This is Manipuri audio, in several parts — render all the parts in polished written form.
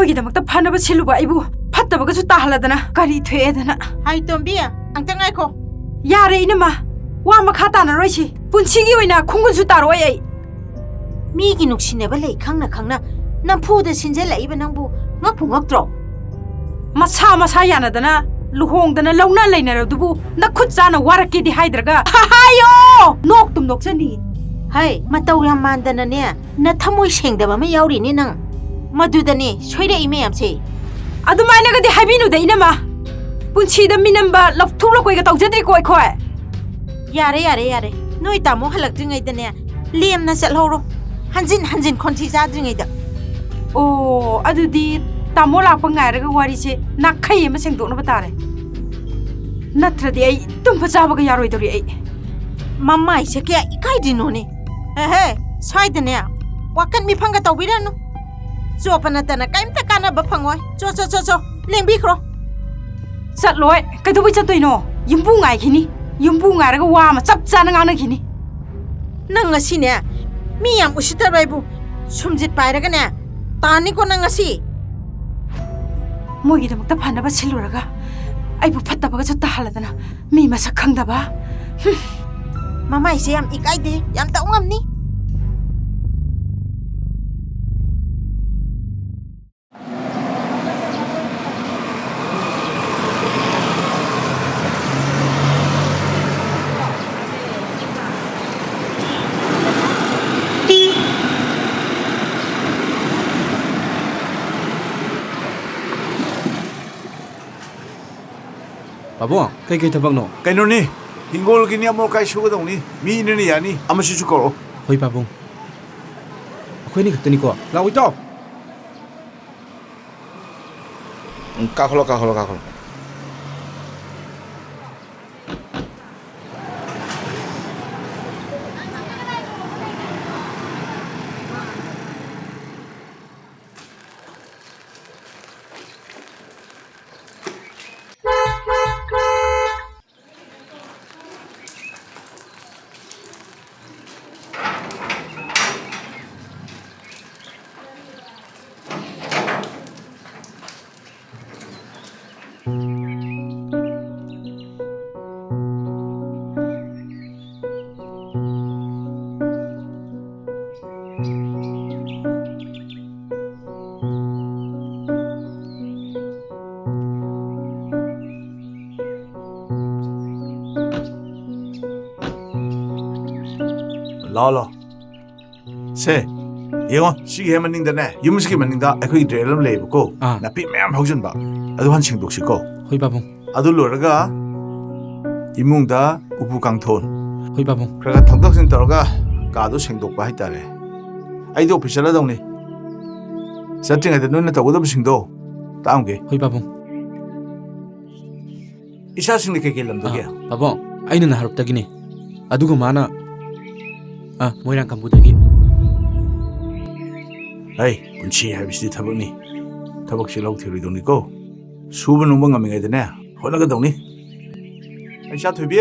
ꯃꯣꯏꯒꯤꯗꯃꯛꯇ ꯐꯅꯕ ꯁꯤꯜꯂꯨꯕ ꯑꯩꯕꯨ ꯐꯠꯇꯕꯒꯁꯨ ꯇꯥꯍꯜꯂꯗꯅ ꯀꯔꯤ ꯊꯣꯛꯑꯦꯗꯅ ꯍꯥꯏ ꯇꯣꯝꯕꯤ ꯑꯝꯇ ꯉꯥꯏꯈꯣ ꯌꯥꯔꯦ ꯏꯅꯝꯃ ꯋꯥ ꯃꯈꯥ ꯇꯥꯅꯔꯣꯏꯁꯤ ꯄꯨꯟꯁꯤꯒꯤ ꯑꯣꯏꯅ ꯈꯨꯡꯒꯨꯟꯁꯨ ꯇꯥꯔꯣꯏ ꯑꯩ ꯃꯤꯒꯤ ꯅꯨꯡꯁꯤꯅꯕ ꯂꯩ ꯈꯪꯅ ꯈꯪꯅ ꯅꯝꯐꯨꯗ ꯁꯤꯟꯖꯜꯂꯛꯏꯕ ꯅꯪꯕꯨ ꯉꯛꯄꯨ ꯉꯛꯇ꯭ꯔꯣ ꯃꯁꯥ ꯌꯥꯅꯗꯅ ꯂꯨꯍꯣꯡꯗꯅ ꯂꯧꯅ ꯂꯩꯅꯔꯕꯗꯨꯕꯨ ꯅꯈꯨꯠ ꯆꯥꯅ ꯋꯥꯔꯛꯀꯦꯗꯤ ꯍꯥꯏꯗ꯭ꯔꯒ ꯍꯥꯏꯌꯣ ꯅꯣꯛꯇꯨꯝ ꯅꯣꯛꯆꯅꯤ ꯍꯩ ꯃꯇꯧ ꯌꯥꯝ ꯃꯥꯟꯗꯅꯅꯦ ꯅꯊꯃꯣꯏ ꯁꯦꯡꯗꯕ ꯑꯃ ꯌꯥꯎꯔꯤꯅꯦ ꯅꯪ ꯃꯗꯨꯗꯅꯦ ꯁꯣꯏꯔꯛꯏ ꯃꯌꯥꯝꯁꯦ ꯑꯗꯨꯃꯥꯏꯅꯒꯗꯤ ꯍꯥꯏꯕꯤꯅꯨꯗ ꯏꯅꯝꯃ ꯄꯨꯟꯁꯤꯗ ꯃꯤꯅꯝꯕ ꯂꯧꯊꯣꯛ ꯂꯧꯀꯣꯏꯒ ꯇꯧꯖꯗ꯭ꯔꯤꯀꯣ ꯑꯩꯈꯣꯏ ꯌꯥꯔꯦ ꯅꯣꯏ ꯇꯥꯃꯣ ꯍꯜꯂꯛꯇ꯭ꯔꯤꯉꯩꯗꯅꯦ ꯂꯦꯝꯅ ꯆꯠꯍꯧꯔꯣ ꯍꯟꯖꯤꯟ ꯈꯣꯟꯊꯤ ꯆꯥꯗ꯭ꯔꯤꯉꯩꯗ ꯑꯣ ꯑꯗꯨꯗꯤ ꯇꯥꯃꯣ ꯂꯥꯛꯄ ꯉꯥꯏꯔꯒ ꯋꯥꯔꯤꯁꯦ ꯅꯥꯈꯩ ꯑꯃ ꯁꯦꯡꯗꯣꯛꯅꯕ ꯇꯥꯔꯦ ꯅꯠꯇ꯭ꯔꯗꯤ ꯑꯩ ꯇꯨꯝꯕ ꯆꯥꯕꯒ ꯌꯥꯔꯣꯏꯗꯧꯔꯤ ꯑꯩ ꯃꯃꯥꯏꯁꯦ ꯀꯌꯥ ꯏꯀꯥꯏꯗ꯭ꯔꯤꯅꯣꯅꯦ ꯑꯦꯍꯦ ꯁ꯭ꯋꯥꯏꯗꯅꯦ ꯋꯥꯀꯟ ꯃꯤꯐꯪꯒ ꯇꯧꯕꯤꯔꯅꯨ ꯆꯣꯞꯄ ꯅꯠꯇꯅ ꯀꯩꯝꯇ ꯀꯥꯟꯅꯕ ꯐꯪꯉꯣꯏ ꯆꯣ ꯂꯦꯡꯕꯤꯈ꯭ꯔꯣ ꯆꯠꯂꯣꯏ ꯀꯩꯗꯧꯕꯩ ꯆꯠꯇꯣꯏꯅꯣ ꯌꯨꯝꯕꯨ ꯉꯥꯏꯈꯤꯅꯤ ꯌꯨꯝꯕꯨ ꯉꯥꯏꯔꯒ ꯋꯥ ꯑꯃ ꯆꯞ ꯆꯥꯅ ꯉꯥꯡꯅꯈꯤꯅꯤ ꯅꯪ ꯉꯁꯤꯅꯦ ꯃꯤ ꯌꯥꯝ ꯎꯁꯤꯠꯇꯕ ꯑꯩꯕꯨ ꯁꯨꯝꯖꯤꯠ ꯄꯥꯏꯔꯒꯅꯦ ꯇꯥꯅꯤꯀꯣ ꯅꯪ ꯉꯁꯤ ꯃꯣꯏꯒꯤꯗꯃꯛꯇ ꯐꯅꯕ ꯁꯤꯜꯂꯨꯔꯒ ꯑꯩꯕꯨ ꯐꯠꯇꯕꯒꯁꯨ ꯇꯥꯍꯜꯂꯗꯅ ꯃꯤ ꯃꯁꯛ ꯈꯪꯗꯕ ꯃꯃꯥꯏꯁꯦ ꯌꯥꯝ ꯏꯀꯥꯏꯗꯦ ꯌꯥꯝ ꯇꯧ ꯉꯝꯅꯤ ꯄꯥꯕꯨꯡ ꯀꯩ ꯊꯕꯛꯅꯣ ꯀꯩꯅꯣꯅꯤ ꯍꯤꯡꯒꯣꯜꯒꯤꯅꯤ ꯑꯃꯣꯠ ꯑꯀꯥꯏ ꯁꯨꯒꯗꯧꯅꯤ ꯃꯤꯅꯤꯅ ꯌꯥꯅꯤ ꯑꯃꯁꯤꯁꯨ ꯀꯧꯔꯛꯑꯣ ꯍꯣꯏ ꯄꯥꯕꯨꯡ ꯑꯩꯈꯣꯏꯅꯤ ꯈꯛꯇꯅꯤꯀꯣ ꯂꯥꯛꯑꯣ ꯏꯇꯥꯎ ꯀꯥꯈꯠꯂꯣ ꯂꯥꯛꯑꯣ ꯁꯦ ꯌꯦꯡꯉꯣ ꯁꯤꯒꯤ ꯍꯦꯛ ꯃꯅꯤꯡꯗꯅꯦ ꯌꯨꯝꯁꯤꯒꯤ ꯃꯅꯤꯡꯗ ꯑꯩꯈꯣꯏꯒꯤ ꯗ꯭ꯔꯦꯟ ꯑꯃ ꯂꯩꯌꯦꯕꯀꯣ ꯅꯥꯄꯤ ꯃꯌꯥꯝ ꯍꯧꯖꯤꯟꯕ ꯑꯗꯨ ꯍꯥꯟꯅ ꯁꯦꯡꯗꯣꯛꯁꯤꯀꯣ ꯍꯣꯏ ꯄꯥꯕꯨꯡ ꯑꯗꯨ ꯂꯣꯏꯔꯒ 이몽다 우부 강톤 ꯍꯣꯏ ꯄꯥꯕꯨꯡ 그러가 턱턱신 떨어가 가도 생독바 하이따래 아이도 오피셜하더니 세팅할 때 눈에 떠고도 비싱도 다음게 ꯍꯣꯏ ꯄꯥꯕꯨꯡ 이샤승리 개길람도게 ꯄꯥꯕꯨꯡ ꯑꯩꯅ ꯅꯍꯥꯔꯨꯞꯇꯒꯤꯅꯤ ꯑꯗꯨꯒ ꯃꯥꯅ ꯃꯣꯏꯔꯥꯡ ꯀꯝꯄꯨꯗꯒꯤ ꯑꯩ ꯄꯨꯟꯁꯤ ꯍꯥꯏꯕꯁꯤꯗꯤ ꯊꯕꯛꯅꯤ ꯊꯕꯛꯁꯤ ꯂꯧꯊꯤꯔꯣꯏꯗꯧꯅꯤꯀꯣ ꯁꯨꯕ ꯅꯣꯝꯕ ꯉꯝꯃꯤꯉꯩꯗꯅꯦ ꯍꯣꯠꯅꯒꯗꯧꯅꯤ ꯑꯩ ꯆꯥ ꯊꯣꯏꯕꯤ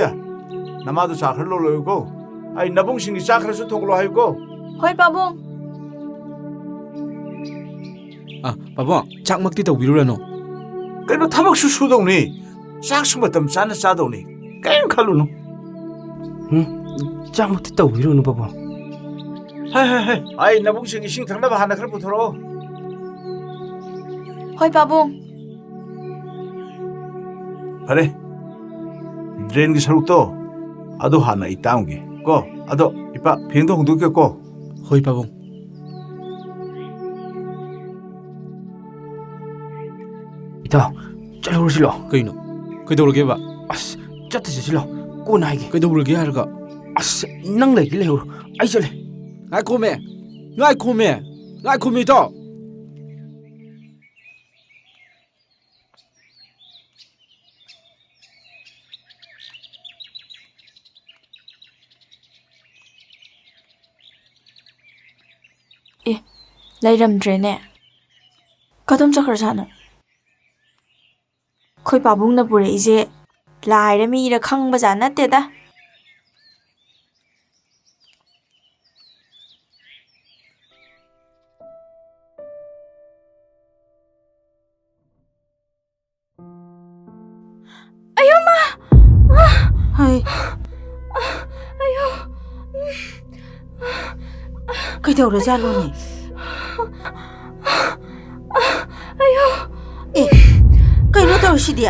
ꯅꯃꯥꯗꯣ ꯆꯥ ꯈꯔ ꯂꯣꯜꯂꯣꯌꯨꯀꯣ ꯑꯩ ꯅꯕꯨꯡꯁꯤꯡꯒꯤ ꯆꯥ ꯈꯔꯁꯨ ꯊꯣꯡꯂꯣ ꯍꯥꯏꯌꯨꯀꯣ ꯍꯣꯏ ꯄꯥꯕꯨꯡ ꯄꯥꯕꯨꯡ ꯆꯥꯛꯃꯛꯇꯤ ꯇꯧꯕꯤꯔꯨꯔꯅꯨ ꯀꯩꯅꯣ ꯊꯕꯛꯁꯨ ꯁꯨꯗꯧꯅꯤ ꯆꯥꯛꯁꯨ ꯃꯇꯝ ꯆꯥꯅ ꯆꯥꯗꯧꯅꯤ ꯀꯩꯝ ꯈꯜꯂꯨꯅꯨ ꯆꯥꯛꯃꯛꯇꯤ ꯇꯧꯕꯤꯔꯨꯅꯨ ꯄꯥꯕꯨꯡ ꯍꯥꯏ ꯑꯩ ꯅꯕꯨꯡꯁꯤꯡ ꯏꯁꯤꯡ ꯊꯛꯅꯕ ꯍꯥꯟꯅ ꯈꯔ ꯄꯨꯊꯣꯔꯛꯑꯣ ꯍꯣꯏ ꯄꯥꯕꯨꯡ ꯐꯔꯦ ꯗ꯭ꯔꯦꯟꯒꯤ ꯁꯔꯨꯛꯇꯣ ꯑꯗꯨ ꯍꯥꯟꯅ ꯑꯩ ꯇꯥꯝꯒꯦ ꯀꯣ ꯑꯗꯣ 이빠 ꯐꯦꯡꯗꯣ ꯍꯣꯡꯗꯣꯛꯀꯦꯀꯣ ꯍꯣꯏ ꯄꯥꯕꯨꯡ 이따 ꯆꯠꯍꯧꯔꯁꯤꯂꯣ ꯀꯩꯅꯣ ꯀꯩꯗꯧꯔꯒꯦꯕ ꯑꯁ ꯆꯠꯁꯤꯂꯣ ꯀꯣꯟꯅ ꯍꯥꯏꯒꯦ ꯀꯩꯗꯧꯔꯒꯦ ꯍꯥꯏꯔꯒ ꯑꯁ ꯅꯪ ꯂꯩꯒꯦ ꯂꯩꯍꯧꯔꯣ ꯑꯩ ꯆꯠꯂꯦ ꯉꯥꯏꯈꯣꯃꯦ ꯏꯇꯥꯎ ꯂꯩꯔꯝꯗ꯭ꯔꯦꯅꯦ ꯀꯗꯣꯝ ꯆꯠꯈ꯭ꯔꯖꯥꯠꯅꯣ ꯑꯩꯈꯣꯏ ꯄꯥꯕꯨꯡꯅ ꯄꯨꯔꯛꯏꯁꯦ ꯂꯥꯏꯔ ꯃꯤꯔ ꯈꯪꯕꯖꯥꯠ ꯅꯠꯇꯦꯗ ꯀꯩꯗꯧꯔꯖꯥꯠꯂꯣꯅꯦ ꯑꯦ ꯀꯩꯅꯣ ꯇꯧꯔꯤꯁꯤꯗꯤ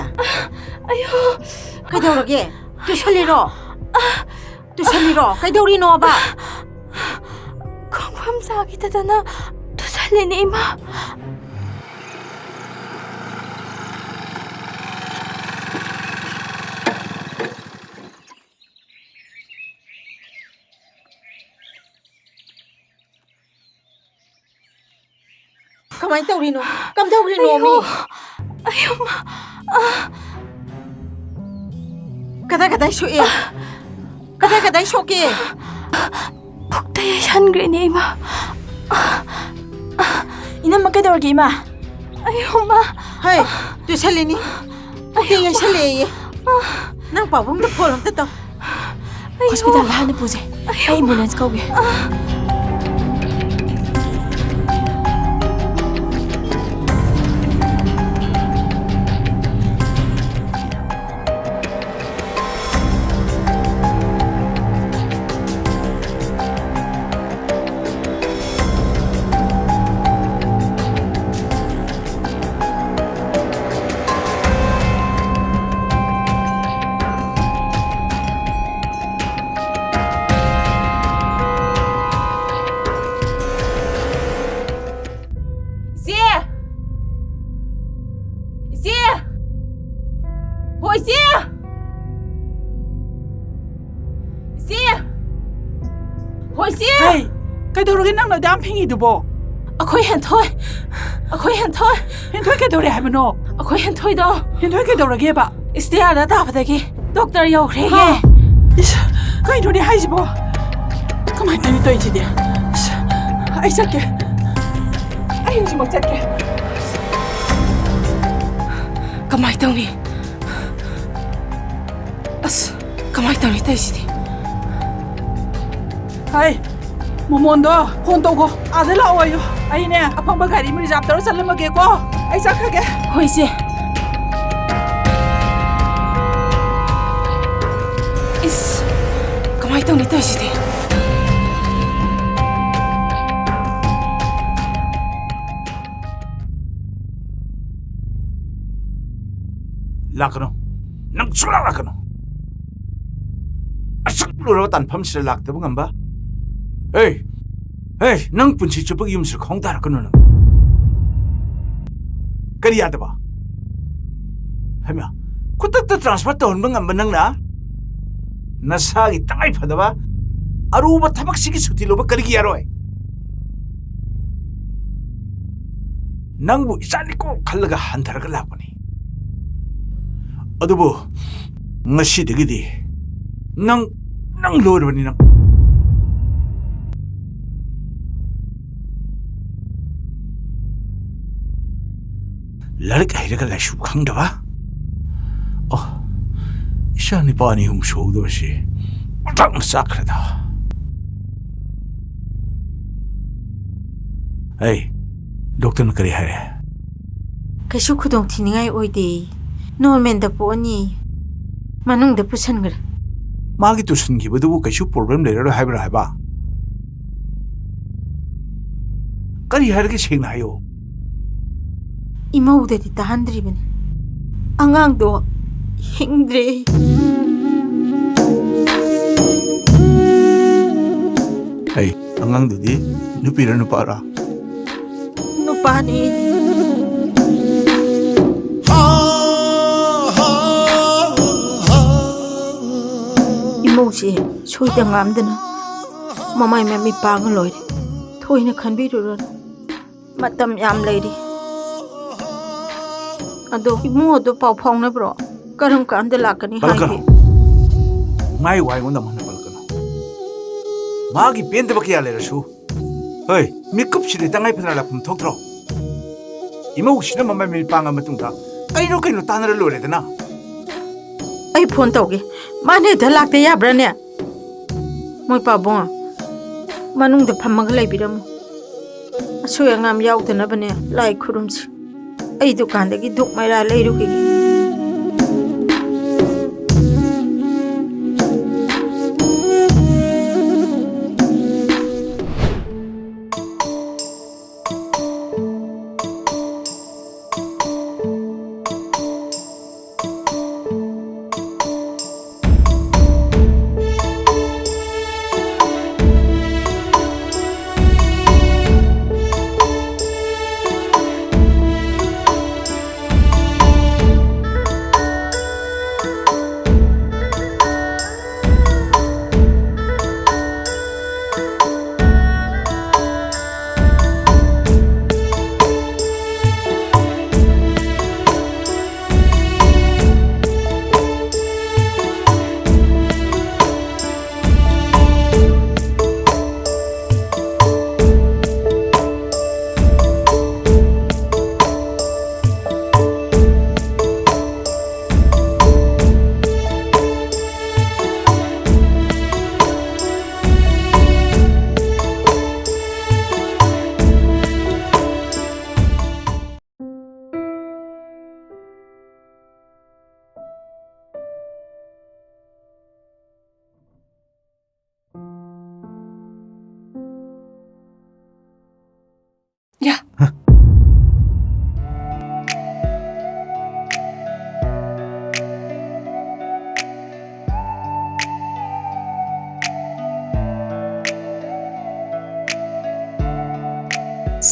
ꯀꯩꯗꯧꯔꯒꯦ ꯇꯨꯁꯜꯂꯤꯔꯣ ꯀꯩꯗꯧꯔꯤꯅꯣꯕ ꯈꯣꯡꯐꯝ ꯆꯥꯈꯤꯗꯗꯅ ꯇꯨꯁꯜꯂꯤꯅꯦ ꯏꯃꯥ ꯀꯃꯥꯏꯅ ꯇꯧꯔꯤꯅꯣ ꯀꯝꯗꯧꯔꯤꯅꯣ ꯃꯤ ꯀꯗꯥꯏ ꯁꯣꯛꯑꯦ ꯀꯗꯥꯏ ꯁꯣꯛꯀꯦ ꯄꯨꯛꯇ ꯌꯩꯁꯟꯈ꯭ꯔꯦꯅꯦ ꯏꯃꯥ 이놈마 ꯀꯩꯗꯧꯔꯒꯦ 이마 엄마 ꯍꯩ ꯇꯨꯁꯜꯂꯤꯅꯤ ꯄꯨꯛꯇ ꯌꯩꯁꯜꯂꯦꯌꯦ ꯅꯪ ꯄꯥꯕꯨꯡꯗ ꯐꯣꯟ ꯑꯝꯇ ꯇꯧ ꯍꯣꯁꯄꯤꯇꯥꯜꯗ ꯍꯥꯟꯅ ꯄꯨꯁꯦ ꯑꯩ ꯑꯦꯝꯕꯨꯂꯦꯟꯁ ꯀꯧꯒꯦ Hey, kaidoorage nang nadam phingi dubo. ꯑꯩꯈꯣꯏ ꯍꯦꯟꯊꯣꯏ Hinthoy kaidoore habano. ꯑꯩꯈꯣꯏ ꯍꯦꯟꯊꯣꯏꯗꯣ Hinthoy kaidoorage ba. ꯏꯁꯇꯤꯌꯥꯔꯗ ꯇꯥꯕꯗꯒꯤ ꯗꯣꯛꯇꯔ ꯌꯧꯈ꯭ꯔꯦꯌꯦ Is kaidone haijibo. Kamai tani toijide. Ai chakke. Ai hujima chakke. ꯀꯃꯥꯏ ꯇꯧꯅꯤ ꯑꯁ ꯀꯃꯥꯏ ꯇꯧꯅꯤ ꯇꯧꯏꯁꯤꯗꯤ Hai. Momondo phone tawgo. Ada lao ayo. Ai ne apamba gari mi reserve taro chalamage ko. Ai chakhage. ꯍꯣꯏ ꯏꯆꯦ ꯏꯁ ꯀꯃꯥꯏ ꯇꯧꯅꯤ ꯇꯧꯏꯁꯤꯗꯤ Lakano. Nang sulak lakano. Asak luro tanpam sila lakta bang amba? Hey, nang punsi chupa yung sir kong tara kano nang. Kariya ba? Hemya, kutak ta transfer tahon bang amba nang na? Nasagi tangay pa ba? Aruba tabak sige suti lo ba kariya roy? Nang bu isali ko kalaga hantara ka lakani. ꯑꯗꯨꯕꯨ ꯉꯁꯤꯗꯒꯤꯗꯤ ꯅꯪ ꯂꯣꯏꯔꯕꯅꯤ ꯅꯪ ꯂꯥꯏꯔꯤꯛ ꯍꯩꯔꯒ ꯂꯥꯏꯁꯨ ꯈꯪꯗꯕ ꯏꯆꯥ ꯅꯤꯄꯥ ꯑꯅꯤ ꯑꯍꯨꯝ ꯁꯨꯒꯗꯕꯁꯤ ꯄꯥꯛꯅ ꯆꯥꯛꯈ꯭ꯔꯦꯗ ꯗꯣꯛꯇꯔꯅ ꯀꯔꯤ ꯍꯥꯏꯔꯦ ꯀꯩꯁꯨ ꯈꯨꯗꯣꯡꯊꯤꯅꯤꯡꯉꯥꯏ ꯑꯣꯏꯗꯦ ꯅꯣꯔꯃꯦꯜꯗ ꯄꯣꯛꯑꯅꯤ ꯃꯅꯨꯡꯗ ꯄꯨꯁꯟꯈ꯭ꯔꯦ ꯃꯥꯒꯤ ꯇꯨꯁꯟꯈꯤꯕꯗꯨꯕꯨ ꯀꯩꯁꯨ ꯄ꯭ꯔꯣꯕ꯭ꯂꯦꯝ ꯂꯩꯔꯔꯣꯏ ꯍꯥꯏꯕ꯭ꯔꯥ ꯍꯥꯏꯕ ꯀꯔꯤ ꯍꯥꯏꯔꯒꯦ ꯁꯦꯡꯅ ꯍꯥꯏꯌꯣ ꯏꯃꯧꯗꯗꯤ ꯇꯥꯍꯟꯗ꯭ꯔꯤꯕꯅꯤ ꯑꯉꯥꯡꯗꯣ ꯍꯤꯡꯗ꯭ꯔꯦ ꯑꯉꯥꯡꯗꯨꯗꯤ ꯅꯨꯄꯤꯔ ꯅꯨꯄꯥꯔ ꯅꯨꯄꯥꯅꯤ ꯏꯃꯧꯁꯦ ꯁꯣꯏꯗ ꯉꯥꯝꯗꯅ ꯃꯃꯥꯏ ꯃꯃꯤ ꯄꯥꯡꯉ ꯂꯣꯏꯔꯦ ꯊꯣꯏꯅ ꯈꯟꯕꯤꯔꯨꯔꯅꯨ ꯃꯇꯝ ꯌꯥꯝ ꯂꯩꯔꯤ ꯑꯗꯣ ꯏꯃꯨꯡ ꯑꯗꯣ ꯄꯥꯎ ꯐꯥꯎꯅꯕ꯭ꯔꯣ ꯀꯔꯝ ꯀꯥꯟꯗ ꯂꯥꯛꯀꯅꯤ ꯍꯥꯏꯒꯦ ꯃꯥꯏ ꯋꯥꯏꯉꯣꯟꯗ ꯃꯟꯅ ꯄꯜꯀꯅꯣ ꯃꯥꯒꯤ ꯄꯦꯟꯗꯕ ꯀꯌꯥ ꯂꯩꯔꯁꯨ ꯃꯤꯀꯨꯞꯁꯤꯗꯤ ꯇꯉꯥꯏ ꯐꯗꯅ ꯂꯥꯛꯐꯝ ꯊꯣꯛꯇ꯭ꯔꯣ ꯏꯃꯧꯁꯤꯅ ꯃꯃꯥꯏ ꯃꯃꯤ ꯄꯥꯡꯉ ꯃꯇꯨꯡꯗ ꯀꯩꯅꯣ ꯇꯥꯟꯅꯔ ꯂꯣꯏꯔꯦꯗꯅ ꯑꯩ ꯐꯣꯟ ꯇꯧꯒꯦ ꯃꯥꯅꯦꯗ ꯂꯥꯛꯇ ꯌꯥꯕ꯭ꯔꯥꯅꯦ ꯃꯣꯏ ꯄꯥꯕꯨꯡ ꯃꯅꯨꯡꯗ ꯐꯝꯃꯒ ꯂꯩꯕꯤꯔꯝꯃꯨ ꯑꯁꯣꯏ ꯑꯉꯥꯝ ꯌꯥꯎꯗꯅꯕꯅꯦ ꯂꯥꯏ ꯈꯨꯔꯨꯝꯁꯤ ꯑꯩ ꯗꯨꯀꯥꯟꯗꯒꯤ ꯙꯨꯛ ꯃꯩꯔꯥ ꯂꯩꯔꯨꯈꯤꯒꯦ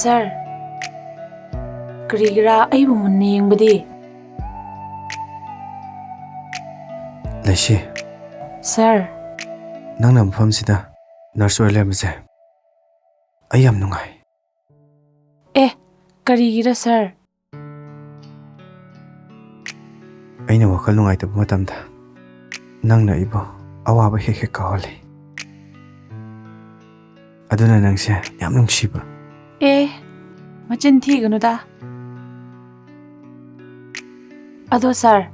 ꯁꯔ ꯀꯔꯤꯒꯤꯔꯥ ꯑꯩꯕꯨ ꯃꯨꯟꯅ ꯌꯦꯡꯕꯗꯤ ꯂꯩꯁꯤ ꯁꯔ ꯅꯪꯅ ꯃꯐꯝꯁꯤꯗ ꯅꯔꯁ ꯑꯣꯏ ꯂꯩꯔꯝꯕꯁꯦ ꯑꯩ ꯌꯥꯝ ꯅꯨꯡꯉꯥꯏ ꯑꯦ ꯀꯔꯤꯒꯤꯔꯥ ꯁꯔ ꯑꯩꯅ ꯋꯥꯈꯜ ꯅꯨꯡꯉꯥꯏꯇꯕ ꯃꯇꯝꯗ ꯅꯪꯅ ꯑꯩꯕꯨ ꯑꯋꯥꯕ ꯍꯦꯛ ꯍꯦꯛ ꯀꯥꯎꯍꯜꯂꯤ ꯑꯗꯨꯅ ꯅꯪꯁꯦ ꯌꯥꯝ ꯅꯨꯡꯁꯤꯕ ꯑꯦ ꯃꯆꯤꯟ ꯊꯤꯒꯅꯨꯗ ꯑꯗꯣ ꯁꯔ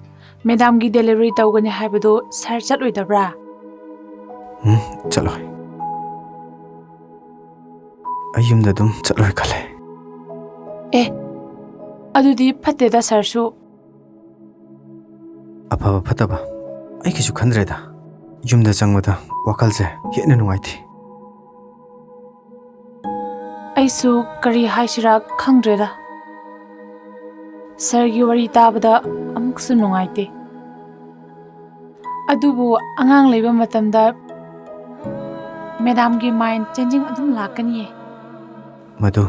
ꯃꯦꯗꯥꯝꯒꯤ ꯗꯦꯂꯤꯚꯔꯤ ꯇꯧꯒꯅꯤ ꯍꯥꯏꯕꯗꯣ ꯁꯔ ꯆꯠꯂꯣꯏꯗꯕ꯭ꯔꯥ ꯆꯠꯂꯣꯏ ꯑꯩ ꯌꯨꯝꯗ ꯑꯗꯨꯝ ꯆꯠꯂꯣꯏ ꯈꯜꯂꯦ ꯑꯦ ꯑꯗꯨꯗꯤ ꯐꯠꯇꯦꯗ ꯁꯔꯁꯨ ꯑꯐꯕ ꯐꯠꯇꯕ ꯑꯩ ꯀꯩꯁꯨ ꯈꯟꯗ꯭ꯔꯦꯗ ꯌꯨꯝꯗ ꯆꯪꯕꯗ ꯋꯥꯈꯜꯁꯦ ꯍꯦꯟꯅ ꯅꯨꯡꯉꯥꯏꯇꯦ ꯑꯩꯁꯨ ꯀꯔꯤ ꯍꯥꯏꯁꯤꯔꯥ ꯈꯪꯗ꯭ꯔꯦꯗ ꯁꯔꯒꯤ ꯋꯥꯔꯤ ꯇꯥꯕꯗ ꯑꯃꯨꯛꯁꯨ ꯅꯨꯡꯉꯥꯏꯇꯦ ꯑꯗꯨꯕꯨ ꯑꯉꯥꯡ ꯂꯩꯕ ꯃꯇꯝꯗ ꯃꯦꯗꯥꯝꯒꯤ ꯃꯥꯏꯟ ꯆꯦꯟꯖꯤꯡ ꯑꯗꯨꯝ ꯂꯥꯛꯀꯅꯤꯌꯦ ꯃꯗꯨ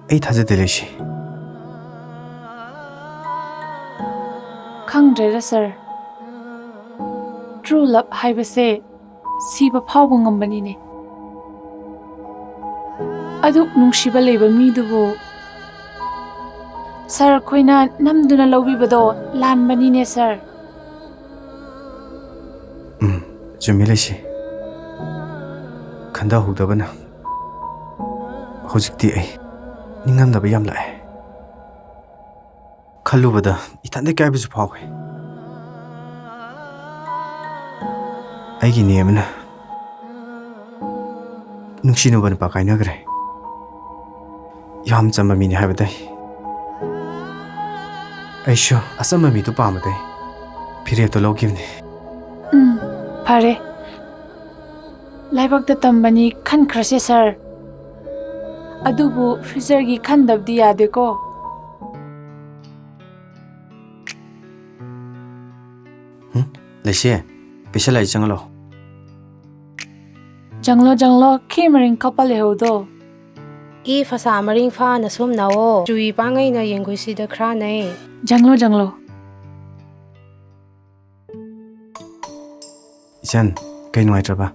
ꯑꯩ ꯊꯥꯖꯗꯦ ꯂꯩꯁꯤ ꯈꯪꯗ꯭ꯔꯦꯗ ꯁꯔ ꯇ꯭ꯔꯨ ꯂꯚ ꯍꯥꯏꯕꯁꯦ ꯁꯤꯕ ꯐꯥꯎꯕ ꯉꯝꯕꯅꯤꯅꯦ ꯑꯗꯨꯛ ꯅꯨꯡꯁꯤꯕ ꯂꯩꯕ ꯃꯤꯗꯨꯕꯨ ꯁꯔ ꯑꯩꯈꯣꯏꯅ ꯅꯝꯗꯨꯅ ꯂꯧꯕꯤꯕꯗꯣ ꯂꯥꯟꯕꯅꯤꯅꯦ ꯁꯔ ꯆꯨꯝꯃꯤ ꯂꯩꯁꯤ ꯈꯟꯊꯍꯧꯗꯕꯅ ꯍꯧꯖꯤꯛꯇꯤ ꯑꯩ ꯅꯤꯡꯉꯝꯗꯕ ꯌꯥꯝ ꯂꯥꯛꯑꯦ ꯈꯜꯂꯨꯕꯗ ꯏꯊꯟꯗ ꯏꯀꯥꯏꯕꯁꯨ ꯐꯥꯎꯋꯦ ꯑꯩꯒꯤ ꯅꯦꯝꯅ ꯅꯨꯡꯁꯤꯅꯕ ꯅꯨꯄꯥ ꯀꯥꯏꯅꯈ꯭ꯔꯦ ꯌꯥꯝ ꯆꯝꯕ ꯃꯤꯅꯤ ꯍꯥꯏꯕꯗꯩ ꯑꯩꯁꯨ ꯑꯆꯝꯕ ꯃꯤꯗꯨ ꯄꯥꯝꯕꯗꯩ ꯐꯤꯔꯦꯞꯇꯣ ꯂꯧꯈꯤꯕꯅꯤ ꯐꯔꯦ ꯂꯥꯏꯕꯛꯇ ꯇꯝꯕꯅꯤ ꯈꯟꯈ꯭ꯔꯁꯦ ꯁꯔ ꯑꯗꯨꯕꯨ ꯐ꯭ꯌꯨꯆꯔꯒꯤ ꯈꯟꯗꯕꯗꯤ ꯌꯥꯗꯦꯀꯣ ꯂꯩꯁꯤ ꯄꯩꯁꯥ ꯂꯩ ꯆꯪꯉꯂꯣ ꯖꯪꯂꯣ ꯈꯤ ꯃꯔꯤꯡ ꯀꯞꯄ ꯂꯩꯍꯧꯗꯣ ꯏ ꯐꯁꯥ ꯃꯔꯤꯡ ꯐꯥꯅ ꯁꯨꯝ ꯅꯥꯋꯣ ꯆꯨꯏ ꯄꯥꯡꯉꯩꯅ ꯌꯦꯡꯒꯨꯏꯁꯤꯗ ꯈ꯭ꯔꯥꯅꯩ ꯖꯪꯂꯣ ꯏꯆꯟ ꯀꯩ ꯅꯨꯡꯉꯥꯏꯇ꯭ꯔꯕ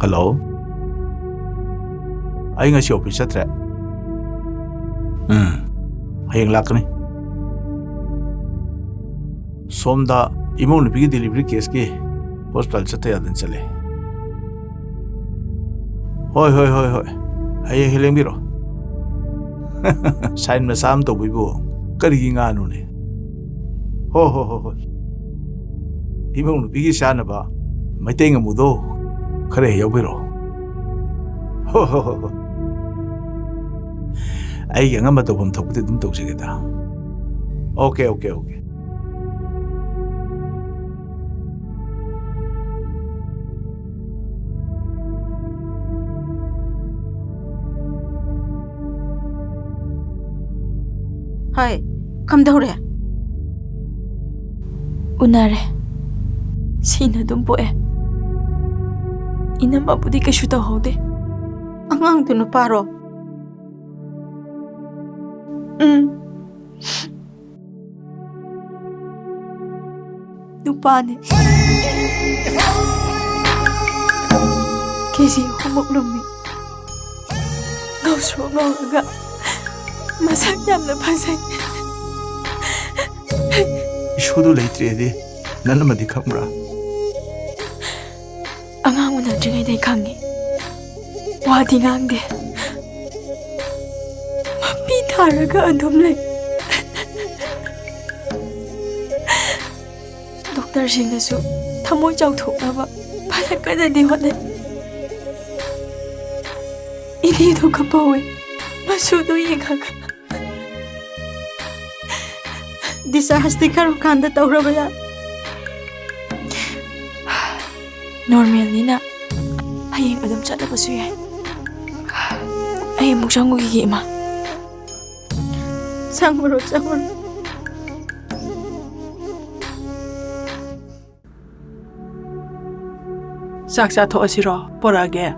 ꯍꯜꯂꯣ ꯑꯩ ꯉꯁꯤ ꯑꯣꯐꯤꯁ ꯆꯠꯇ꯭ꯔꯦ ꯍꯌꯦꯡ ꯂꯥꯛꯀꯅꯤ ꯁꯣꯝꯗ ꯏꯃꯧ ꯅꯨꯄꯤꯒꯤ ꯗꯦꯂꯤꯚꯔꯤ ꯀꯦꯁꯀꯤ ꯍꯣꯁꯄꯤꯇꯥꯜ ꯆꯠꯇ ꯌꯥꯗꯅ ꯆꯠꯂꯦ ꯍꯣꯏ ꯍꯌꯦꯡ ꯍꯦꯛꯂꯦꯡꯕꯤꯔꯣ ꯁꯥꯏꯟ ꯃꯆꯥ ꯑꯃ ꯇꯧꯕꯤꯕꯨ ꯀꯔꯤꯒꯤ ꯉꯥꯅꯣꯅꯦ ꯍꯣꯏ ꯏꯃꯧ ꯅꯨꯄꯤꯒꯤ ꯆꯥꯅꯕ ꯃꯩꯇꯩ ꯉꯥꯃꯨꯗꯣ खरे यौबिरो हो आई अंगम तौफम थोकते दुम तौजगेदा ओके हाय कमदौरे उनारे सीना दुम पोए इनम्बाबुदी कशु तौहौदे अगांग तुनु पारो नुपाने केजी होमक लुमी गौसो गौगा मसक यामना फसै इशुदु लेत्रेदे ननमदि खंब्रा अगांग उनद्रिङैदै खंगी वादी गांगदे मपी थारगा अदुम ले डॉक्टर सिंहसु थमोय चाउथोकनाबा फलकददि होने 이리도 급하we 마수도 이가가 discharge karo kanda tawraba ya normal nina hayeng adum chalabasu yai ay muk jangugi gi ma changmaro ꯆꯥꯛ ꯆꯥꯊꯣꯛꯑꯁꯤꯔꯣ ꯄꯣꯔꯛꯑꯒꯦ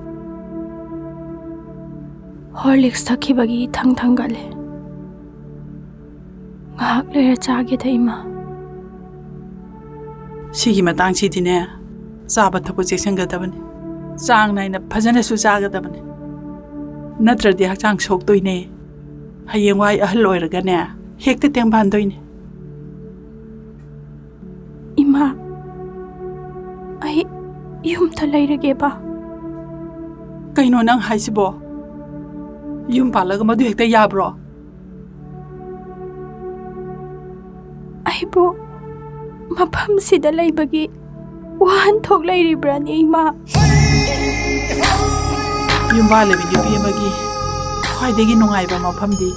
horlicks thakibagi thang gale ngahak lera chage da ima 시기 마땅치디네 짜바 타고 잭생가다버네 짱 나이나 파전에수 짜가다버네 나트라디 학장 속도이네 하이eng와이 ahal oiragane hekte tengbandoine ima ai yum ta leirage ba kaino nang haisibo yum palaga madu hekte yabro aibo mafam sida leibagi wan thok leiribrani ima yum ba lebi nupi amagi khwaidagi nungaiba mafamdi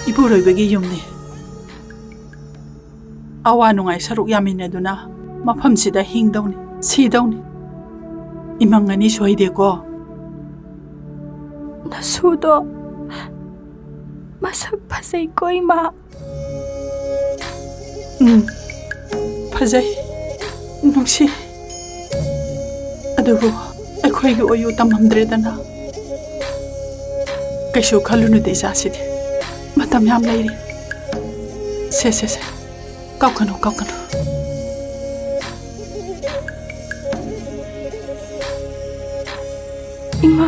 ipuroibagi yumni awa nungai saruk yaminaduna mafam sida hingdawni sidawni imangani soideko nasudo masak phasai ko ima fazai nungsi adubu akhoi gi oyu tamhamdredana kaishu khalunu de jasidi matam yam leiri se kaukanu ima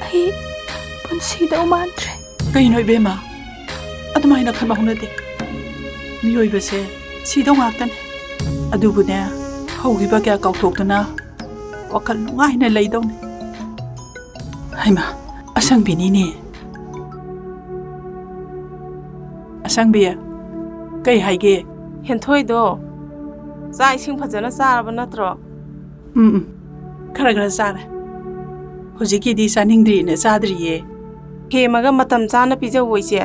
ai punsida umantre kaino ibema adumai na khama hunade miyoi bese sidong aktan adubune haugi ba kya kautokdana wakal nungai na leidong haima asang binini asang biya kai haige ꯍꯦꯟꯊꯣꯏꯗꯣ ꯆꯥꯛ ꯏꯁꯤꯡ ꯐꯖꯅ ꯆꯥꯔꯕ ꯅꯠꯇ꯭ꯔꯣ? khara sare hojiki chaningdri ne chadriye ꯍꯦꯃꯒ ꯃꯇꯝ ꯆꯥꯅ ꯄꯤꯖꯧ ꯏꯆꯦ.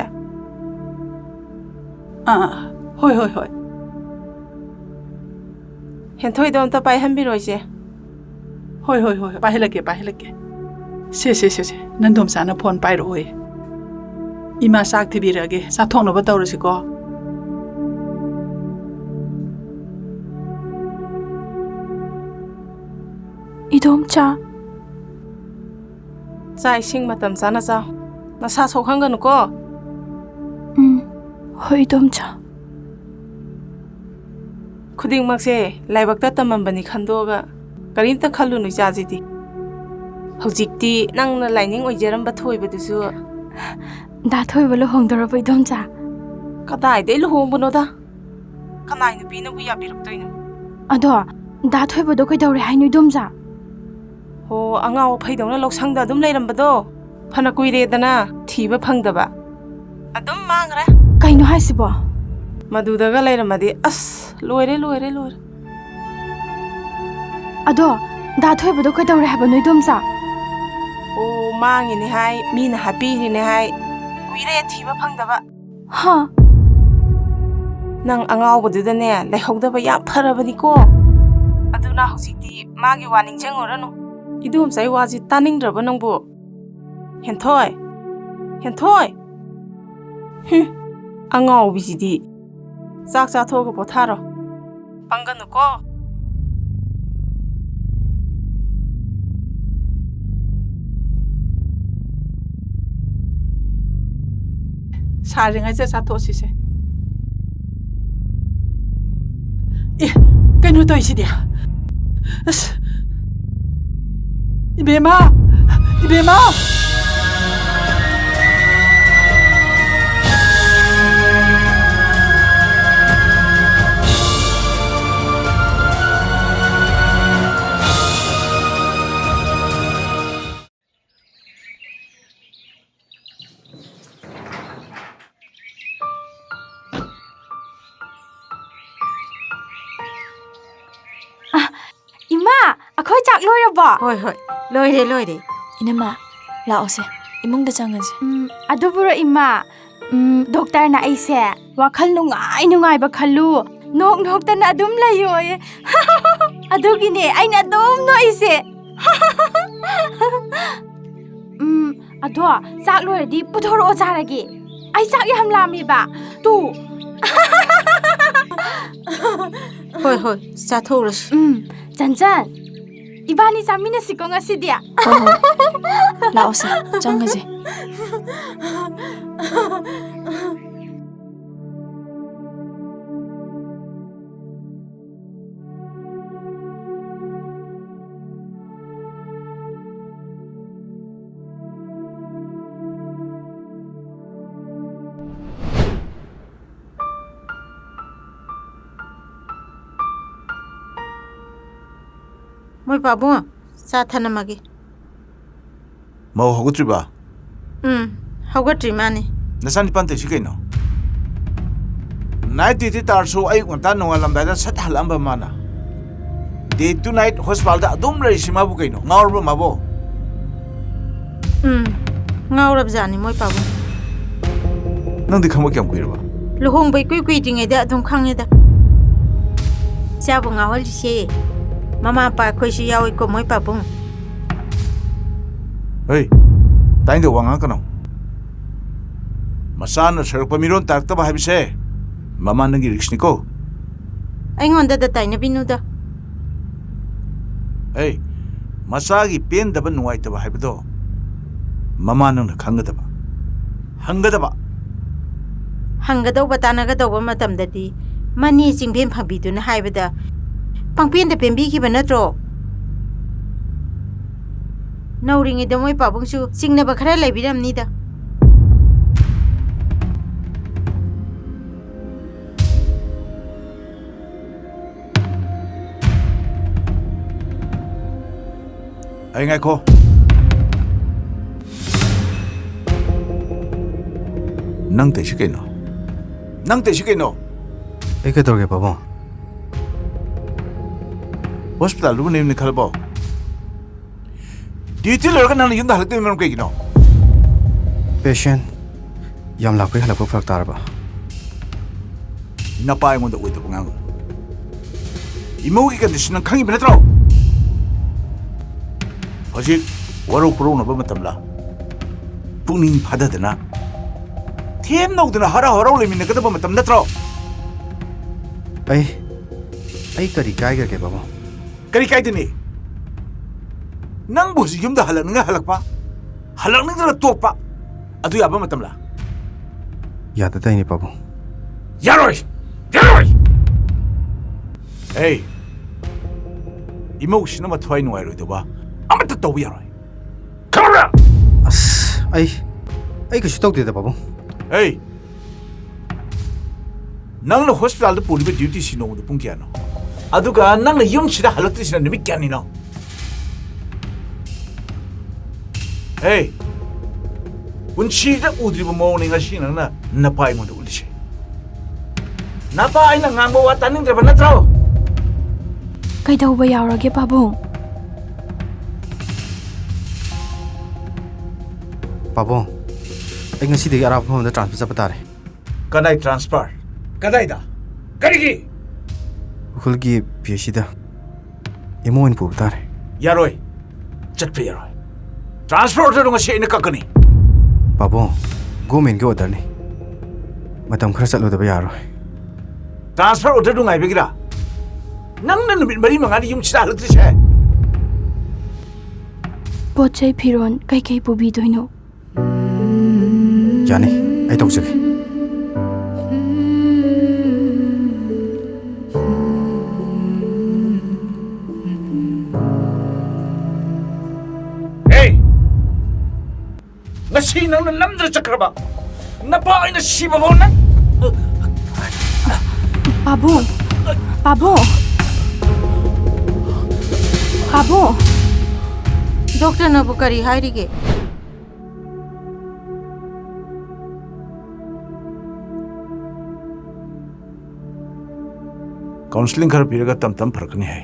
hoi ꯍꯦꯟꯊꯣꯏꯗꯣ ꯑꯝꯇ ꯄꯥꯏꯍꯟꯕꯤꯔꯣ ꯏꯆꯦ. hoi pahelake se nandom sana phone pairo hoy ima sak thibirage sathongna ba tawrasiko idomcha ꯆꯥꯛ ꯏꯁꯤꯡ ꯃꯇꯝ ꯆꯥꯅ ꯆꯥꯎ. ꯅꯁꯥ ꯁꯣꯛꯍꯟꯒꯅꯨꯀꯣ. hoi idomcha ꯈꯨꯗꯤꯡꯃꯛꯁꯦ ꯂꯥꯏꯕꯛꯇ ꯇꯝꯃꯝꯕꯅꯤ ꯈꯟꯗꯣꯛꯑꯒ ꯀꯔꯤꯝꯇ ꯈꯜꯂꯨꯅꯨ ꯏꯆꯥꯁꯤꯗꯤ. ꯍꯧꯖꯤꯛꯇꯤ ꯅꯪꯅ ꯂꯥꯏꯅꯤꯡ ꯑꯣꯏꯖꯔꯝꯕ ꯊꯣꯏꯕꯗꯨꯁꯨ da thoiba lohongdorabo idomcha ꯀꯗꯥꯏꯗꯩ ꯂꯨꯍꯣꯡꯕꯅꯣꯗ. ꯀꯅꯥꯏ ꯅꯨꯄꯤꯅꯕꯨ ꯌꯥꯕꯤꯔꯛꯇꯣꯏꯅꯣ? ado da thoibado kaidawre hainu idomcha ꯍꯣ ꯑꯉꯥꯎ ꯑꯐꯩꯗꯧꯅ ꯂꯧꯁꯪꯗ ꯑꯗꯨꯝ ꯂꯩꯔꯝꯕꯗꯣ ꯐꯅ ꯀꯨꯏꯔꯦꯗꯅ ꯊꯤꯕ ꯐꯪꯗꯕ ꯑꯗꯨꯝ ꯃꯥꯡꯈ꯭ꯔꯦ. kaino haisibo ꯃꯗꯨꯗꯒ ꯂꯩꯔꯝꯃꯗꯤ ꯑꯁ ꯂꯣꯏꯔꯦ. ado da thoibado kaidawre habano idomcha ꯑꯣ ꯃꯥꯡꯉꯤꯅꯦ ꯍꯥꯏ, ꯃꯤꯅ ꯍꯥꯠꯄꯤꯔꯤꯅꯦ ꯍꯥꯏ, ꯀꯨꯏꯔꯦ ꯊꯤꯕ ꯐꯪꯗꯕ. ha ꯅꯪ ꯑꯉꯥꯎꯕꯗꯨꯗꯅꯦ ꯂꯩꯍꯧꯗꯕ ꯌꯥꯝ ꯐꯔꯕꯅꯤꯀꯣ. ꯑꯗꯨꯅ ꯍꯧꯖꯤꯛꯇꯤ ꯃꯥꯒꯤ ꯋꯥ ꯅꯤꯡꯁꯤꯡꯉꯨꯔꯅꯨ. ꯏꯗꯣꯝꯆꯥꯏ ꯋꯥꯁꯤ ꯇꯥꯅꯤꯡꯗ꯭ꯔꯕ ꯅꯪꯕꯨ? ꯍꯦꯟꯊꯣꯏ ꯑꯉꯥꯎꯕꯤꯁꯤꯗꯤ. ꯆꯥꯛ ꯆꯥꯊꯣꯛꯑꯒ ꯄꯣꯊꯥꯔꯣ. ꯄꯪꯒꯅꯨꯀꯣ. 사ring아이자 자토시세 kaino to isidia ibema ima akhoi ꯑꯩꯈꯣꯏ ꯆꯥꯛ ꯂꯣꯏꯔꯕꯣ? ꯍꯣꯏ ꯍꯣꯏ ꯂꯣꯏꯔꯦ ꯂꯣꯏꯔꯦ. 이놈아, 라오세. 이몽다 장아지. ꯑꯗꯨꯕꯨꯔꯣ ꯏꯃꯥ, ꯗꯣꯛꯇꯔꯅ ꯑꯩꯁꯦ ꯋꯥꯈꯜ ꯅꯨꯡꯉꯥꯏꯕ ꯈꯜꯂꯨ, ꯅꯣꯛꯇꯅ ꯑꯗꯨꯝ ꯂꯩꯌꯣꯌꯦ. ꯑꯗꯨꯒꯤꯅꯦ ꯑꯩꯅ ꯑꯗꯨꯝ ꯅꯣꯛꯏꯁꯦ. ꯑꯗꯣ ꯆꯥꯛ ꯂꯣꯏꯔꯗꯤ ꯄꯨꯊꯣꯔꯛꯑꯣ ꯆꯥꯔꯒꯦ. ꯑꯩ ꯆꯥꯛ ꯌꯥꯝ ꯂꯥꯝꯃꯦꯕ. ꯇꯨ. ꯍꯣꯏ ꯍꯣꯏ ꯆꯥꯊꯣꯛꯎꯔꯁꯤ. ꯆꯟꯆꯟ, 이반이 자민했을거 ngasidia. 라오세, 장아지. ꯃꯣꯏ ꯄꯥꯕꯨꯡ ꯆꯥ ꯊꯅꯝꯃꯒꯦ. ꯃꯧ ꯍꯧꯒꯠꯇ꯭ꯔꯤꯕ? ꯍꯧꯒꯠꯇ꯭ꯔꯤ ꯃꯥꯅꯤ. ꯅꯆꯥꯅꯤꯄꯥꯟ ꯇꯧꯏꯁꯤ ꯀꯩꯅꯣ? ꯅꯥꯏꯠ ꯗ꯭ꯌꯨꯇꯤ ꯇꯥꯔꯁꯨ ꯑꯌꯨꯛ ꯉꯟꯇꯥ ꯅꯣꯡꯉꯥꯜꯂꯝꯗꯥꯏꯗ ꯁꯠ ꯍꯜꯂꯛꯑꯝꯕ ꯃꯥꯅ. ꯗꯦ ꯇꯨ ꯅꯥꯏꯠ ꯍꯣꯁꯄꯤꯇꯥꯜꯗ ꯑꯗꯨꯝ ꯂꯩꯔꯤꯁꯤ ꯃꯥꯕꯨ ꯀꯩꯅꯣ? ꯉꯥꯎꯔꯕ ꯃꯥꯕꯣ? ꯉꯥꯎꯔꯕꯖꯥꯠꯅꯤ ꯃꯣꯏ ꯄꯥꯕꯨꯡ. ꯅꯪꯗꯤ ꯈꯪꯕ ꯀꯌꯥꯝ ꯀꯨꯏꯔꯕ? ꯂꯨꯍꯣꯡꯕ ꯏꯀꯨꯏ ꯀꯨꯏꯗ꯭ꯔꯤꯉꯩꯗ ꯑꯗꯨꯝ ꯈꯪꯉꯦꯗ. ꯏꯆꯥꯕꯨ ꯉꯥꯎꯍꯜꯂꯤꯁꯦ ꯃꯃꯥ ꯃꯄꯥ ꯑꯩꯈꯣꯏꯁꯨ ꯌꯥꯎꯏꯀꯣ ꯃꯣꯏ ꯄꯥꯕꯨꯡ. ꯍꯩ, ꯇꯥꯏꯟꯗ ꯋꯥ ꯉꯥꯡꯀꯅꯣ. ꯃꯆꯥꯅ ꯁꯔꯛꯄ ꯃꯤꯔꯣꯟ ꯇꯥꯔꯛꯇꯕ ꯍꯥꯏꯕꯁꯦ ꯃꯃꯥ ꯅꯪꯒꯤ ꯔꯤꯛꯁꯅꯤꯀꯣ. ꯑꯩꯉꯣꯟꯗꯗ ꯇꯥꯏꯅꯕꯤꯅꯨꯗ. ꯍꯩ, ꯃꯆꯥꯒꯤ ꯄꯦꯟꯗꯕ ꯅꯨꯡꯉꯥꯏꯇꯕ ꯍꯥꯏꯕꯗꯣ ꯃꯃꯥ ꯅꯪꯅ ꯈꯪꯒꯗꯕ, ꯍꯪꯒꯗꯕ. ꯍꯪꯒꯗꯧꯕ ꯇꯥꯟꯅꯒꯗꯧꯕ ꯃꯇꯝꯗꯗꯤ ꯃꯅꯤ ꯆꯤꯡꯚꯦꯟ ꯐꯪꯕꯤꯗꯨꯅ ꯍꯥꯏꯕꯗ ꯄꯪꯄꯦꯟꯗ ꯄꯦꯟꯕꯤꯈꯤꯕ ꯅꯠꯇ꯭ꯔꯣ? ꯅꯧꯔꯤꯉꯩꯗ ꯃꯣꯏ ꯄꯥꯕꯨꯡꯁꯨ ꯆꯤꯡꯅꯕ ꯈꯔ ꯂꯩꯕꯤꯔꯝꯅꯤꯗ. ꯑꯩ ꯉꯥꯏꯈꯣ. ꯅꯪ ꯇꯩꯁꯤ ꯀꯩꯅꯣ? ꯅꯪ ꯇꯩꯁꯤ ꯀꯩꯅꯣ? ꯑꯩ ꯀꯩꯗꯧꯔꯒꯦ ꯄꯥꯕꯨꯡ? ꯍꯣꯁꯄꯤꯇꯥꯜꯗꯨꯕꯨ ꯅꯦꯝꯅ ꯈꯜꯂꯕꯣ? ꯗ꯭ꯌꯨꯇꯤ ꯂꯣꯏꯔꯒ ꯅꯪꯅ ꯌꯨꯝꯗ ꯍꯜꯂꯛꯇꯣꯏ ꯃꯔꯝ ꯀꯩꯒꯤꯅꯣ? ꯄꯦꯁꯦꯟ ꯌꯥꯝ ꯂꯥꯛꯄꯩ ꯍꯜꯂꯛꯄ ꯐꯔꯛ ꯇꯥꯔꯕ? ꯅꯄꯥ ꯑꯩꯉꯣꯟꯗ ꯑꯣꯏꯗꯕ ꯉꯥꯡꯒꯅꯨ. ꯏꯃꯧꯒꯤ ꯀꯟꯗꯤꯁꯟ ꯅꯪ ꯈꯪꯉꯤꯕ ꯅꯠꯇ꯭ꯔꯣ? ꯍꯧꯖꯤꯛ ꯋꯥꯔꯧ ꯄꯨꯔꯧꯅꯕ ꯃꯇꯝꯂ? ꯄꯨꯛꯅꯤꯡ ꯐꯥꯗꯗꯅ ꯊꯦꯝ ꯅꯧꯗꯅ ꯍꯔꯥꯎ ꯍꯔꯥꯎ ꯂꯩꯃꯤꯟꯅꯒꯗꯕ ꯃꯇꯝ ꯅꯠꯇ꯭ꯔꯣ? ꯑꯩ ꯀꯔꯤ ꯀꯥꯏꯒ꯭ꯔꯒꯦ ꯄꯥꯕꯨꯡ? ꯀꯔꯤ ꯀꯥꯏꯗꯅꯤ? ꯅꯪꯕꯨ ꯍꯧꯖꯤꯛ ꯌꯨꯝꯗ ꯍꯜꯂꯛꯅꯤꯡꯉ ꯍꯜꯂꯛꯄ, ꯍꯜꯂꯛꯅꯤꯡꯗꯅ ꯇꯣꯛꯄ, ꯑꯗꯨ ꯌꯥꯕ ꯃꯇꯝꯂ? ꯌꯥꯗꯗꯩꯅꯤ ꯄꯥꯕꯨꯡ. ꯌꯥꯔꯣꯏ! ꯌꯥꯔꯣꯏ! ꯑꯩ 이모씨는 마트와이 누아이로이도봐 아무것도 떠오야 로이 가라 아스 아이 그시 떠오되다 바보 에이 낭나 호스피탈도 보리베 듀티 시노도 뿡기야노 아두가 낭나 염치다 할락듯이나 놈이 꺄니노 에이 운치다 우드리버 모닝가 시나나 나파이 모두 울리시 나파이나 ngambo wataning draba natro ꯀꯩꯗꯧꯕ ꯌꯥꯎꯔꯒꯦ ꯄꯥꯕꯨꯡ? ꯄꯥꯕꯨꯡ ꯑꯩ ꯉꯁꯤꯗꯒꯤ ꯑꯔꯥꯞꯄ ꯃꯐꯝꯗ ꯇ꯭ꯔꯥꯟꯁꯐꯔ ꯆꯠꯄ ꯇꯥꯔꯦ. ꯀꯗꯥꯏ ꯇ꯭ꯔꯥꯟꯁꯐꯔ? ꯀꯗꯥꯏꯗ? ꯀꯔꯤꯒꯤ? ꯎꯈ꯭ꯔꯨꯜꯒꯤ PHCꯗ ꯏꯃꯣ ꯑꯣꯏꯅ ꯄꯨꯕ ꯇꯥꯔꯦ. ꯌꯥꯔꯣꯏ. ꯆꯠꯄ ꯌꯥꯔꯣꯏ. ꯇ꯭ꯔꯥꯟꯁꯐꯔ ꯑꯣꯔꯗꯔ ꯉꯁꯤ ꯑꯩꯅ ꯀꯛꯀꯅꯤ. ꯄꯥꯕꯨꯡ ꯒꯣꯔꯃꯦꯟꯒꯤ ꯑꯣꯔꯗꯔꯅꯤ. ꯃꯇꯝ ꯈꯔ ꯆꯠꯂꯨꯗꯕ ꯌꯥꯔꯣꯏ. ट्रांसफर ऑर्डर दूंगा बेगिरा नंगन नुमित मरी मंगानी युम छिदा हलक्त्रिस है पोचै फिरोन कई कई पुबिदोइनो यानी आई तौजगे ए ngasi nang namdra chakraba napa aina sibabo na पाबुं पाबुं पाबुं डॉक्टर नबु करी हायरिगे काउंसलिंग खर पीरगा तम तम फरकनी है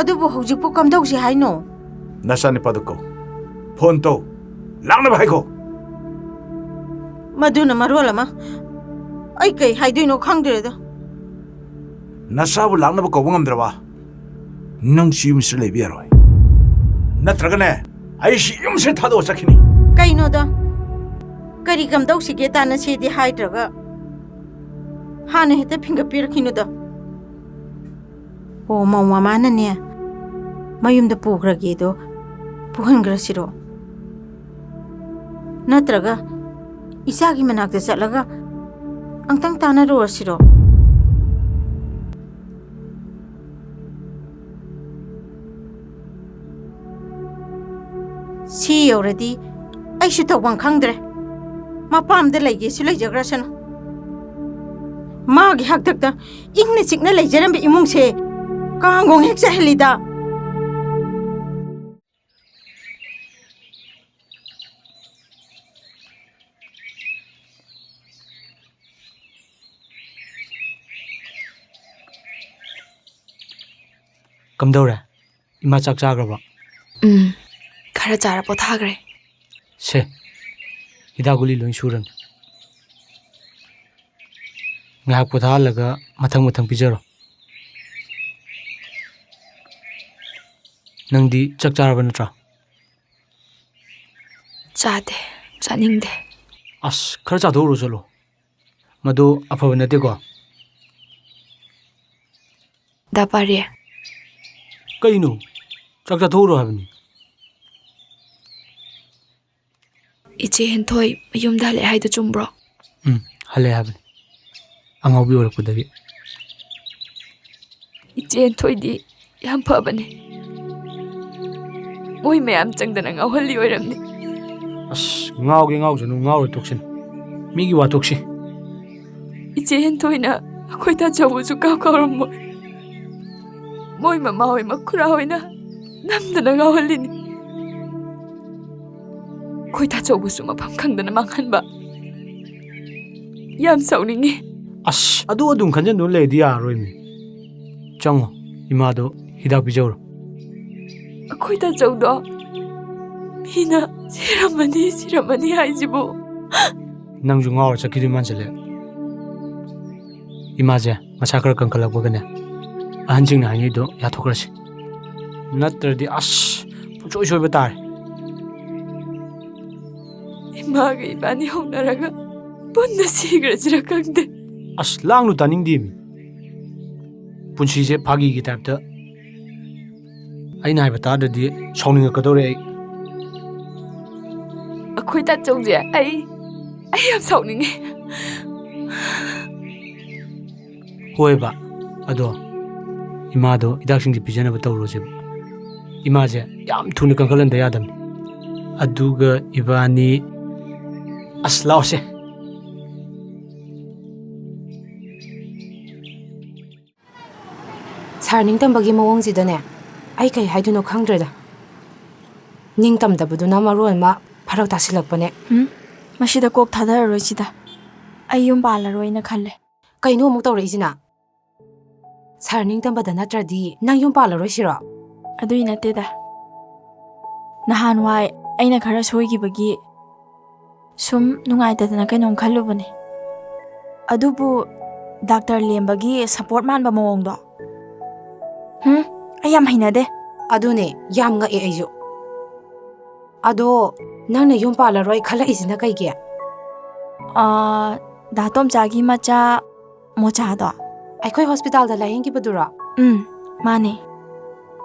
ꯑꯗꯨꯕꯨ ꯍꯧꯖꯤꯛꯄꯨ ꯀꯝꯗꯧꯁꯤ ꯍꯥꯏꯅꯣ? ꯅꯆꯥꯅꯨꯄꯥꯗꯨ ꯀꯧ, ꯐꯣꯟ ꯇꯧ, ꯂꯥꯛꯅꯕ ꯍꯥꯏꯈꯣ. ꯃꯗꯨꯅ ꯃꯔꯣꯜ ꯑꯃ ꯑꯩ ꯀꯩ ꯍꯥꯏꯗꯣꯏꯅꯣ ꯈꯪꯗ꯭ꯔꯦꯗ. ꯅꯆꯥꯕꯨ ꯂꯥꯛꯅꯕ ꯀꯧꯕ ꯉꯝꯗ꯭ꯔꯕ ꯅꯪ ꯁꯤ ꯌꯨꯝꯁꯤꯗ ꯂꯩꯕ ꯌꯥꯔꯣꯏ. ꯅꯠꯇ꯭ꯔꯒꯅꯦ ꯑꯩ ꯁꯤ ꯌꯨꯝꯁꯤꯗ ꯊꯥꯗꯣꯛꯑ ꯆꯠꯈꯤꯅꯤ. ꯀꯩꯅꯣꯗ? ꯀꯔꯤ ꯀꯝꯗꯧꯁꯤꯒꯦ ꯇꯥꯟꯅꯁꯤꯗꯤ ꯍꯥꯏꯗ꯭ꯔꯒ ꯍꯥꯟꯅ ꯍꯦꯛꯇ ꯐꯤꯡꯒꯠꯄꯤꯔꯛꯈꯤꯅꯨꯗ. ꯑꯣ ꯃꯧ ꯃꯃꯥꯅꯅꯦ ꯃꯌꯨꯝꯗ ꯄꯨꯈ꯭ꯔꯒꯦꯗꯣ ꯄꯨꯍꯟꯈ꯭ꯔꯁꯤꯔꯣ? ꯅꯠꯇ꯭ꯔꯒ ꯏꯆꯥꯒꯤ ꯃꯅꯥꯛꯇ ꯆꯠꯂꯒ ꯑꯝꯇꯪ ꯇꯥꯟꯅꯔꯨꯔꯁꯤꯔꯣ? ꯁꯤ ꯌꯧꯔꯗꯤ ꯑꯩꯁꯨ ꯇꯧꯐꯝ ꯈꯪꯗ꯭ꯔꯦ. ꯃꯄꯥꯝꯗ ꯂꯩꯒꯦꯁꯨ ꯂꯩꯖꯈ꯭ꯔꯁꯅꯨ. ꯃꯥꯒꯤ ꯍꯥꯛꯇꯛꯇ ꯏꯪꯅ ꯆꯤꯛꯅ ꯂꯩꯖꯔꯝꯕ ꯏꯃꯨꯡꯁꯦ ꯀꯥꯡꯒꯣꯡ ꯍꯦꯛ ꯆꯥꯏꯍꯜꯂꯤꯗ. ꯀꯝꯗꯧꯔꯦ? ꯏꯃꯥ ꯆꯥꯛ ꯆꯥꯈ꯭ꯔꯕ? ꯈꯔ ꯆꯥꯔ ꯄꯣꯊꯥꯈ꯭ꯔꯦ. ꯁꯦ, ꯍꯤꯗꯥꯛ ꯒꯨꯂꯤ ꯂꯣꯏ ꯁꯨꯔꯝꯅꯤ. ꯉꯥꯏꯍꯥꯛ ꯄꯣꯊꯥꯍꯜꯂꯒ ꯃꯊꯪ ꯃꯊꯪ ꯄꯤꯖꯔꯣ. ꯅꯪꯗꯤ ꯆꯥꯛ ꯆꯥꯔꯕ ꯅꯠꯇ꯭ꯔꯥ? ꯆꯥꯗꯦ, ꯆꯥꯅꯤꯡꯗꯦ. ꯑꯁ, ꯈꯔ ꯆꯥꯊꯣꯛꯎꯔꯣ ꯆꯠꯂꯣ. ꯃꯗꯨ ꯑꯐꯕ ꯅꯠꯇꯦꯀꯣ. ꯗꯥ ꯄꯥꯔꯤ, ꯀꯩꯅꯣ? ꯆꯥꯛ ꯆꯥꯊꯣꯛꯎꯔꯣ ꯍꯥꯏꯕꯅꯤ. ꯏꯆꯦ ꯍꯦꯟꯊꯣꯏ ꯃꯌꯨꯝꯗ ꯍꯜꯂꯛꯑꯦ ꯍꯥꯏꯗꯣ ꯆꯨꯝꯕ꯭ꯔꯣ? ꯍꯜꯂꯛꯑꯦ ꯍꯥꯏꯕꯅꯤ. ꯑꯉꯥꯎꯕꯤ ꯑꯣꯏꯔꯛꯄꯗꯒꯤ. ꯏꯆꯦ ꯍꯦꯟꯊꯣꯏꯗꯤ ꯌꯥꯝ ꯐꯕꯅꯦ. ꯃꯣꯏ ꯃꯌꯥꯝ ꯆꯪꯗꯅ ꯉꯥꯎꯍꯜꯂꯤ ꯑꯣꯏꯔꯝꯅꯤ. ꯑꯁ, ꯉꯥꯎꯒꯦ ꯉꯥꯎꯖꯅꯨ, ꯉꯥꯎꯔꯣꯏ ꯇꯣꯛꯁꯤꯟ. ꯃꯤꯒꯤ ꯋꯥꯊꯣꯛꯁꯤ. ꯏꯆꯦ ꯍꯦꯟꯊꯣꯏꯅ ꯑꯩꯈꯣꯏ ꯇꯥꯆꯧꯕꯁꯨ ꯀꯥꯎꯔꯝꯃꯣꯏ. ꯃꯣꯏ ꯃꯃꯥ ꯍꯣꯏ ꯃꯈꯨꯔꯥ ꯍꯣꯏꯅ ꯅꯝꯗꯅ ꯉꯥꯎꯍꯜꯂꯤꯅꯤ. ꯑꯩꯈꯣꯏ ꯇꯥꯆꯧꯕꯁꯨ ꯃꯐꯝ ꯈꯪꯗꯅ ꯃꯥꯡꯍꯟꯕ. ꯌꯥꯝ ꯁꯥꯎꯅꯤꯡꯉꯤ. ꯑꯁ, ꯑꯗꯨ ꯑꯗꯨꯝ ꯈꯟꯖꯟꯗꯨꯅ ꯂꯩꯔꯗꯤ ꯌꯥꯔꯔꯣꯏꯃꯤ. ꯆꯪꯉꯣ, ꯏꯃꯥꯗꯣ ꯍꯤꯗꯥꯛ ꯄꯤꯖꯧꯔꯣ. ꯑꯩꯈꯣꯏ ꯇꯥꯆꯧꯗꯣ ꯃꯤꯅ ꯁꯤꯔꯝꯃꯅꯤ ꯍꯥꯏꯁꯤꯕꯨ. ꯅꯪꯁꯨ ꯉꯥꯎꯔ ꯆꯠꯈꯤꯗꯣꯏ ꯃꯥꯟꯁꯤꯜꯂꯦ. ꯏꯃꯥꯁꯦ ꯃꯁꯥ ꯈꯔ ꯀꯟꯈꯠꯂꯛꯄꯒꯅꯦ ꯑꯍꯟꯁꯤꯡꯅ ꯍꯥꯏꯅꯩꯗꯣ ꯌꯥꯊꯣꯛꯈ꯭ꯔꯁꯤ. ꯅꯠꯇ꯭ꯔꯗꯤ ꯑꯁ, ꯄꯨꯡꯁꯣꯏ ꯁꯣꯏꯕ ꯇꯥꯔꯦ. ꯏꯃꯥꯒ ꯏꯕꯥꯅꯤ ꯍꯧꯅꯔꯒ ꯄꯨꯟꯅ ꯁꯤꯈ꯭ꯔꯁꯤꯔ ꯈꯪꯗꯦ. ꯑꯁ, ꯂꯥꯡꯅꯨ, ꯇꯥꯅꯤꯡꯗꯦꯃꯤ. ꯄꯨꯟꯁꯤꯁꯦ ꯐꯥꯒꯤꯒꯤ ꯇꯥꯏꯞꯇ. ꯑꯩꯅ ꯍꯥꯏꯕ ꯇꯥꯗ꯭ꯔꯗꯤ ꯁꯥꯎꯅꯤꯡꯉꯛꯀꯗꯧꯔꯦ ꯑꯩ. ꯑꯩꯈꯣꯏ ꯇꯥꯆꯧꯁꯦ ꯑꯩ ꯌꯥꯝ ꯁꯥꯎꯅꯤꯡꯉꯤ. ꯍꯣꯏꯕ, ꯑꯗꯣ ꯏꯃꯥꯗꯣ ꯍꯤꯗꯥꯛꯁꯤꯡꯁꯦ ꯄꯤꯖꯅꯕ ꯇꯧꯔꯣꯁꯦꯕ. ꯏꯃꯥꯁꯦ ꯌꯥꯝ ꯊꯨꯅ ꯀꯟꯈꯠꯍꯟꯗ ꯌꯥꯗꯕꯅꯤ. ꯑꯗꯨꯒ ꯏꯕꯥꯅꯤ ꯑꯁ ꯂꯥꯎꯁꯦ. ꯁꯥꯔ ꯅꯤꯡꯇꯝꯕꯒꯤ ꯃꯑꯣꯡꯁꯤꯗꯅꯦ ꯑꯩ ꯀꯩ ꯍꯥꯏꯗꯣꯏꯅꯣ ꯈꯪꯗ꯭ꯔꯦꯗ. ꯅꯤꯡꯇꯝꯗꯕꯗꯨꯅ ꯃꯔꯣꯟ ꯑꯃ ꯐꯔꯛ ꯇꯥꯁꯤꯜꯂꯛꯄꯅꯦ. ꯃꯁꯤꯗ ꯀꯣꯛ ꯊꯥꯗꯔꯔꯣꯏꯁꯤꯗ. ꯑꯩ ꯌꯨꯝ ꯄꯥꯜꯂꯔꯣꯏꯅ ꯈꯜꯂꯦ. ꯀꯩꯅꯣ ꯑꯃꯨꯛ ꯇꯧꯔꯛꯏꯁꯤꯅ? ꯁꯥꯔ ꯅꯤꯡꯇꯝꯕꯗ ꯅꯠꯇ꯭ꯔꯗꯤ ꯅꯪ ꯌꯨꯝ ꯄꯥꯜꯂꯔꯣꯏꯁꯤꯔꯣ? ꯑꯗꯨꯏ ꯅꯠꯇꯦꯗ. ꯅꯍꯥꯟꯋꯥꯏ ꯑꯩꯅ ꯈꯔ ꯁꯣꯏꯈꯤꯕꯒꯤ ꯁꯨꯝ ꯅꯨꯡꯉꯥꯏꯇꯗꯅ ꯀꯩꯅꯣꯝ ꯈꯜꯂꯨꯕꯅꯦ. ꯑꯗꯨꯕꯨ ꯗꯥꯛꯇꯔ ꯂꯦꯝꯕꯒꯤ ꯁꯄꯣꯔꯠ ꯃꯥꯟꯕ ꯃꯑꯣꯡꯗꯣ, ꯑꯩ ꯌꯥꯝ ꯍꯩꯅꯗꯦ. ꯑꯗꯨꯅꯦ ꯌꯥꯝ ꯉꯛꯑꯦ ꯑꯩꯁꯨ. ꯑꯗꯣ ꯅꯪꯅ ꯌꯨꯝ ꯄꯥꯜꯂꯔꯣꯏ ꯈꯜꯂꯛꯏꯁꯤꯅ ꯀꯩꯒꯤ? ꯗꯥ ꯇꯣꯝꯆꯥꯒꯤ ꯃꯆꯥ ꯃꯣꯆꯥꯗꯣ. ꯑꯩꯈꯣꯏ ꯍꯣꯁꯄꯤꯇꯥꯜꯗ ꯂꯥꯌꯦꯡꯈꯤꯕꯗꯨꯔꯣ? ꯃꯥꯅꯦ.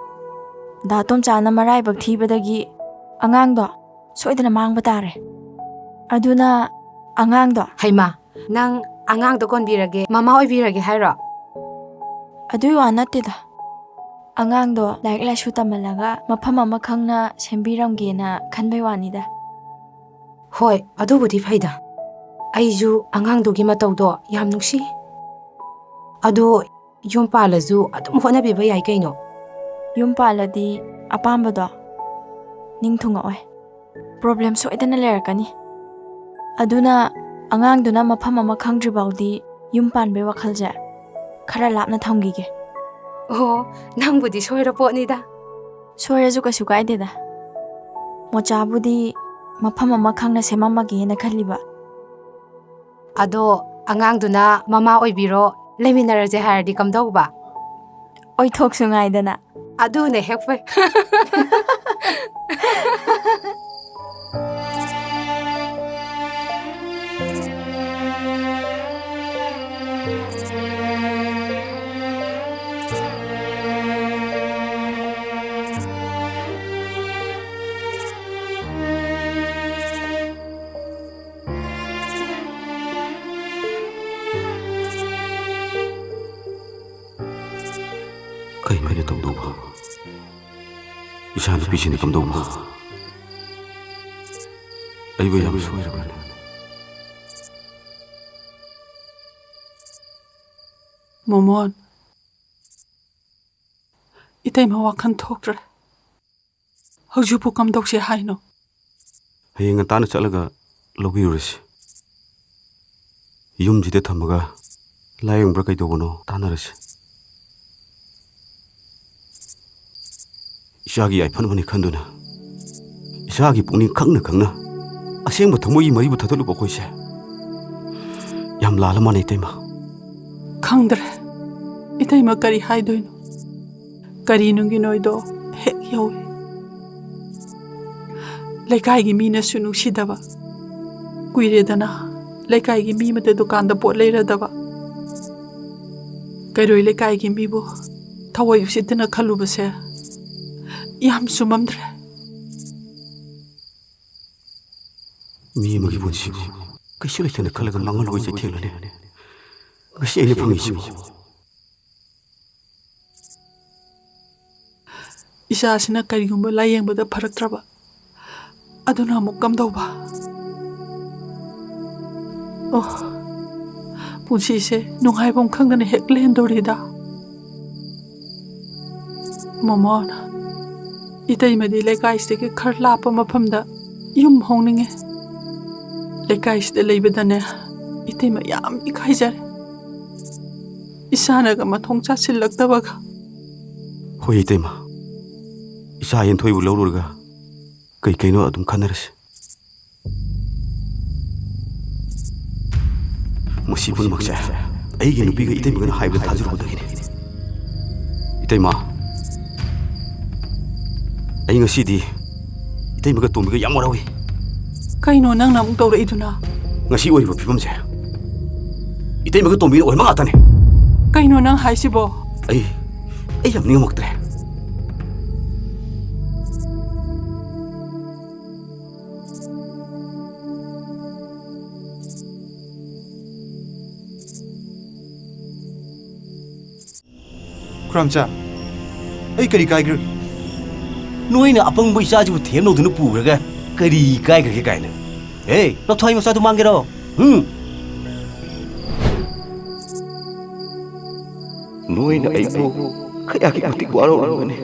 ꯗꯥ ꯇꯣꯝꯆꯥꯅ ꯃꯔꯥꯏꯕꯛ ꯊꯤꯕꯗꯒꯤ ꯑꯉꯥꯡꯗꯣ ꯁꯣꯏꯗꯅ ꯃꯥꯡꯕ ꯇꯥꯔꯦ. ꯑꯗꯨꯅ ꯑꯉꯥꯡꯗꯣ. ꯍꯩꯃꯥ, ꯅꯪ ꯑꯉꯥꯡꯗꯣ ꯀꯣꯟꯕꯤꯔꯒꯦ, ꯃꯃꯥ ꯑꯣꯏꯕꯤꯔꯒꯦ ꯍꯥꯏꯔꯣ? ꯑꯗꯨꯏ ꯋꯥ ꯅꯠꯇꯦꯗ. ꯑꯉꯥꯡꯗꯣ ꯂꯥꯏꯔꯤꯛ ꯂꯥꯏꯁꯨ ꯇꯝꯍꯜꯂꯒ ꯃꯐꯝ ꯑꯃ ꯈꯪꯅ ꯁꯦꯝꯕꯤꯔꯝꯒꯦꯅ ꯈꯟꯕꯩ ꯋꯥꯅꯤꯗ. ꯍꯣꯏ, ꯑꯗꯨꯕꯨꯗꯤ ꯐꯩꯗ. ꯑꯩꯁꯨ ꯑꯉꯥꯡꯗꯨꯒꯤ ꯃꯇꯧꯗꯣ ꯌꯥꯝ ꯅꯨꯡꯁꯤ. ꯑꯗꯣ ꯌꯨꯝ ꯄꯥꯜꯂꯁꯨ ꯑꯗꯨꯝ ꯍꯣꯠꯅꯕꯤꯕ ꯌꯥꯏ ꯀꯩꯅꯣ. ꯌꯨꯝ ꯄꯥꯜꯂꯗꯤ ꯑꯄꯥꯝꯕꯗꯣ ꯅꯤꯡꯊꯨꯡꯉꯛꯑꯣꯏ. ꯄ꯭ꯔꯣꯕ꯭ꯂꯦꯝ ꯁꯣꯏꯗꯅ ꯂꯩꯔꯛꯀꯅꯤ. ꯑꯗꯨꯅ ꯑꯉꯥꯡꯗꯨꯅ ꯃꯐꯝ ꯑꯃ ꯈꯪꯗ꯭ꯔꯤꯐꯥꯎꯗꯤ ꯌꯨꯝ ꯄꯥꯟꯕꯩ ꯋꯥꯈꯜꯁꯦ ꯈꯔ ꯂꯥꯞꯅ ꯊꯝꯈꯤꯒꯦ. ꯑꯣ ꯅꯪꯕꯨꯗꯤ ꯁꯣꯏꯔꯄꯣꯠꯅꯤꯗ. ꯁꯣꯏꯔꯁꯨ ꯀꯩꯁꯨ ꯀꯥꯏꯗꯦꯗ. ꯃꯣꯆꯥꯕꯨꯗꯤ ꯃꯐꯝ ꯑꯃ ꯈꯪꯅ ꯁꯦꯝꯃꯝꯃꯒꯦꯅ ꯈꯜꯂꯤꯕ. ꯑꯗꯣ ꯑꯉꯥꯡꯗꯨꯅ ꯃꯃꯥ ꯑꯣꯏꯕꯤꯔꯣ ꯂꯩꯃꯤꯟꯅꯔꯁꯦ ꯍꯥꯏꯔꯗꯤ ꯀꯝꯗꯧꯕ? ꯑꯣꯏꯊꯣꯛꯁꯨ ꯉꯥꯏꯗꯅ. ꯑꯗꯨꯅ ꯍꯦꯛ ꯐꯩ. ꯀꯩꯅꯣ ꯑꯩꯅ ꯇꯧꯗꯧꯕ? ꯏꯆꯥ ꯅꯨꯄꯤꯁꯤꯅ ꯀꯝꯗꯧꯕ? ꯑꯩꯕꯨ ꯌꯥꯝ ꯁꯣꯏꯔꯕꯅꯤ. ꯃꯣꯃꯣꯟ, ꯏꯇꯩꯃ ꯋꯥꯈꯜ ꯊꯣꯛꯇ꯭ꯔꯦ. ꯍꯧꯖꯤꯛꯄꯨ ꯀꯝꯗꯧꯁꯦ ꯍꯥꯏꯅꯣ? ꯍꯌꯦꯡ ꯉꯟꯇꯥꯅ ꯆꯠꯂꯒ ꯂꯧꯕꯤꯔꯨꯔꯁꯤ. ꯌꯨꯝꯁꯤꯗ ꯊꯝꯃꯒ ꯂꯥꯌꯦꯡꯕ꯭ꯔꯥ ꯀꯩꯗꯧꯕꯅꯣ ꯇꯥꯟꯅꯔꯁꯤ. ꯏꯆꯥꯒꯤ ꯌꯥꯏꯐꯅꯕꯅꯤ ꯈꯟꯗꯨꯅ ꯏꯆꯥꯒꯤ ꯄꯨꯛꯅꯤꯡ ꯈꯪꯅ ꯈꯪꯅ ꯑꯁꯦꯡꯕ ꯊꯃꯣꯏꯒꯤ ꯃꯔꯤꯕꯨ ꯊꯥꯗꯣꯛꯂꯨꯕ ꯑꯩꯈꯣꯏꯁꯦ ꯌꯥꯝ ꯂꯥꯜꯂ ꯃꯥꯜꯂꯦ ꯏꯇꯩꯃ. ꯈꯪꯗ꯭ꯔꯦ ꯏꯇꯩꯃ ꯀꯔꯤ ꯍꯥꯏꯗꯣꯏꯅꯣ. ꯀꯔꯤ ꯅꯨꯡꯒꯤ ꯅꯣꯏꯗꯣ ꯍꯦꯛ ꯌꯧꯏ. ꯂꯩꯀꯥꯏꯒꯤ ꯃꯤꯅꯁꯨ ꯅꯨꯡꯁꯤꯗꯕ. ꯀꯨꯏꯔꯦꯗꯅ ꯂꯩꯀꯥꯏꯒꯤ ꯃꯤ ꯑꯃꯗ ꯗꯨꯀꯥꯟꯗ ꯄꯣꯠ ꯂꯩꯔꯗꯕ. ꯀꯩꯔꯣꯏ ꯂꯩꯀꯥꯏꯒꯤ ꯃꯤꯕꯨ ꯊꯋꯥꯏ ꯎꯁꯤꯠꯇꯅ ꯈꯜꯂꯨꯕꯁꯦ ꯌꯥꯝ ꯆꯨꯝꯃꯝꯗ꯭ꯔꯦ. ꯃꯤ ꯑꯃꯒꯤ ꯄꯨꯟꯁꯤꯕꯨ ꯀꯩꯁꯨ ꯂꯩꯇꯅ ꯈꯜꯂꯒ ꯃꯥꯡꯍꯜꯂꯣꯏ ꯆꯩꯊꯦꯡꯂꯅꯤ. ꯉꯁꯤ ꯑꯩꯅ ꯐꯪꯉꯤꯁꯤꯕꯨ. ꯏꯆꯥꯁꯤꯅ ꯀꯔꯤꯒꯨꯝꯕ ꯂꯥꯌꯦꯡꯕꯗ ꯐꯔꯛꯇ꯭ꯔꯕ ꯑꯗꯨꯅ ꯑꯃꯨꯛ ꯀꯝꯗꯧꯕ? ꯑꯣ, ꯄꯨꯟꯁꯤꯁꯦ ꯅꯨꯡꯉꯥꯏꯐꯝ ꯈꯪꯗꯅ ꯍꯦꯛ ꯂꯦꯟꯗꯧꯔꯤꯗ. ꯃꯣꯃꯣꯟ, 이따이마디 ꯂꯩꯀꯥꯏꯁꯤꯗꯒꯤ ꯈꯔ ꯂꯥꯞꯄ ꯃꯐꯝꯗ ꯌꯨꯝ ꯍꯣꯡꯅꯤꯡꯉꯦ. ꯂꯩꯀꯥꯏꯁꯤꯗ ꯂꯩꯕꯗꯅꯦ 이따이마 ꯌꯥꯝ 이카이ꯖꯔꯦ. 이사나가 마통 짜실럭다바가. ꯍꯣꯏ 이따이마. 이사 ꯌꯦꯟꯊꯣꯏꯕꯨ ꯂꯧꯔꯨꯔꯒ ꯀꯩꯀꯩꯅꯣ ꯑꯗꯨꯝ ꯈꯟꯅꯔꯁꯤ. ꯃꯁꯤ ꯄꯨꯝꯅꯃꯛꯁꯦ ꯑꯩꯒꯤ ꯅꯨꯄꯤꯒ 이따이마ꯒꯅ ꯍꯥꯏꯕꯗ ꯊꯥꯖꯔꯨꯕꯗꯒꯤꯅꯤ. 이따이마. ꯑꯩ ꯉꯁꯤꯗꯤ 이따이마ꯒ ꯇꯣꯝꯕꯤꯒ ꯌꯥꯝ ꯋꯥꯔꯧꯏ. ꯀꯩꯅꯣ ꯅꯪꯅ ꯑꯃꯨꯛ ꯇꯧꯔꯛꯏꯗꯨꯅ? ꯉꯁꯤ ꯑꯣꯏꯔꯤꯕ ꯐꯤꯕꯝꯁꯦ 이따이마ꯒ ꯇꯣꯝꯕꯤꯒ ꯑꯣꯏꯕ ꯉꯥꯛꯇꯅꯤ. ꯀꯩꯅꯣ ꯅꯪ ꯍꯥꯏꯁꯤꯕꯣ? ꯑꯩ ꯌꯥꯝ ꯅꯤꯡꯉꯝꯃꯛꯇ꯭ꯔꯦ. ꯈꯨꯔꯝꯆꯥ, ꯑꯩ ꯀꯔꯤ ꯀꯥꯏꯈ꯭ꯔꯒꯦ? ꯅꯣꯏꯅ ꯑꯄꯪꯕ ꯏꯆꯥꯁꯤꯕꯨ ꯊꯦꯝꯅꯧꯗꯨꯅ ꯄꯨꯔꯒ ꯀꯔꯤ ꯀꯥꯏꯈ꯭ꯔꯒꯦ ꯀꯥꯏꯅ? ꯂꯧꯊꯣꯛꯏ ꯃꯆꯥꯗꯨ ꯃꯥꯡꯒꯦꯔꯣ? ꯅꯣꯏꯅ ꯑꯩꯕꯨ ꯀꯌꯥꯒꯤ ꯃꯇꯤꯛ ꯋꯥꯔꯧꯔꯝꯒꯅꯤ.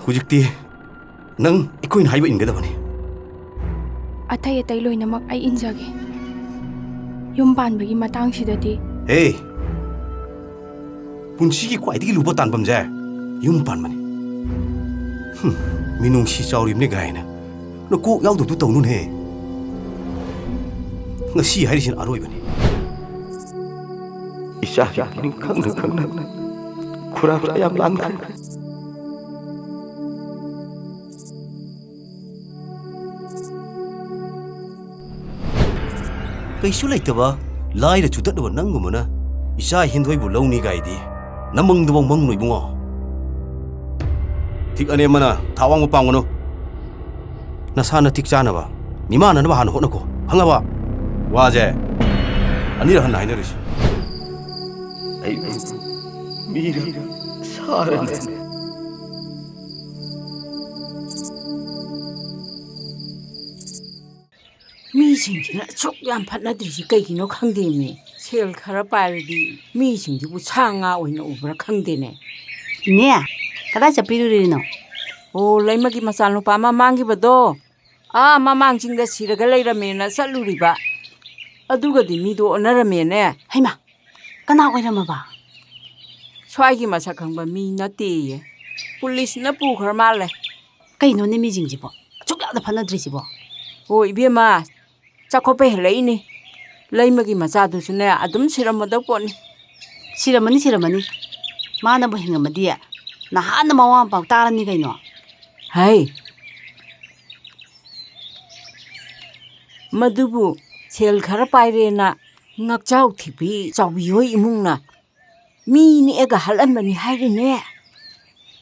ꯍꯧꯖꯤꯛꯇꯤ ꯅꯪ ꯑꯩꯈꯣꯏꯅ ꯍꯥꯏꯕ ꯏꯟꯒꯗꯕꯅꯤ. ꯑꯇꯩ ꯑꯇꯩ ꯂꯣꯏꯅꯃꯛ ꯑꯩ ꯏꯟꯖꯒꯦ. ꯌꯨꯝ ꯄꯥꯟꯕꯒꯤ ꯃꯇꯥꯡꯁꯤꯗꯗꯤ ꯄꯨꯟꯁꯤꯒꯤ ꯈ꯭ꯋꯥꯏꯗꯒꯤ ꯂꯨꯕ ꯇꯥꯟꯐꯝꯁꯦ ꯌꯨꯝ ꯄꯥꯟꯕꯅꯤ. ꯃꯤꯅꯨꯡꯁꯤ ꯆꯥꯎꯔꯤꯕꯅꯤ ꯒꯥꯏꯅ ꯅꯀꯣꯛ ꯌꯥꯎꯗꯕꯗꯨ ꯇꯧꯅꯨꯅꯦ. ꯉꯁꯤ ꯍꯥꯏꯔꯤꯁꯤꯅ ꯑꯔꯣꯏꯕꯅꯤ. ꯏꯆꯥꯒꯤ ꯄꯨꯛꯅꯤꯡ ꯈꯪꯅ ꯈꯪꯅ ꯈꯨꯔꯥꯝꯆꯥ ꯌꯥꯝ ꯂꯥꯟꯈ꯭ꯔꯦ. ꯀꯩꯁꯨ ꯂꯩꯇꯕ ꯂꯥꯏꯔ ꯆꯨꯗꯠꯅꯕ ꯅꯪꯒꯨꯝꯕꯅ ꯏꯆꯥ ꯍꯦꯟꯊꯣꯏꯕꯨ ꯂꯧꯅꯤ ꯒꯥꯏꯗꯤ ꯅꯃꯪꯗꯐꯥꯎ ꯃꯪꯅꯨ ꯏꯕꯨꯡꯉꯣ. ꯊꯤꯛ ꯑꯅꯦꯝꯕꯅ ꯊꯥꯋꯥꯡꯕ ꯄꯥꯝꯒꯅꯨ. ꯅꯁꯥꯅ ꯊꯤꯛ ꯆꯥꯅꯕ ꯃꯤꯃꯥꯟꯅꯅꯕ ꯍꯥꯟꯅ ꯍꯣꯠꯅꯀꯣ. ꯈꯪꯉꯕ? ꯋꯥꯁꯦ ꯑꯅꯤꯔꯛ ꯍꯟꯅ ꯍꯥꯏꯅꯔꯤꯁꯤ. ꯑꯩꯕꯨ ꯃꯤꯔ ꯁꯥꯔꯅ ꯃꯤꯁꯤꯡꯁꯤꯅ ꯑꯁꯨꯛ ꯌꯥꯝ ꯐꯠꯅꯗ꯭ꯔꯤꯁꯤ ꯀꯩꯒꯤꯅꯣ ꯈꯪꯗꯦꯃꯤ. ꯁꯦꯜ ꯈꯔ ꯄꯥꯏꯔꯗꯤ ꯃꯤꯁꯤꯡꯁꯤꯕꯨ ꯁꯥ ꯉꯥ ꯑꯣꯏꯅ ꯎꯕ꯭ꯔꯥ ꯈꯪꯗꯦꯅꯦ. ꯏꯅꯦ ꯀꯗꯥꯏ ꯆꯠꯄꯤꯔꯨꯔꯤꯅꯣ? ꯑꯣ ꯂꯩꯃꯒꯤ ꯃꯆꯥꯅꯨꯄꯥ ꯑꯃ ꯃꯥꯡꯈꯤꯕꯗꯣ ꯃꯃꯥꯡꯁꯤꯡꯗ ꯁꯤꯔꯒ ꯂꯩꯔꯝꯃꯦꯅ ꯆꯠꯂꯨꯔꯤꯕ. ꯑꯗꯨꯒꯗꯤ ꯃꯤꯗꯣ ꯑꯣꯟꯅꯔꯝꯃꯦꯅꯦ. ꯍꯩꯃꯥ ꯀꯅꯥ ꯑꯣꯏꯔꯝꯃꯕ? ꯁ꯭ꯋꯥꯏꯒꯤ ꯃꯁꯛ ꯈꯪꯕ ꯃꯤ ꯅꯠꯇꯦꯌꯦ. ꯄꯨꯂꯤꯁꯅ ꯄꯨꯈ꯭ꯔ ꯃꯥꯜꯂꯦ. ꯀꯩꯅꯣꯅꯦ ꯃꯤꯁꯤꯡꯁꯤꯕꯣ ꯑꯁꯨꯛ ꯌꯥꯝꯅ ꯐꯅꯗ꯭ꯔꯤꯁꯤꯕꯣ? ꯑꯣ ꯏꯕꯦꯝꯃ ꯆꯥꯛꯈꯣꯠꯄ ꯍꯦꯜꯂꯛꯏꯅꯤ. ꯂꯩꯃꯒꯤ ꯃꯆꯥꯗꯨꯁꯨꯅꯦ ꯑꯗꯨꯝ ꯁꯤꯔꯝꯃꯗꯧ ꯄꯣꯠꯅꯤ. ꯁꯤꯔꯝꯃꯅꯤ ꯃꯥꯅꯕꯨ ꯍꯤꯡꯉꯝꯃꯗꯤ ꯅꯍꯥꯟꯅ ꯃꯋꯥ ꯃꯄꯥꯎ ꯇꯥꯔꯅꯤ ꯀꯩꯅꯣ. ꯍꯩ ꯃꯗꯨꯕꯨ ꯁꯦꯜ ꯈꯔ ꯄꯥꯏꯔꯦꯅ ꯉꯛꯆꯥꯎ ꯊꯤꯕꯤ ꯆꯥꯎꯕꯤꯍꯣꯏ ꯏꯃꯨꯡꯅ ꯃꯤ ꯅꯦꯛꯑꯒ ꯍꯠꯍꯟꯕꯅꯤ ꯍꯥꯏꯔꯤꯅꯦ.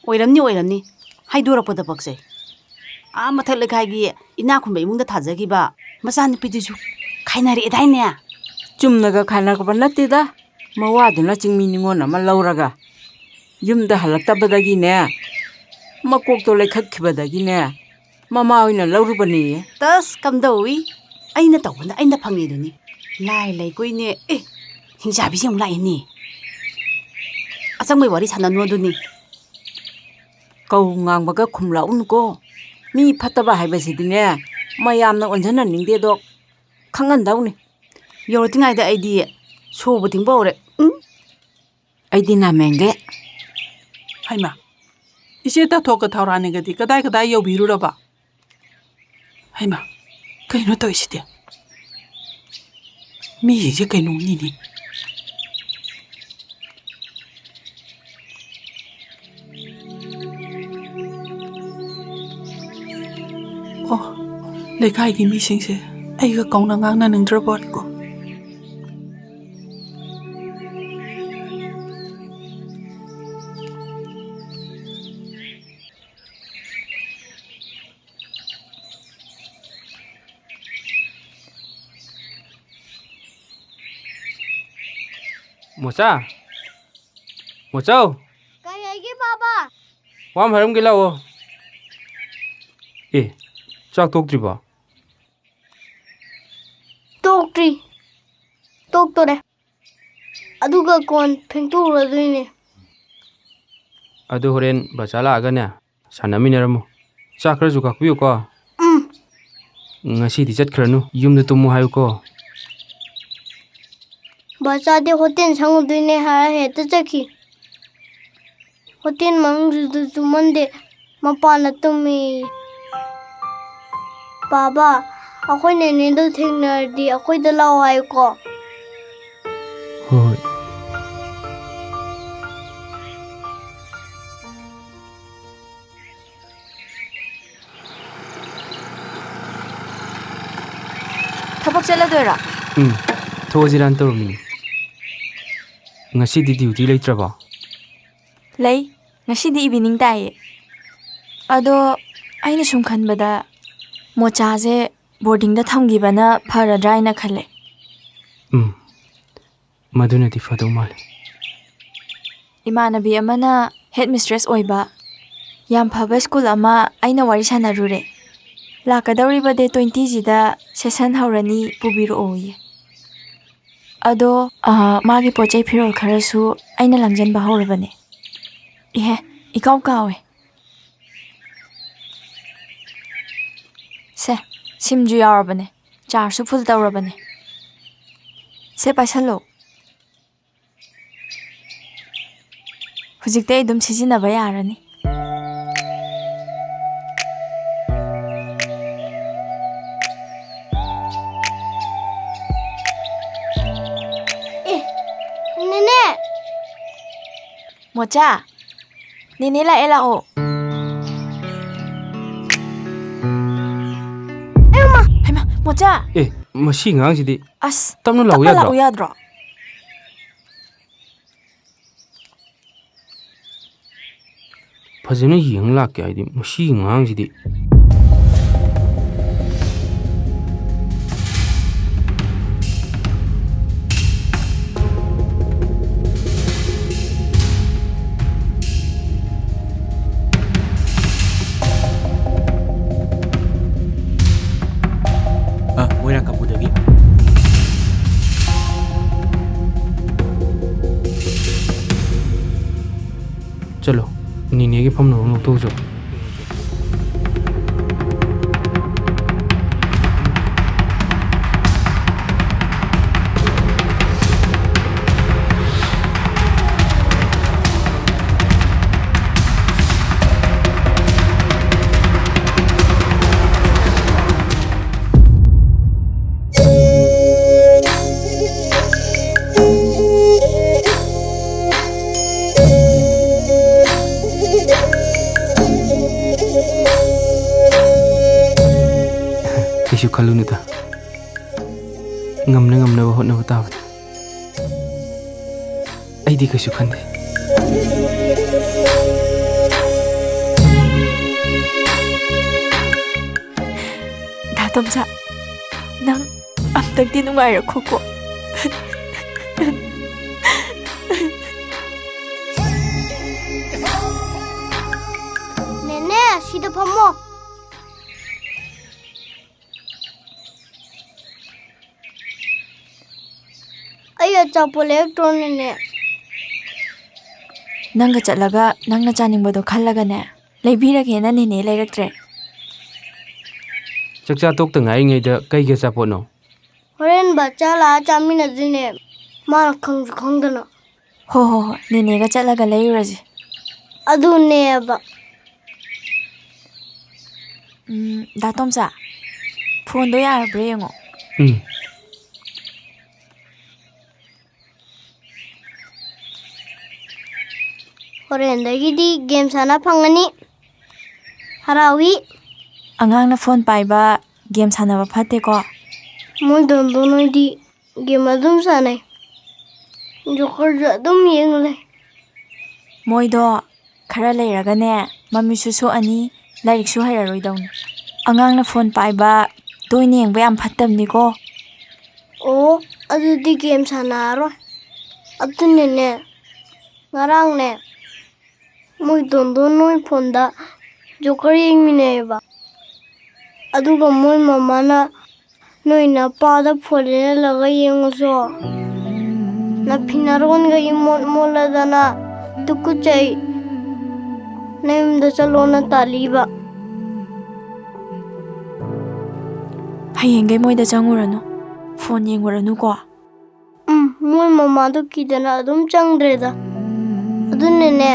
ꯑꯣꯏꯔꯝꯅꯤ ꯍꯥꯏꯗꯣꯔꯛꯄꯗ ꯄꯛꯆꯩ. ꯃꯊꯛ ꯂꯩꯀꯥꯏꯒꯤ ꯏꯅꯥꯛ ꯈꯨꯟꯕ ꯏꯃꯨꯡꯗ ꯊꯥꯖꯈꯤꯕ ꯃꯆꯥꯅꯨꯄꯤꯗꯨꯁꯨ ꯈꯥꯏꯅꯔꯛꯑꯦꯗꯥꯏꯅꯦ. ꯆꯨꯝꯅꯒ ꯈꯥꯏꯅꯔꯛꯄ ꯅꯠꯇꯦꯗ. ꯃꯋꯥꯗꯨꯅ ꯆꯤꯡꯃꯤ ꯅꯤꯉꯣꯜ ꯑꯃ ꯂꯧꯔꯒ ꯌꯨꯝꯗ ꯍꯜꯂꯛꯇꯕꯗꯒꯤꯅꯦ ꯃꯀꯣꯛꯇꯣ ꯂꯩꯈꯠꯈꯤꯕꯗꯒꯤꯅꯦ ꯃꯃꯥ ꯑꯣꯏꯅ ꯂꯧꯔꯨꯕꯅꯦꯌꯦ. ꯇꯁ ꯀꯝꯗꯧꯏ ꯑꯩꯅ ꯇꯧꯕꯅ ꯑꯩꯅ ꯐꯪꯉꯤꯗꯨꯅꯤ. ꯂꯥꯏ ꯂꯩꯀꯣꯏꯅꯦ ꯍꯤꯡꯆꯥꯕꯤꯁꯤ ꯑꯃꯨꯛ ꯂꯥꯛꯏꯅꯦ. ꯑꯆꯪꯕꯩ ꯋꯥꯔꯤ ꯁꯥꯟꯅꯅꯨ ꯑꯗꯨꯅꯤ. ꯀꯧ ꯉꯥꯡꯕꯒ ꯈꯨꯝꯂꯛꯎꯅꯨꯀꯣ. ꯃꯤ ꯐꯠꯇꯕ ꯍꯥꯏꯕꯁꯤꯗꯤꯅꯦ ꯃꯌꯥꯝꯅ ꯑꯣꯟꯁꯤꯟꯍꯟꯅꯤꯡꯗꯦꯗꯣ ꯈꯪꯍꯟꯗꯧꯅꯤ. ꯌꯧꯔꯛꯇ꯭ꯔꯤꯉꯩꯗ ꯑꯩꯗꯤ ꯁꯣꯕ ꯊꯤꯡꯕ ꯍꯧꯔꯦ. ꯑꯩꯗꯤ ꯅꯥꯃꯦꯡꯒꯦ. ꯍꯩꯃꯥ 이제 ꯇꯥꯊꯣꯛꯀ ꯊꯧꯔꯥꯅꯤꯒꯗꯤ ꯀꯗꯥꯏ ꯌꯧꯕꯤꯔꯨꯔꯕ? ꯍꯩꯃꯥ ꯀꯩꯅꯣ ꯇꯧꯏꯁꯤꯗꯤ? ꯃꯤꯁꯤꯡꯁꯦ ꯀꯩꯅꯣꯝꯅꯤꯅꯤ. ꯂꯩꯀꯥꯏꯒꯤ ꯃꯤꯁꯤꯡꯁꯦ ꯑꯩꯒ ꯀꯧꯅ ꯉꯥꯡꯅꯅꯤꯡꯗ꯭ꯔꯕꯣꯠꯀꯣ. 모짜오 ꯀꯩ ꯍꯥꯏꯒꯦ ꯕꯥꯕꯥ? ꯋꯥ ꯑꯃ ꯍꯥꯏꯔꯝꯒꯦ ꯂꯥꯛꯑꯣ. ꯆꯥꯛ ꯇꯣꯛꯇ꯭ꯔꯤꯕꯣ? ꯇꯣꯛꯇꯣꯔꯦ. ꯑꯗꯨꯒ ꯀꯣꯟ ꯐꯦꯡꯗꯣꯛꯎꯔꯗꯣꯏꯅꯦ. ꯑꯗꯨ ꯍꯣꯔꯦꯟ ꯕꯆꯥ ꯂꯥꯛꯑꯒꯅꯦ ꯁꯥꯟꯅꯃꯤꯟꯅꯔꯝꯃꯨ. ꯆꯥꯛ ꯈꯔꯁꯨ ꯀꯥꯛꯄꯤꯌꯨꯀꯣ. ꯉꯁꯤꯗꯤ ꯆꯠꯈ꯭ꯔꯅꯨ. ꯌꯨꯝꯗ ꯇꯨꯝꯃꯨ ꯍꯥꯏꯌꯨꯀꯣ. ꯕꯆꯥꯗꯤ ꯍꯣꯇꯦꯜ ꯁꯪꯉꯨꯗꯣꯏꯅꯦ ꯍꯥꯏꯔ ꯍꯦꯛꯇ ꯆꯠꯈꯤ. ꯍꯣꯇꯦꯜ ꯃꯅꯨꯡꯗꯨꯗ ꯇꯨꯝꯃꯟꯗꯦ ꯃꯄꯥꯟꯗ ꯇꯨꯝꯃꯦ. ꯕꯥꯕꯥ ꯑꯩꯈꯣꯏ ꯅꯦꯅꯦꯗꯣ ꯊꯦꯡꯅꯔꯗꯤ ꯑꯩꯈꯣꯏꯗ ꯂꯥꯛꯑꯣ ꯍꯥꯏꯌꯨꯀꯣ. ꯍꯣꯏ. ꯊꯕꯛ ꯆꯠꯂꯗꯣꯏꯔꯣ? ꯊꯣꯛꯑꯁꯤꯔꯥꯅ ꯇꯧꯔꯝꯃꯤꯅꯤ. ꯉꯁꯤꯗꯤ ꯗ꯭ꯌꯨꯇꯤ ꯂꯩꯇ꯭ꯔꯕꯣ? ꯂꯩ. ꯉꯁꯤꯗꯤ ꯏꯚꯤꯅꯤꯡ ꯇꯥꯏꯌꯦ. ꯑꯗꯣ ꯑꯩꯅ ꯁꯨꯝ ꯈꯟꯕꯗ ꯃꯣꯆꯥꯁꯦ ꯕꯣꯔꯗꯤꯡꯗ ꯊꯝꯈꯤꯕꯅ ꯐꯔꯗ꯭ꯔꯥ ꯍꯥꯏꯅ ꯈꯜꯂꯦ. ꯃꯗꯨꯅꯗꯤ ꯐꯗꯧ ꯃꯥꯜꯂꯦ. ꯏꯃꯥꯟꯅꯕꯤ ꯑꯃꯅ ꯍꯦꯗ ꯃꯤꯁꯇ꯭ꯔꯦꯁ ꯑꯣꯏꯕ ꯌꯥꯝ ꯐꯕ ꯁ꯭ꯀꯨꯜ ꯑꯃ ꯑꯩꯅ ꯋꯥꯔꯤ ꯁꯥꯟꯅꯔꯨꯔꯦ. ꯂꯥꯛꯀꯗꯧꯔꯤꯕ ꯗꯦꯠ 20ꯁꯤꯗ ꯁꯦꯁꯟ ꯍꯧꯔꯅꯤ ꯄꯨꯕꯤꯔꯛꯑꯣꯌꯦ. ꯑꯗꯣ ꯃꯥꯒꯤ ꯄꯣꯠꯆꯩ ꯐꯤꯔꯣꯜ ꯈꯔꯁꯨ ꯑꯩꯅ ꯂꯪꯖꯟꯕ ꯍꯧꯔꯕꯅꯦ. ꯏꯍꯦ ꯏꯀꯥꯎ ꯀꯥꯎꯋꯦ. ꯁꯦ ꯁꯤꯝꯁꯨ ꯌꯥꯎꯔꯕꯅꯦ. ꯆꯥꯔꯖꯁꯨ ꯐꯨꯜ ꯇꯧꯔꯕꯅꯦ. ꯁꯦ ꯄꯥꯏꯁꯜꯂꯣ. ꯍꯧꯖꯤꯛꯇꯤ ꯑꯩ ꯑꯗꯨꯝ ꯁꯤꯖꯤꯟꯅꯕ ꯌꯥꯔꯅꯤ. ꯅꯦꯅꯦ! ꯃꯣꯆꯥ, ꯅꯦꯅꯦ ꯂꯥꯛꯑꯦ ꯂꯥꯛꯑꯣ. ꯍꯩꯃꯥ ꯃꯣꯆꯥ! ꯃꯁꯤ ꯑꯉꯥꯡꯁꯤꯗꯤ ꯑꯁ ꯇꯞꯅ ꯂꯥꯛꯎ ꯌꯥꯗ꯭ꯔꯣ? ꯐꯖꯅ ꯌꯦꯡ ꯂꯥꯛꯀꯦ ꯍꯥꯏꯗꯤ ꯃꯁꯤ ꯑꯉꯥꯡꯁꯤꯗꯤ. ꯃꯣꯏꯔꯥꯡ ꯀꯝꯄꯨꯗꯒꯤ. ꯆꯂꯣ. ꯅꯤꯅꯦꯒꯤ ꯐꯝꯅꯕ ꯂꯧꯊꯣꯛꯎꯁꯨ kaisu khalunida ngamna hotnaba tabani aidi kaisu khande Datomsa, nang amtagdi nungayrakho ko. Nene, sida famo. Ay achapol electron nene. Nangga chatlaga nangna chaningbado khallagane leibiragena nene leiraktre. chakcha tok ta ngai ngai da kai ge sapot no Horen bacha la chamina dine. Mal khangdana. Ho nene ga chatlaga leiruraji. Adu ne ba. Datomsa, phone do yarabre yengo. Horendagidi game sana phangani. Harawi. Angang na phone paiba game sanaba phatte ko. Moi donoi di game adum sanai. Joker adum yengle. Moi do khara leiragane mami su ani lairik su hairaroi dawni. Angang na phone paiba toine yengba yam phattamni ko. Oh, adudi game sanaro. Adune ne. Ngarang ne. Moi donoi phone da Joker yengmine ba. Aduga moi mamana noina pada phole laga yenguso na phinaron ga imot mola dana tuku chai nem da chalona taliba Hayenge moi da changuranu phone yenguranu ko. Moi mama do kidana adum changdreda adunne ne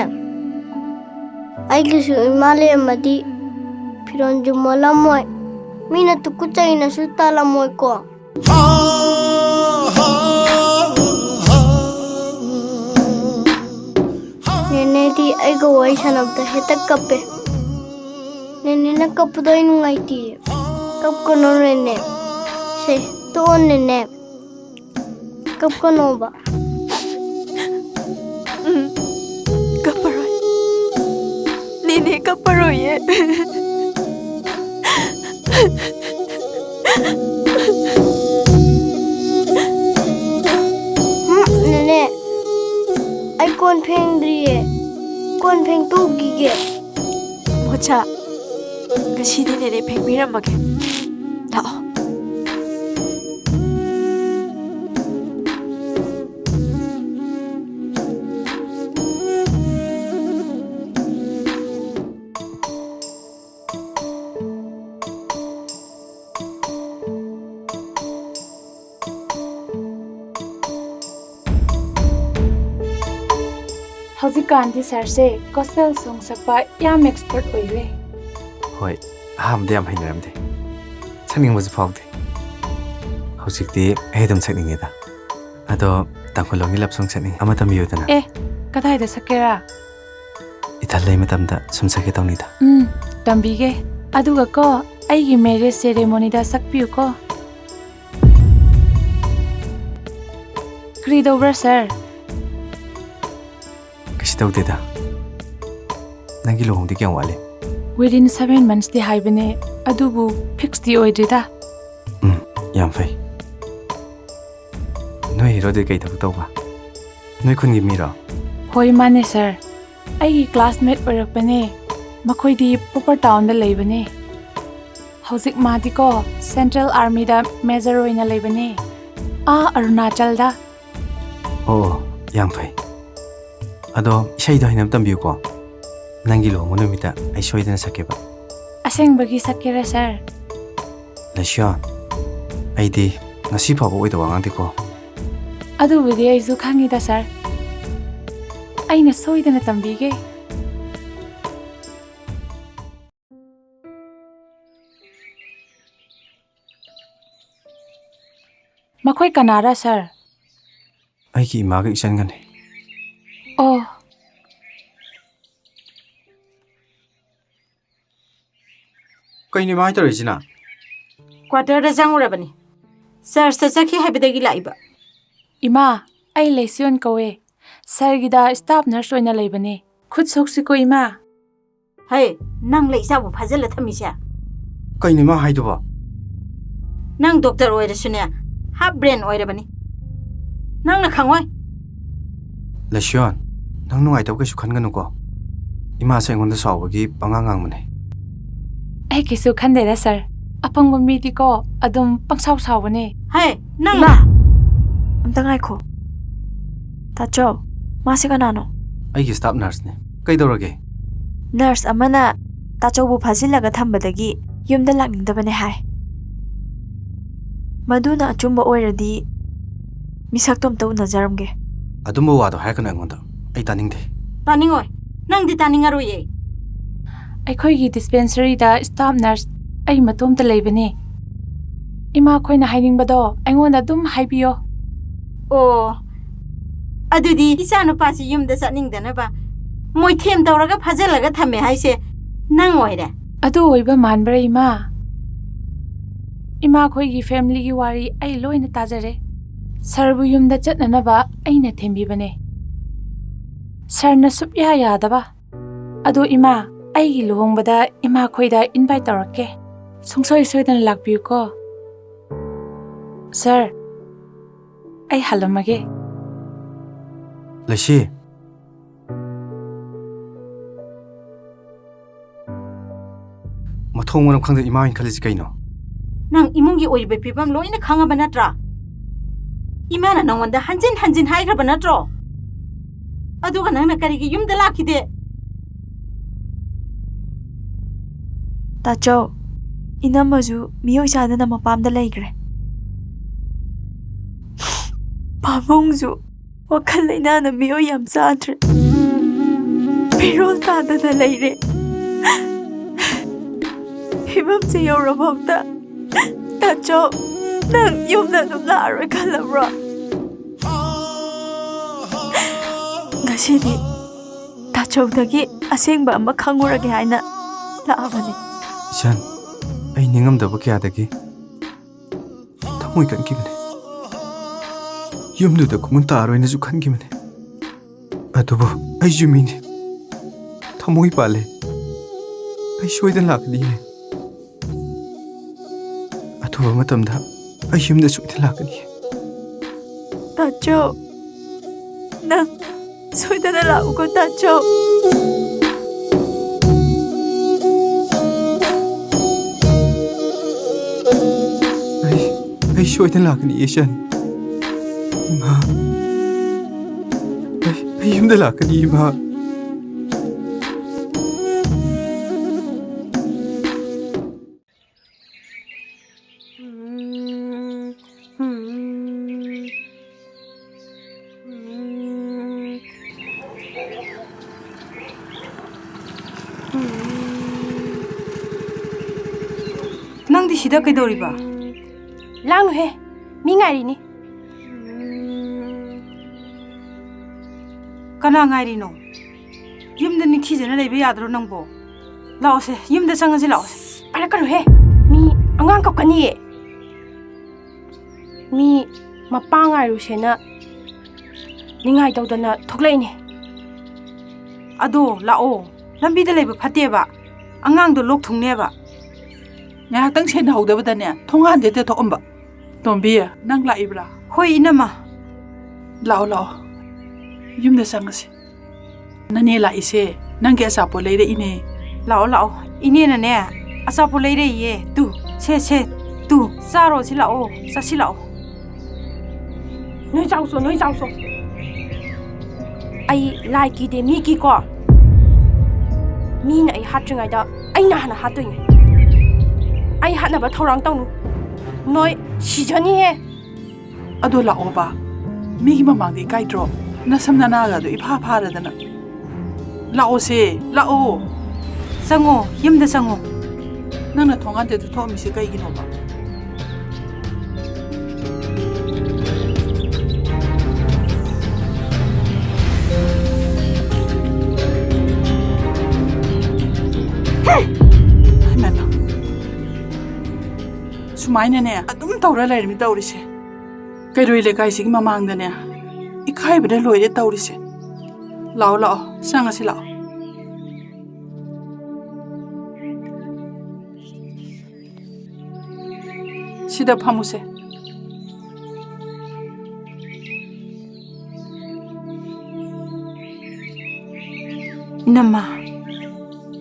ai gisu imale madi phiron jumala moi Mina tuku chai na sultala moi ko. Nene di ai go wai sanab da heta kape. Nene na kapu dai nungai ti. Kap ko no nene. Se to nene. Kap ko no ba. Kaparoy. Nene kaparoy ye. Nene, ai kon pheng driye, kon pheng tu gige. Mocha, gasidi nene pheng biramage. Lao. Haujikanti sarse gospel song sakpa yam expert oire. Hoi, ahamde yam hainaramde. Sakningbasu phaude. Hausikti hedam sakningeda. Ado tangkholongi lapsong sakning amatam yodana. Kadai da sakera? Ithalai matamda sum sakhe tawnida. Tambige. Aduga ko aigi marriage ceremony da sakpiu ko. Kri dobra sir. Tawdeda nangi lohong di kyang wale Within 7 months di haibane adubu fix di oidrida yam fai noi hero de kai thak tawba noi khun gi mira Hoi mane sir aigi classmate oirakpane makhoi di proper town da leibane Haujik madi ko Central Army da major oina leibane Arunachal da Oh yam fai Ado isai da hinam tambiu ko ꯅꯪꯒꯤ ꯂꯨꯍꯣꯡꯕ ꯅꯨꯃꯤꯠꯇ ꯑꯩ ꯁꯣꯏꯗꯅ ꯁꯛꯀꯦꯕ ꯑꯁꯦꯡꯕꯒꯤ ꯁꯛꯀꯦꯔꯥ ꯁꯥꯔ? ꯂꯩꯁꯤꯌꯣꯟ, ꯑꯩꯗꯤ ꯉꯁꯤ ꯐꯥꯎꯕ ꯑꯣꯏꯗꯕ ꯉꯥꯡꯗꯦꯀꯣ. ꯑꯗꯨꯕꯨꯗꯤ ꯑꯩꯁꯨ ꯈꯪꯉꯤꯗ ꯁꯥꯔ. ꯑꯩꯅ ꯁꯣꯏꯗꯅ ꯇꯝꯕꯤꯒꯦ. ꯃꯈꯣꯏ ꯀꯅꯥꯔꯥ ꯁꯥꯔ? ꯑꯩꯒꯤ ꯏꯃꯥꯒ ꯏꯆꯟꯒꯅꯤ. ꯑꯣ. ꯀꯩꯅꯣ ꯏꯃꯥ ꯇꯧꯔꯤꯁꯤꯅ? ꯀ꯭ꯋꯥꯇꯔꯗ ꯆꯪꯉꯨꯔꯕꯅꯤ. ꯆꯔꯆꯇ ꯆꯠꯈꯤ ꯍꯥꯏꯕꯗꯒꯤ ꯂꯥꯛꯏꯕ. ꯏꯃꯥ, ꯑꯩ ꯂꯩꯁꯤꯌꯣꯟ ꯀꯧꯋꯦ. ꯁꯥꯔꯒꯤꯗ ꯁ꯭ꯇꯥꯐ ꯅꯔꯁ ꯑꯣꯏꯅ ꯂꯩꯕꯅꯦ. ꯈꯨꯠ ꯁꯣꯛꯁꯤꯀꯣ ꯏꯃꯥ. ꯍꯩ, ꯅꯪ ꯂꯩ ꯏꯆꯥꯕꯨ ꯐꯥꯖꯤꯜꯂ ꯊꯝꯃꯤꯁꯦ? ꯀꯩꯅꯣ ꯏꯃꯥ ꯍꯥꯏꯗꯨꯕꯣ? ꯅꯪ ꯗꯣꯛꯇꯔ ꯑꯣꯏꯔꯁꯨꯅꯦ, ꯍꯥꯞ ꯕ꯭ꯔꯦꯟ ꯑꯣꯏꯔꯕꯅꯤ. ꯅꯪꯅ ꯈꯪꯉꯣꯏ. ꯂꯩꯁꯤꯌꯣꯟ, ꯅꯪ ꯅꯨꯡꯉꯥꯏꯇꯕ ꯀꯩꯁꯨ ꯈꯟꯒꯅꯨꯀꯣ. ꯏꯃꯥꯁꯦ ꯑꯩꯉꯣꯟꯗ ꯁꯥꯎꯕꯒꯤ ꯄꯉꯥꯡ ꯉꯥꯡꯕꯅꯦ. ꯑꯩ ꯀꯩꯁꯨ ꯈꯟꯗꯦꯗ ꯁꯥꯔ. ꯑꯄꯪꯕ ꯃꯤꯗꯤꯀꯣ ꯑꯗꯨꯝ ꯄꯪꯁꯥꯎ ꯁꯥꯎꯕꯅꯦ. ꯍꯩ, ꯅꯪ ꯏꯃꯥ! ꯑꯝꯇ ꯉꯥꯏꯈꯣ. ꯇꯥꯆꯧ, ꯃꯥꯁꯤ ꯀꯅꯥꯅꯣ? ꯑꯩꯒꯤ ꯁ꯭ꯇꯥꯐ ꯅꯔꯁꯅꯦ. ꯀꯩꯗꯧꯔꯒꯦ? ꯅꯔꯁ ꯑꯃꯅ ꯇꯥꯆꯧꯕꯨ ꯐꯥꯖꯤꯜꯂꯒ ꯊꯝꯕꯗꯒꯤ ꯌꯨꯝꯗ ꯂꯥꯛꯅꯤꯡꯗꯕꯅꯦ ꯍꯥꯏ. ꯃꯗꯨꯅ ꯑꯆꯨꯝꯕ ꯑꯣꯏꯔꯗꯤ ꯃꯤꯁꯛꯇꯣ ꯑꯝꯇ ꯎꯅꯖꯔꯝꯒꯦ. ꯑꯗꯨꯝꯕ ꯋꯥꯗꯣ ꯍꯥꯏꯔꯛꯀꯅꯨ ꯑꯩꯉꯣꯟꯗ. ꯑꯩ ꯇꯥꯅꯤꯡꯗꯦ. ꯇꯥꯅꯤꯡꯉꯣꯏ. ꯅꯪꯗꯤ ꯇꯥꯅꯤꯡꯉꯔꯣꯏꯌꯦ. ꯑꯩꯈꯣꯏꯒꯤ ꯗꯤꯁꯄꯦꯟꯁꯔꯤꯗ ꯁ꯭ꯇꯥꯐ ꯅꯔꯁ ꯑꯩ ꯃꯇꯣꯝꯇ ꯂꯩꯕꯅꯦ. ꯏꯃꯥ ꯈꯣꯏꯅ ꯍꯥꯏꯅꯤꯡꯕꯗꯣ ꯑꯩꯉꯣꯟꯗ ꯑꯗꯨꯝ ꯍꯥꯏꯕꯤꯌꯣ. ꯑꯣ, ꯑꯗꯨꯗꯤ ꯏꯆꯥꯅꯨꯄꯥꯁꯤ ꯌꯨꯝꯗ ꯆꯠꯅꯤꯡꯗꯅꯕ ꯃꯣꯏꯊꯦꯝ ꯇꯧꯔꯒ ꯐꯥꯖꯤꯜꯂꯒ ꯊꯝꯃꯦ ꯍꯥꯏꯁꯦ ꯅꯪ ꯑꯣꯏꯔꯦ? ꯑꯗꯨ ꯑꯣꯏꯕ ꯃꯥꯟꯕ꯭ꯔꯥ ꯏꯃꯥ? ꯏꯃꯥ ꯈꯣꯏꯒꯤ ꯐꯦꯃꯤꯂꯤꯒꯤ ꯋꯥꯔꯤ ꯑꯩ ꯂꯣꯏꯅ ꯇꯥꯖꯔꯦ. ꯁꯥꯔꯕꯨ ꯌꯨꯝꯗ ꯆꯠꯅꯅꯕ ꯑꯩꯅ ꯊꯦꯝꯕꯤꯕꯅꯦ. ꯁꯥꯔꯅ ꯁꯨꯞꯌꯥ ꯌꯥꯗꯕ. ꯑꯗꯣ ꯏꯃꯥ, ꯑꯩꯒꯤ ꯂꯨꯍꯣꯡꯕꯗ ꯏꯃꯥ ꯈꯣꯏꯗ ꯏꯟꯚꯥꯏꯠ ꯇꯧꯔꯛꯀꯦ. ꯁꯨꯡꯁꯣꯏ ꯁꯣꯏꯗꯅ ꯂꯥꯛꯄꯤꯌꯨꯀꯣ. ꯁꯥꯔ, ꯑꯩ ꯍꯜꯂꯝꯃꯒꯦ. ꯂꯩꯁꯤ. ꯃꯊꯣꯡ ꯃꯔꯝ ꯈꯪꯗ ꯏꯃꯥ ꯑꯣꯏꯅ ꯈꯜꯂꯤꯁꯤ ꯀꯩꯅꯣ? ꯅꯪ ꯏꯃꯨꯡꯒꯤ ꯑꯣꯏꯔꯤꯕ ꯐꯤꯕꯝ ꯂꯣꯏꯅ ꯈꯪꯉꯕ ꯅꯠꯇ꯭ꯔꯥ? ꯏꯃꯥꯅ ꯅꯪꯉꯣꯟꯗ ꯍꯟꯖꯤꯟ ꯍꯟꯖꯤꯟ ꯍꯥꯏꯈ꯭ꯔꯕ ꯅꯠꯇ꯭ꯔꯣ? ꯑꯗꯨꯒ ꯅꯪꯅ ꯀꯔꯤꯒꯤ ꯌꯨꯝꯗ ꯂꯥꯛꯈꯤꯗꯦ? ꯇꯥꯆꯧ, ꯏꯅꯝꯃꯁꯨ ꯃꯤꯑꯣꯏ ꯆꯥꯗꯅ ꯃꯄꯥꯝꯗ ꯂꯩꯈ꯭ꯔꯦ. ꯄꯥꯕꯨꯡꯁꯨ ꯋꯥꯈꯜ ꯂꯩꯅꯥꯅ ꯃꯤꯑꯣꯏ ꯌꯥꯝ ꯆꯥꯗ꯭ꯔꯦ. ꯐꯤꯔꯣꯜ ꯇꯥꯗꯅ ꯂꯩꯔꯦ. ꯐꯤꯕꯝꯁꯦ ꯌꯧꯔꯐꯥꯎꯗ ꯇꯥꯆꯧ, ꯅꯪ ꯌꯨꯝꯗ ꯑꯗꯨꯝ ꯂꯥꯛꯑꯔꯣꯏ ꯈꯜꯂꯕ꯭ꯔꯣ? ꯉꯁꯤꯗꯤ ꯇꯥꯆꯧꯗꯒꯤ ꯑꯁꯦꯡꯕ ꯑꯃ ꯈꯪꯉꯨꯔꯒꯦ ꯍꯥꯏꯅ ꯂꯥꯛꯑꯕꯅꯤ. ꯏꯆꯟ, ꯑꯩ ꯅꯤꯡꯉꯝꯗꯕ ꯀꯌꯥꯗꯒꯤ ꯊꯃꯣꯏ ꯀꯟꯈꯤꯕꯅꯦ. ꯌꯨꯝꯗꯨꯗ ꯈꯨꯃꯟ ꯇꯥꯔꯣꯏꯅꯁꯨ ꯈꯟꯈꯤꯕꯅꯦ. ꯑꯗꯨꯕꯨ ꯑꯩꯁꯨ ꯃꯤꯅꯤ. ꯊꯃꯣꯏ ꯄꯥꯜꯂꯦ. ꯑꯩ ꯁꯣꯏꯗꯅ ꯂꯥꯛꯀꯅꯤꯌꯦ. ꯑꯊꯨꯕ ꯃꯇꯝꯗ ꯑꯩ ꯌꯨꯝꯗ ꯁꯣꯏꯗꯅ ꯂꯥꯛꯀꯅꯤꯌꯦ. ꯇꯥꯆꯧ, ꯅꯪ ꯁꯣꯏꯗꯅ ꯂꯥꯛꯎꯀꯣ ꯇꯥꯆꯧ. ꯑꯩ ꯁꯣꯏꯗꯅ ꯂꯥꯛꯀꯅꯤꯌꯦ ꯏꯆꯟ. ꯏꯃꯥ, ꯑꯩ ꯌꯨꯝꯗ ꯂꯥꯛꯀꯅꯤ ꯏꯃꯥ. ꯅꯪꯗꯤ ꯁꯤꯗ ꯀꯩꯗꯧꯔꯤꯕ? ꯂꯥꯡꯅꯨꯍꯦ, ꯃꯤ ꯉꯥꯏꯔꯤꯅꯤ. ꯀꯅꯥ ꯉꯥꯏꯔꯤꯅꯣ? ꯌꯨꯝꯗ ꯅꯤꯡꯊꯤꯖꯅ ꯂꯩꯕ ꯌꯥꯗ꯭ꯔꯣ ꯅꯪꯕꯣ? ꯂꯥꯛꯑꯣꯁꯦ, ꯌꯨꯝꯗ ꯆꯪꯉꯁꯤ ꯂꯥꯛꯑꯣꯁꯦ. ꯄꯥꯏꯔꯛꯀꯅꯨꯍꯦ, ꯃꯤ ꯑꯉꯥꯡ ꯀꯞꯀꯅꯤꯌꯦ. ꯃꯤ ꯃꯄꯥ ꯉꯥꯏꯔꯨꯁꯦꯅ ꯅꯤꯡꯉꯥꯏ ꯇꯧꯗꯅ ꯊꯣꯛꯂꯛꯏꯅꯦ. ꯑꯗꯣ ꯂꯥꯛꯑꯣ, ꯂꯝꯕꯤꯗ ꯂꯩꯕ ꯐꯠꯇꯦꯕ. ꯑꯉꯥꯡꯗꯣ ꯂꯣꯛ ꯊꯨꯡꯅꯦꯕ. ꯉꯥꯏꯍꯥꯛꯇꯪ ꯁꯦꯟꯅꯍꯧꯗꯕꯗꯅꯦ ꯊꯣꯡꯒꯥꯟꯗ ꯊꯣꯛꯑꯝꯕ. ꯇꯣꯝꯕꯤ, ꯅꯪ ꯂꯥꯛꯏꯕ꯭ꯔꯥ? ꯍꯣꯏ ꯏꯅꯝꯃ. ꯂꯥꯛꯑꯣ ꯂꯥꯛꯑꯣ, ꯌꯨꯝꯗ ꯆꯪꯉꯁꯤ. ꯅꯅꯦ ꯂꯥꯛꯏꯁꯦ ꯅꯪꯒꯤ ꯑꯆꯥꯄꯣꯠ ꯂꯩꯔꯛꯏꯅꯦ. ꯂꯥꯛꯑꯣ ꯂꯥꯛꯑꯣ, ꯏꯅꯦꯅꯅꯦ ꯑꯆꯥꯄꯣꯠ ꯂꯩꯔꯛꯏꯌꯦ. ꯇꯨ ꯁꯦ ꯇꯨ ꯆꯥꯔꯣꯁꯤ ꯂꯥꯛꯑꯣ, ꯆꯠꯁꯤ ꯂꯥꯛꯑꯣ. ꯅꯣꯏ ꯆꯥꯎꯁꯣ, ꯅꯣꯏ ꯆꯥꯎꯁꯣ. ꯑꯩ ꯂꯥꯏ ꯀꯤꯗꯦ, ꯃꯤ ꯀꯤꯀꯣ. ꯃꯤꯅ ꯑꯩ ꯍꯥꯠꯇ꯭ꯔꯤꯉꯩꯗ ꯑꯩꯅ ꯍꯥꯟꯅ ꯍꯥꯠꯇꯣꯏꯅꯦ ꯑꯩ ꯍꯥꯠꯅꯕ ꯊꯧꯔꯥꯡ ꯇꯧꯅꯨ ꯅꯣꯏ ꯁꯤꯖꯅꯤꯍꯦ ꯑꯗꯣ ꯂꯥꯛꯑꯣꯕ ꯃꯤꯒꯤ ꯃꯃꯥꯡꯗ ꯏꯀꯥꯏꯗ꯭ꯔꯣ ꯅꯁꯝ ꯅꯅꯥꯒꯗꯣ ꯏꯐꯥ ꯐꯥꯔꯗꯅ ꯂꯥꯛꯑꯣꯁꯦ ꯂꯥꯛꯑꯣ ꯆꯪꯉꯣ ꯌꯨꯝꯗ ꯆꯪꯉꯣ ꯅꯪꯅ ꯊꯣꯡꯒꯥꯟꯗ ꯊꯣꯛꯑꯝꯃꯤꯁꯦ ꯀꯩꯒꯤꯅꯣꯕ ꯁꯨꯃꯥꯏꯅꯅꯦ ꯑꯗꯨꯝ ꯇꯧꯔ ꯂꯩꯔꯃꯤ ꯇꯧꯔꯤꯁꯦ ꯀꯩꯔꯣꯏ ꯂꯩꯀꯥꯏꯁꯤꯒꯤ ꯃꯃꯥꯡꯗꯅꯦ ꯏꯈꯥꯏꯕꯗ ꯂꯣꯏꯔꯦ ꯇꯧꯔꯤꯁꯦ ꯂꯥꯛꯑꯣ ꯂꯥꯛꯑꯣ ꯆꯪꯉꯁꯤ ꯂꯥꯛꯑꯣ ꯁꯤꯗ ꯐꯝꯃꯨꯁꯦ ꯏꯅꯝꯃ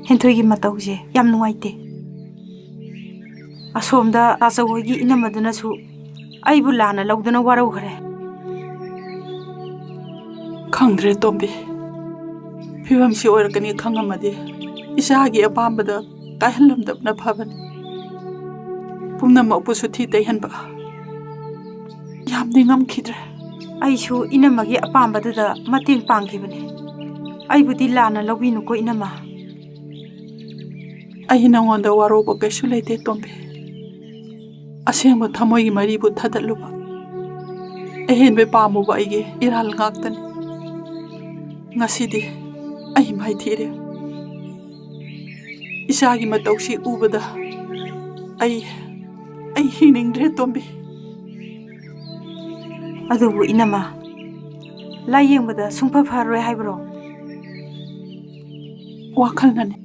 ꯍꯦꯟꯊꯣꯏꯒꯤ ꯃꯇꯧꯁꯦ ꯌꯥꯝ ꯅꯨꯡꯉꯥꯏꯇꯦ ꯑꯁꯣꯝꯗ ꯑꯆꯧꯍꯣꯏꯒꯤ ꯏꯅꯝꯃꯗꯨꯅꯁꯨ ꯑꯩꯕꯨ ꯂꯥꯟꯅ ꯂꯧꯗꯨꯅ ꯋꯥꯔꯧꯈ꯭ꯔꯦ ꯈꯪꯗ꯭ꯔꯦ ꯇꯣꯝꯕꯤ ꯐꯤꯕꯝꯁꯤ ꯑꯣꯏꯔꯛꯀꯅꯤ ꯈꯪꯉꯝꯃꯗꯤ ꯏꯆꯥꯒꯤ ꯑꯄꯥꯝꯕꯗ ꯀꯥꯏꯍꯜꯂꯝꯗꯕꯅ ꯐꯕꯅꯤ ꯄꯨꯝꯅꯃꯛꯄꯨ ꯁꯨꯊꯤ ꯇꯩꯍꯟꯕ ꯌꯥꯝꯗꯤ ꯉꯝꯈꯤꯗ꯭ꯔꯦ ꯑꯩꯁꯨ ꯏꯅꯝꯃꯒꯤ ꯑꯄꯥꯝꯕꯗꯨꯗ ꯃꯇꯦꯡ ꯄꯥꯡꯈꯤꯕꯅꯤ ꯑꯩꯕꯨꯗꯤ ꯂꯥꯟꯅ ꯂꯧꯕꯤꯅꯨꯀꯣ ꯏꯅꯝꯃ ꯑꯩ ꯅꯉꯣꯟꯗ ꯋꯥꯔꯧꯕ ꯀꯩꯁꯨ ꯂꯩꯇꯦ ꯇꯣꯝꯕꯤ ꯑꯁꯦꯡꯕ ꯊꯃꯣꯏꯒꯤ ꯃꯔꯤꯕꯨ ꯊꯗꯠꯂꯨꯕ ꯑꯍꯦꯟꯕ ꯄꯥꯝꯃꯨꯕ ꯑꯩꯒꯤ ꯏꯔꯥꯜ ꯉꯥꯛꯇꯅꯤ ꯉꯁꯤꯗꯤ ꯑꯩ ꯃꯥꯏꯊꯤꯔꯦ ꯏꯆꯥꯒꯤ ꯃꯇꯧꯁꯤ ꯎꯕꯗ ꯑꯩ ꯍꯤꯡꯅꯤꯡꯗ꯭ꯔꯦ ꯇꯣꯝꯕꯤ ꯑꯗꯨꯕꯨ ꯏꯅꯝꯃ ꯂꯥꯏꯌꯦꯡꯕꯗ ꯁꯨꯡꯐ ꯐꯔꯣꯏ ꯍꯥꯏꯕ꯭ꯔꯣ ꯋꯥꯈꯜꯅꯅꯤ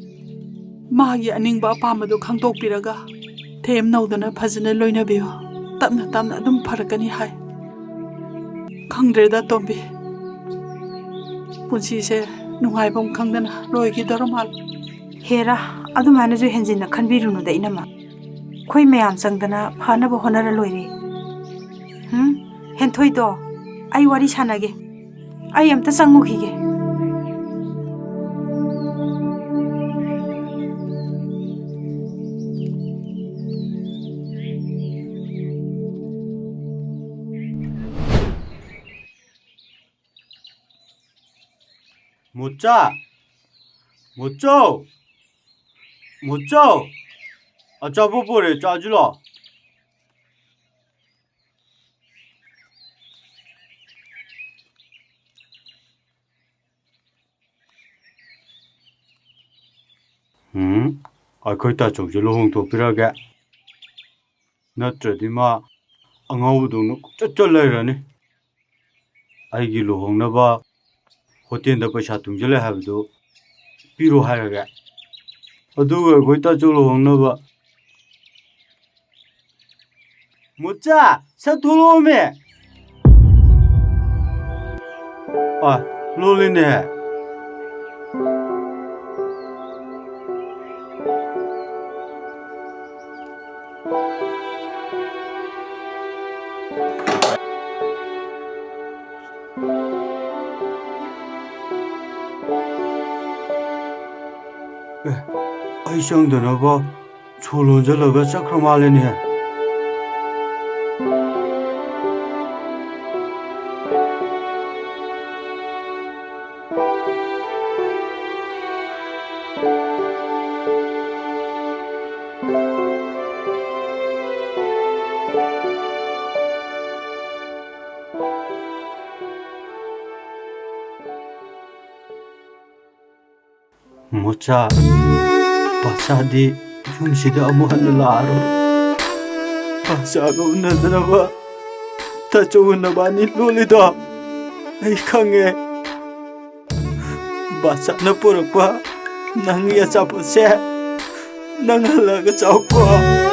ꯃꯥꯒꯤ ꯑꯅꯤꯡꯕ ꯑꯄꯥꯝꯕꯗꯨ ꯈꯪꯗꯣꯛꯄꯤꯔꯒ ꯊꯦꯝ ꯅꯧꯗꯅ ꯐꯖꯅ ꯂꯣꯏꯅꯕꯤꯌꯨ ꯇꯞꯅ ꯇꯞꯅ ꯑꯗꯨꯝ ꯐꯔꯛꯀꯅꯤ ꯍꯥꯏ ꯈꯪꯗ꯭ꯔꯦꯗ ꯇꯣꯝꯕꯤ ꯄꯨꯟꯁꯤꯁꯦ ꯅꯨꯡꯉꯥꯏꯐꯝ ꯈꯪꯗꯅ ꯂꯣꯏꯈꯤꯗꯧꯔ ꯃꯥꯜꯂꯦ ꯍꯦꯔꯥ ꯑꯗꯨꯃꯥꯏꯅꯁꯨ ꯍꯦꯟꯖꯤꯟꯅ ꯈꯟꯕꯤꯔꯨꯅꯨꯗ ꯏꯅꯝꯃ ꯑꯩꯈꯣꯏ ꯃꯌꯥꯝ ꯆꯪꯗꯅ ꯐꯅꯕ ꯍꯣꯠꯅꯔ ꯂꯣꯏꯔꯦ ꯍꯦꯟꯊꯣꯏꯗꯣ ꯑꯩ ꯋꯥꯔꯤ ꯁꯥꯟꯅꯒꯦ ꯑꯩ ꯑꯝꯇ ꯆꯪꯉꯨꯈꯤꯒꯦ 모짜! 모짜! 모짜! 짜뽀뽀래 짜주라. ꯑꯩꯈꯣꯏ ꯇꯥꯆꯧꯁꯦ ꯂꯨꯍꯣꯡꯊꯣꯛꯄꯤꯔꯒꯦ ꯅꯠꯇ꯭ꯔꯗꯤ ꯃꯥ ꯑꯉꯧꯕꯗꯧꯅ ꯆꯠ ꯂꯩꯔꯅꯤ ꯑꯩꯒꯤ ꯂꯨꯍꯣꯡꯅꯕ ꯍꯣꯇꯦꯜꯗ ꯄꯩꯁꯥ ꯇꯨꯡꯁꯤꯜꯂꯦ ꯍꯥꯏꯕꯗꯨ ꯄꯤꯔꯣ ꯍꯥꯏꯔꯒꯦ ꯑꯗꯨꯒ ꯑꯩꯈꯣꯏ ꯇꯥꯆꯧ ꯂꯨꯍꯣꯡꯅꯕ ꯃꯨꯠꯆꯥ ꯁꯠ ꯊꯣꯛꯂꯛꯑꯣꯃꯦ ꯂꯣꯜꯂꯤꯅꯦ ꯑꯩ ꯆꯪꯗꯅꯕ ꯁꯣ ꯂꯣꯟꯖꯜꯂꯒ ꯆꯠꯈ꯭ꯔ ꯃꯥꯜꯂꯦꯅꯦ 모짜 바차디 흉시대 아무 하늘 나로 바차가 웃는다나 봐 다쳐오나 많이 놀리다 아이 강해 바차나 보러봐 낭이야 잡으세 낭할라가 잡고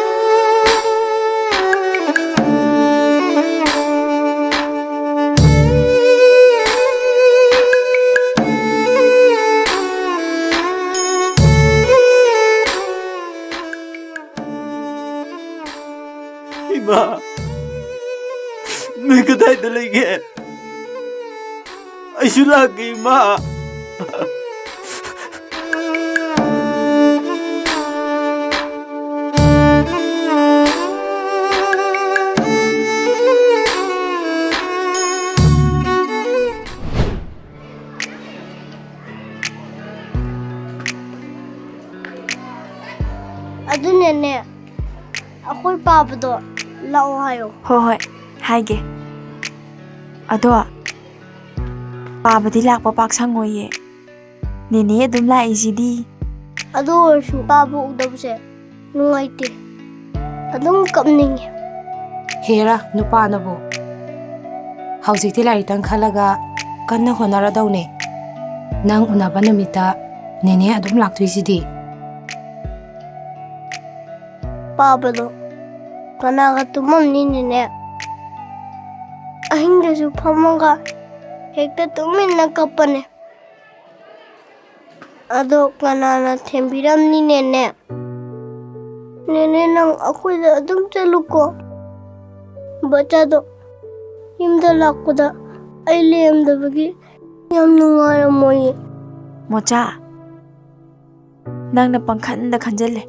이마 내가 다 해드리게 아이술라게 이마 ꯑꯗꯨꯅꯅꯦ ꯑꯩꯈꯣꯏ ꯄꯥꯕꯗꯣ ꯂꯥꯛꯑꯣ ꯍꯥꯏꯌꯣ ꯍꯣꯏ ꯍꯣꯏ ꯍꯥꯏꯒꯦ ꯑꯗꯣ ꯄꯥꯕꯗꯤ ꯂꯥꯛꯄ ꯄꯥꯛ ꯁꯪꯉꯣꯏꯌꯦ ꯅꯦꯅꯦ ꯑꯗꯨꯝ ꯂꯥꯛꯏꯁꯤꯗꯤ ꯑꯗꯨ ꯑꯣꯏꯔꯁꯨ ꯄꯥꯕ ꯎꯗꯕꯁꯦ ꯅꯨꯡꯉꯥꯏꯇꯦ ꯑꯗꯨꯝ ꯀꯞꯅꯤꯡꯉꯦ ꯍꯦꯔꯥ ꯅꯨꯄꯥꯅꯕꯨ ꯍꯧꯖꯤꯛꯇꯤ ꯂꯥꯏꯔꯤꯛꯇꯪ ꯈꯜꯂꯒ ꯀꯟꯅ ꯍꯣꯠꯅꯔꯗꯧꯅꯦ ꯅꯪ ꯎꯅꯕ ꯅꯨꯃꯤꯠꯇ ꯅꯦꯅꯦ ꯑꯗꯨꯝ ꯂꯥꯛꯇꯣꯏꯁꯤꯗꯤ ꯄꯥꯕꯗꯣ ꯀꯅꯥꯒ ꯇꯨꯝꯃꯝꯅꯤꯅꯦ ꯑꯍꯤꯡꯗꯁꯨ ꯐꯝꯃꯒ ꯍꯦꯛꯇ ꯇꯨꯃꯤꯟꯅ ꯀꯞꯄꯅꯦ ꯑꯗꯣ ꯀꯅꯥꯅ ꯊꯦꯝꯕꯤꯔꯝꯅꯤꯅꯦ ꯅꯦꯅꯦ ꯅꯪ ꯑꯩꯈꯣꯏꯗ ꯑꯗꯨꯝ ꯆꯠꯂꯨꯀꯣ ꯕꯆꯥꯗꯣ ꯌꯨꯝꯗ ꯂꯥꯛꯄꯗ ꯑꯩ ꯂꯦꯝꯗꯕꯒꯤ ꯌꯥꯝ ꯅꯨꯡꯉꯥꯏꯔꯝꯃꯣꯏꯌꯦ ꯃꯣꯆꯥ ꯅꯪꯅ ꯄꯪꯈꯟꯗ ꯈꯟꯖꯜꯂꯦ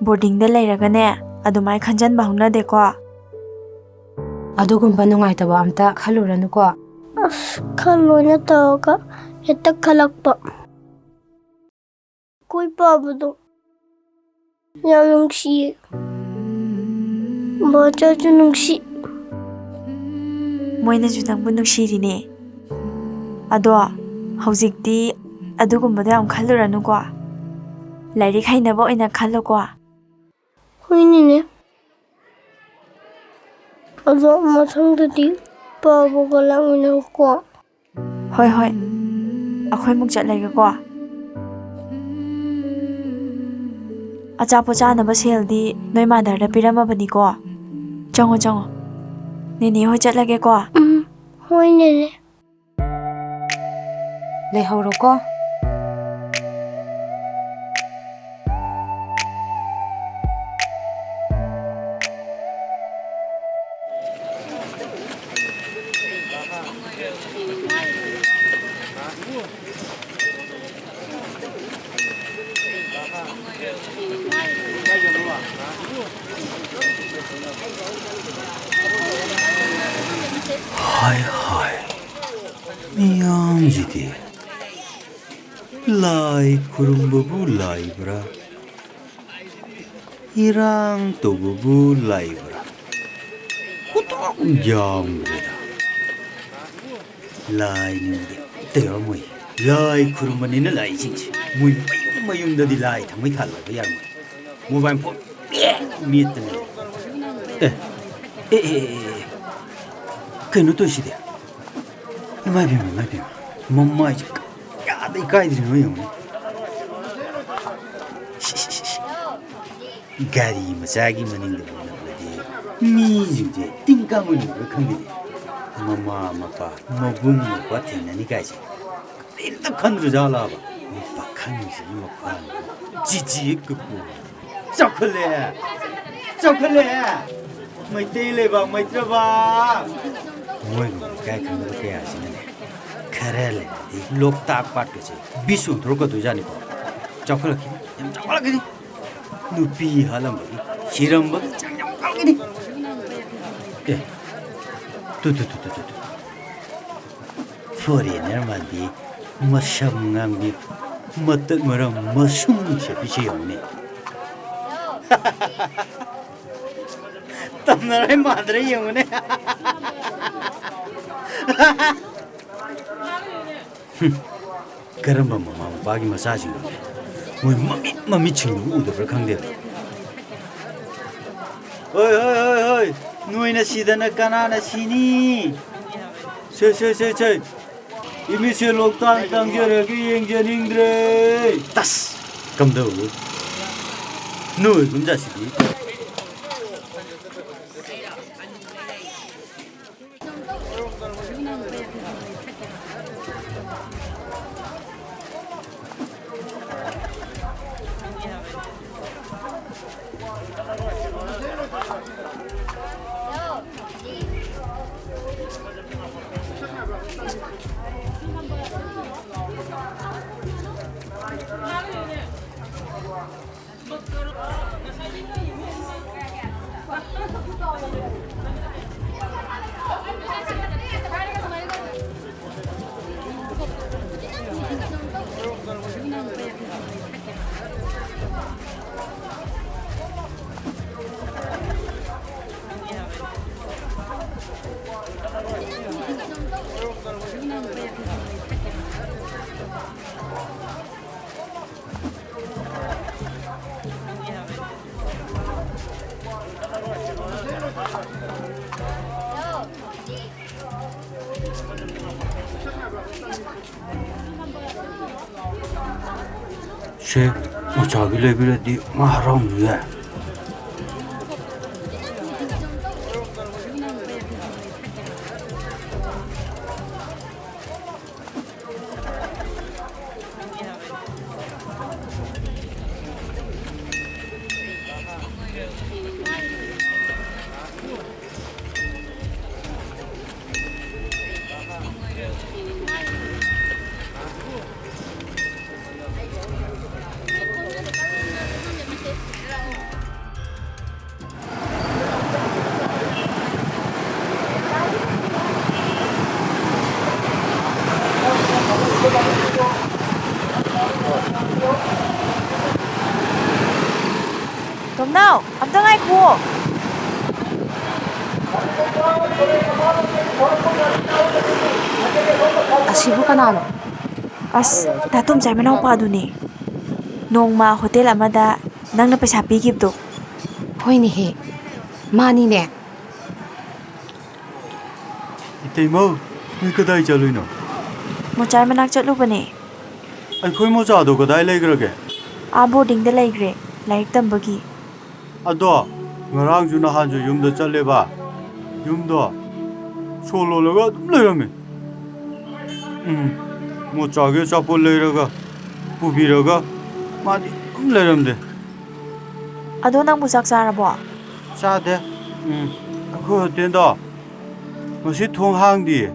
ꯕꯣꯔꯗꯤꯡꯗ ꯂꯩꯔꯒꯅꯦ ꯑꯗꯨꯃꯥꯏꯅ ꯈꯟꯖꯟꯕ ꯍꯧꯅꯗꯦꯀꯣ ꯑꯗꯨꯒꯨꯝꯕ ꯅꯨꯡꯉꯥꯏꯇꯕ ꯑꯝꯇ ꯈꯜꯂꯨꯔꯅꯨꯀꯣ ꯑꯁ ꯈꯜꯂꯣꯏꯅ ꯇꯧꯔꯒ ꯍꯦꯛꯇ ꯈꯜꯂꯛꯄ ꯑꯩꯈꯣꯏ ꯄꯥꯕꯗꯣ ꯌꯥꯝ ꯅꯨꯡꯁꯤꯌꯦ ꯕꯆꯥꯁꯨ ꯅꯨꯡꯁꯤ ꯃꯣꯏꯅꯁꯨ ꯅꯪꯕꯨ ꯅꯨꯡꯁꯤꯔꯤꯅꯦ ꯑꯗꯣ ꯍꯧꯖꯤꯛꯇꯤ ꯑꯗꯨꯒꯨꯝꯕꯗꯣ ꯌꯥꯝ ꯈꯜꯂꯨꯔꯅꯨꯀꯣ ꯂꯥꯏꯔꯤꯛ ꯍꯩꯅꯕ ꯑꯣꯏꯅ ꯈꯜꯂꯨꯀꯣ ꯍꯣꯏꯅꯤꯅꯦ ꯑꯗꯣ ꯃꯊꯪꯗꯗꯤ ꯄꯥꯕꯒ ꯂꯥꯛꯃꯤꯟꯅꯧꯀꯣ ꯍꯣꯏ ꯍꯣꯏ ꯑꯩꯈꯣꯏꯃꯨꯛ ꯆꯠꯂꯒꯦꯀꯣ ꯑꯆꯥꯄꯣꯠ ꯆꯥꯅꯕ ꯁꯦꯜꯗꯤ ꯅꯣꯏ ꯃꯥꯗꯔꯗ ꯄꯤꯔꯝꯃꯕꯅꯤꯀꯣ ꯆꯪꯉꯣ ꯆꯪꯉꯣ ꯅꯦꯅꯦ ꯍꯣꯏ ꯆꯠꯂꯒꯦꯀꯣ ꯍꯣꯏꯅꯦꯅꯦ ꯂꯩꯍꯧꯔꯣꯀꯣ हाय हाय मियामजिदि लाई खुरुम्बबु लाइब्रा इरांग तोबबु लाइब्रा कुतुक जामग्रेदा लाई निंदे तेरमोई लाई खुरुम्बनिना लाई जिंगसे मुई मयुमददि लाई थमै थालबा यारमोई मोबाइल फोन मीतने कहीं तो इसी दे मैं भी मम्मा जी याद ही कायद नहीं हुई गाड़ी मचागी मनिंग दे मीजुजे तिंका मुनि खंगे मम्मा मपा मबुम मपा थेननी कायसे इन तो खंद्र जाला बा मपा खंजे मपा जीजी कपू चखले मैतेले बा मैत्रबा मोय काय खंद्र के आसिने खरेले लोकताक पाटके बिसु द्रोक दुजानी को चखलखि एम चखलखि नुपी हालम हिरम चांगनि ए तु फोरेनर मादी मसम ngambi matat maram masum sepiche yone tamnarai madre yone karamba mama bagi masajing moi mami chingdu udabra khangde oi noina sidana kanana sini se imi se loktan tangjere gi yengjeningdre tas kamdo noi gunja sidi ꯁꯦ ꯃꯆꯥꯒꯤ ꯂꯩꯕꯤꯔꯗꯤ ꯃꯥ ꯍꯔꯥꯎꯅꯤꯌꯦ ꯇꯣꯝꯅꯥꯎ ꯑꯝꯇ ꯉꯥꯏꯈꯨꯋꯣ. ꯑꯁꯤꯕꯨ ꯀꯅꯥꯅꯣ? ꯑꯁ ꯗꯥ ꯇꯣꯝꯆꯥꯏ ꯃꯅꯥꯎꯄꯥꯗꯨꯅꯦ. ꯅꯣꯡꯃ ꯍꯣꯇꯦꯜ ꯑꯃꯗ ꯅꯪꯅ ꯄꯩꯁꯥ ꯄꯤꯈꯤꯕꯗꯣ. ꯍꯣꯏꯅꯦꯍꯦ, ꯃꯥꯅꯤꯅꯦ. ꯏꯇꯩꯃ, ꯅꯣꯏ ꯀꯗꯥꯏ ꯆꯠꯂꯨꯏꯅꯣ? ꯃꯣꯆꯥꯏ ꯃꯅꯥꯛ ꯆꯠꯂꯨꯕꯅꯦ. ꯑꯩꯈꯣꯏ ꯃꯣꯆꯥꯗꯣ ꯀꯗꯥꯏ ꯂꯩꯈ꯭ꯔꯒꯦ? ꯑꯥ ꯕꯣꯔꯗꯤꯡꯗ ꯂꯩꯈ꯭ꯔꯦ, ꯂꯥꯏꯔꯤꯛ ꯇꯝꯕꯒꯤ. ꯑꯗꯣ ꯉꯔꯥꯡꯁꯨ ꯅꯍꯥꯟꯁꯨ ꯌꯨꯝꯗ ꯆꯠꯂꯦꯕ. ꯌꯨꯝꯗꯣ ꯁꯣ ꯂꯣꯜꯂꯒ ꯑꯗꯨꯝ ꯂꯩꯔꯝꯃꯦ. ꯃꯣꯆꯥꯒꯤ ꯑꯆꯥꯄꯣꯠ ꯂꯩꯔꯒ ꯄꯨꯕꯤꯔꯒ ꯃꯥꯗꯤ ꯑꯗꯨꯝ ꯂꯩꯔꯝꯗꯦ. ꯑꯗꯣ ꯅꯪꯕꯨ ꯆꯥꯛ ꯆꯥꯔꯕꯣ? ꯆꯥꯗꯦ. ꯑꯩꯈꯣꯏ ꯍꯣꯇꯦꯜꯗꯣ ꯉꯁꯤ ꯊꯣꯡ ꯍꯥꯡꯗꯤꯌꯦ.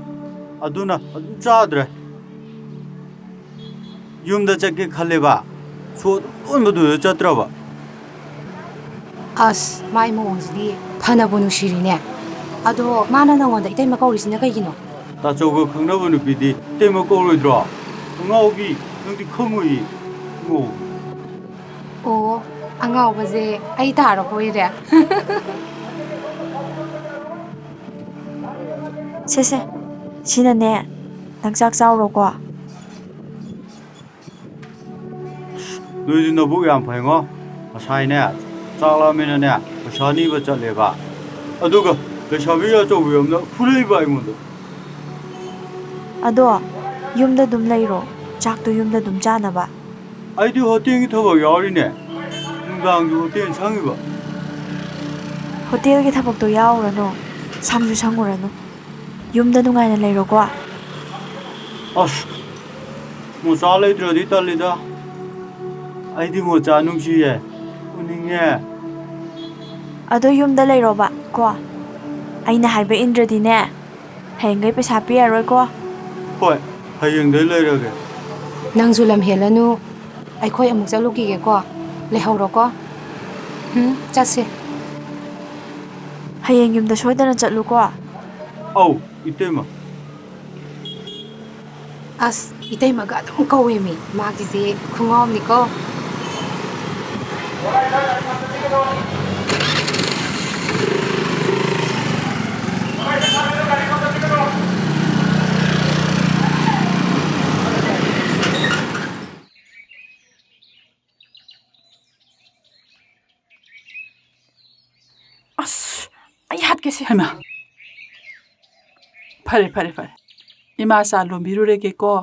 ꯑꯗꯨꯅ ꯑꯗꯨꯝ ꯆꯥꯗ꯭ꯔꯦ. ꯌꯨꯝꯗ ꯆꯠꯀꯦ ꯈꯜꯂꯦꯕ. ꯁꯣ ꯑꯗꯨꯝ ꯂꯣꯟꯕꯗꯨꯗ ꯆꯠꯇ꯭ꯔꯕ. ꯑꯁ, ꯃꯥꯏ ꯃꯑꯣꯡꯁꯤꯗꯤ ꯐꯅꯕꯨ ꯅꯨꯡꯁꯤꯔꯤꯅꯦ. ꯑꯗꯣ ꯃꯥꯅ ꯅꯪꯉꯣꯟꯗ ꯏꯇꯩꯃ ꯀꯧꯔꯤꯁꯤꯅ ꯀꯩꯒꯤꯅꯣ? ꯇꯥꯆꯧꯒ ꯈꯪꯅꯕ ꯅꯨꯄꯤꯗꯤ ꯏꯇꯩꯃ ꯀꯧꯔꯣꯏꯗ꯭ꯔꯣ? ꯑꯉꯥꯎꯕꯤ, ꯅꯪꯗꯤ ꯈꯪꯉꯣꯏꯌꯦ. ꯑꯣ, ꯑꯉꯥꯎꯕꯁꯦ ꯑꯩ ꯇꯥꯔꯕ ꯑꯣꯏꯔꯦ. ꯁꯦ, ꯁꯤꯅꯅꯦ, ꯅꯪ ꯆꯥꯛ ꯆꯥꯎꯔꯣꯀꯣ. ꯅꯣꯏꯗꯤ ꯅꯕꯨꯛ ꯌꯥꯝ ꯐꯩꯉꯣ. ꯉꯁꯥꯏꯅꯦ ꯆꯥꯛ ꯂꯥꯝꯃꯦꯅꯅꯦ ꯄꯩꯁꯥ ꯅꯤꯕ ꯆꯠꯂꯦꯕ. ꯑꯗꯨꯒ ꯂꯩꯁꯥꯕꯤ ꯑꯆꯧꯕꯤ ꯑꯃꯅ ꯐꯨꯔꯛꯏꯕ ꯑꯩꯉꯣꯟꯗ. ꯑꯗꯣ ꯌꯨꯝꯗ ꯑꯗꯨꯝ ꯂꯩꯔꯣ. ꯆꯥꯛꯇꯣ ꯌꯨꯝꯗ ꯑꯗꯨꯝ ꯆꯥꯅꯕ. ꯑꯩꯗꯤ ꯍꯣꯇꯦꯜꯒꯤ ꯊꯕꯛ ꯌꯥꯎꯔꯤꯅꯦ. ꯅꯨꯡꯗꯥꯡꯁꯨ ꯍꯣꯇꯦꯜ ꯁꯪꯉꯤꯕ. ꯍꯣꯇꯦꯜꯒꯤ ꯊꯕꯛꯇꯣ ꯌꯥꯎꯔꯨꯔꯅꯨ. ꯁꯪꯁꯨ ꯁꯪꯉꯨꯔꯅꯨ. ꯌꯨꯝꯗ ꯅꯨꯡꯉꯥꯏꯅ ꯂꯩꯔꯣꯀꯣ. ꯑꯁ, ꯃꯣꯆꯥ ꯂꯩꯇ꯭ꯔꯗꯤ ꯇꯜꯂꯤꯗ. ꯑꯩꯗꯤ ꯃꯣꯆꯥ ꯅꯨꯡꯁꯤꯌꯦ. ꯎꯅꯤꯡꯉꯦ. ꯑꯗꯣ ꯌꯨꯝꯗ ꯂꯩꯔꯣꯕ ꯀꯣ. ꯑꯩꯅ ꯍꯥꯏꯕ ꯏꯟꯗ꯭ꯔꯗꯤꯅꯦ, ꯍꯌꯦꯡꯒꯩ ꯄꯩꯁꯥ ꯄꯤꯔꯔꯣꯏꯀꯣ. ꯍꯣꯏ, ꯍꯌꯦꯡꯗꯩ ꯂꯩꯔꯒꯦ. ꯅꯪꯁꯨ ꯂꯝ ꯍꯦꯜꯂꯅꯨ. ꯑꯩꯈꯣꯏ ꯑꯃꯨꯛ ꯆꯠꯂꯨꯈꯤꯒꯦꯀꯣ. ꯂꯩꯍꯧꯔꯣꯀꯣ. ꯆꯠꯁꯦ. ꯍꯌꯦꯡ ꯌꯨꯝꯗ ꯁꯣꯏꯗꯅ ꯆꯠꯂꯨꯀꯣ. ꯑꯧ, ꯏꯇꯩꯃ. ꯑꯁ, ꯏꯇꯩꯃꯒ ꯑꯗꯨꯝ ꯀꯧꯋꯦꯃꯤ. ꯃꯥꯒꯤꯁꯦ ꯈꯨꯉꯥꯎꯝꯅꯤꯀꯣ. ꯑꯁ, ꯑꯩ ꯍꯥꯠꯀꯦꯁꯦ. ꯍꯩꯃꯥ. ꯐꯔꯦ. ꯏꯃꯥ ꯆꯥ ꯂꯣꯟꯕꯤꯔꯨꯔꯒꯦꯀꯣ.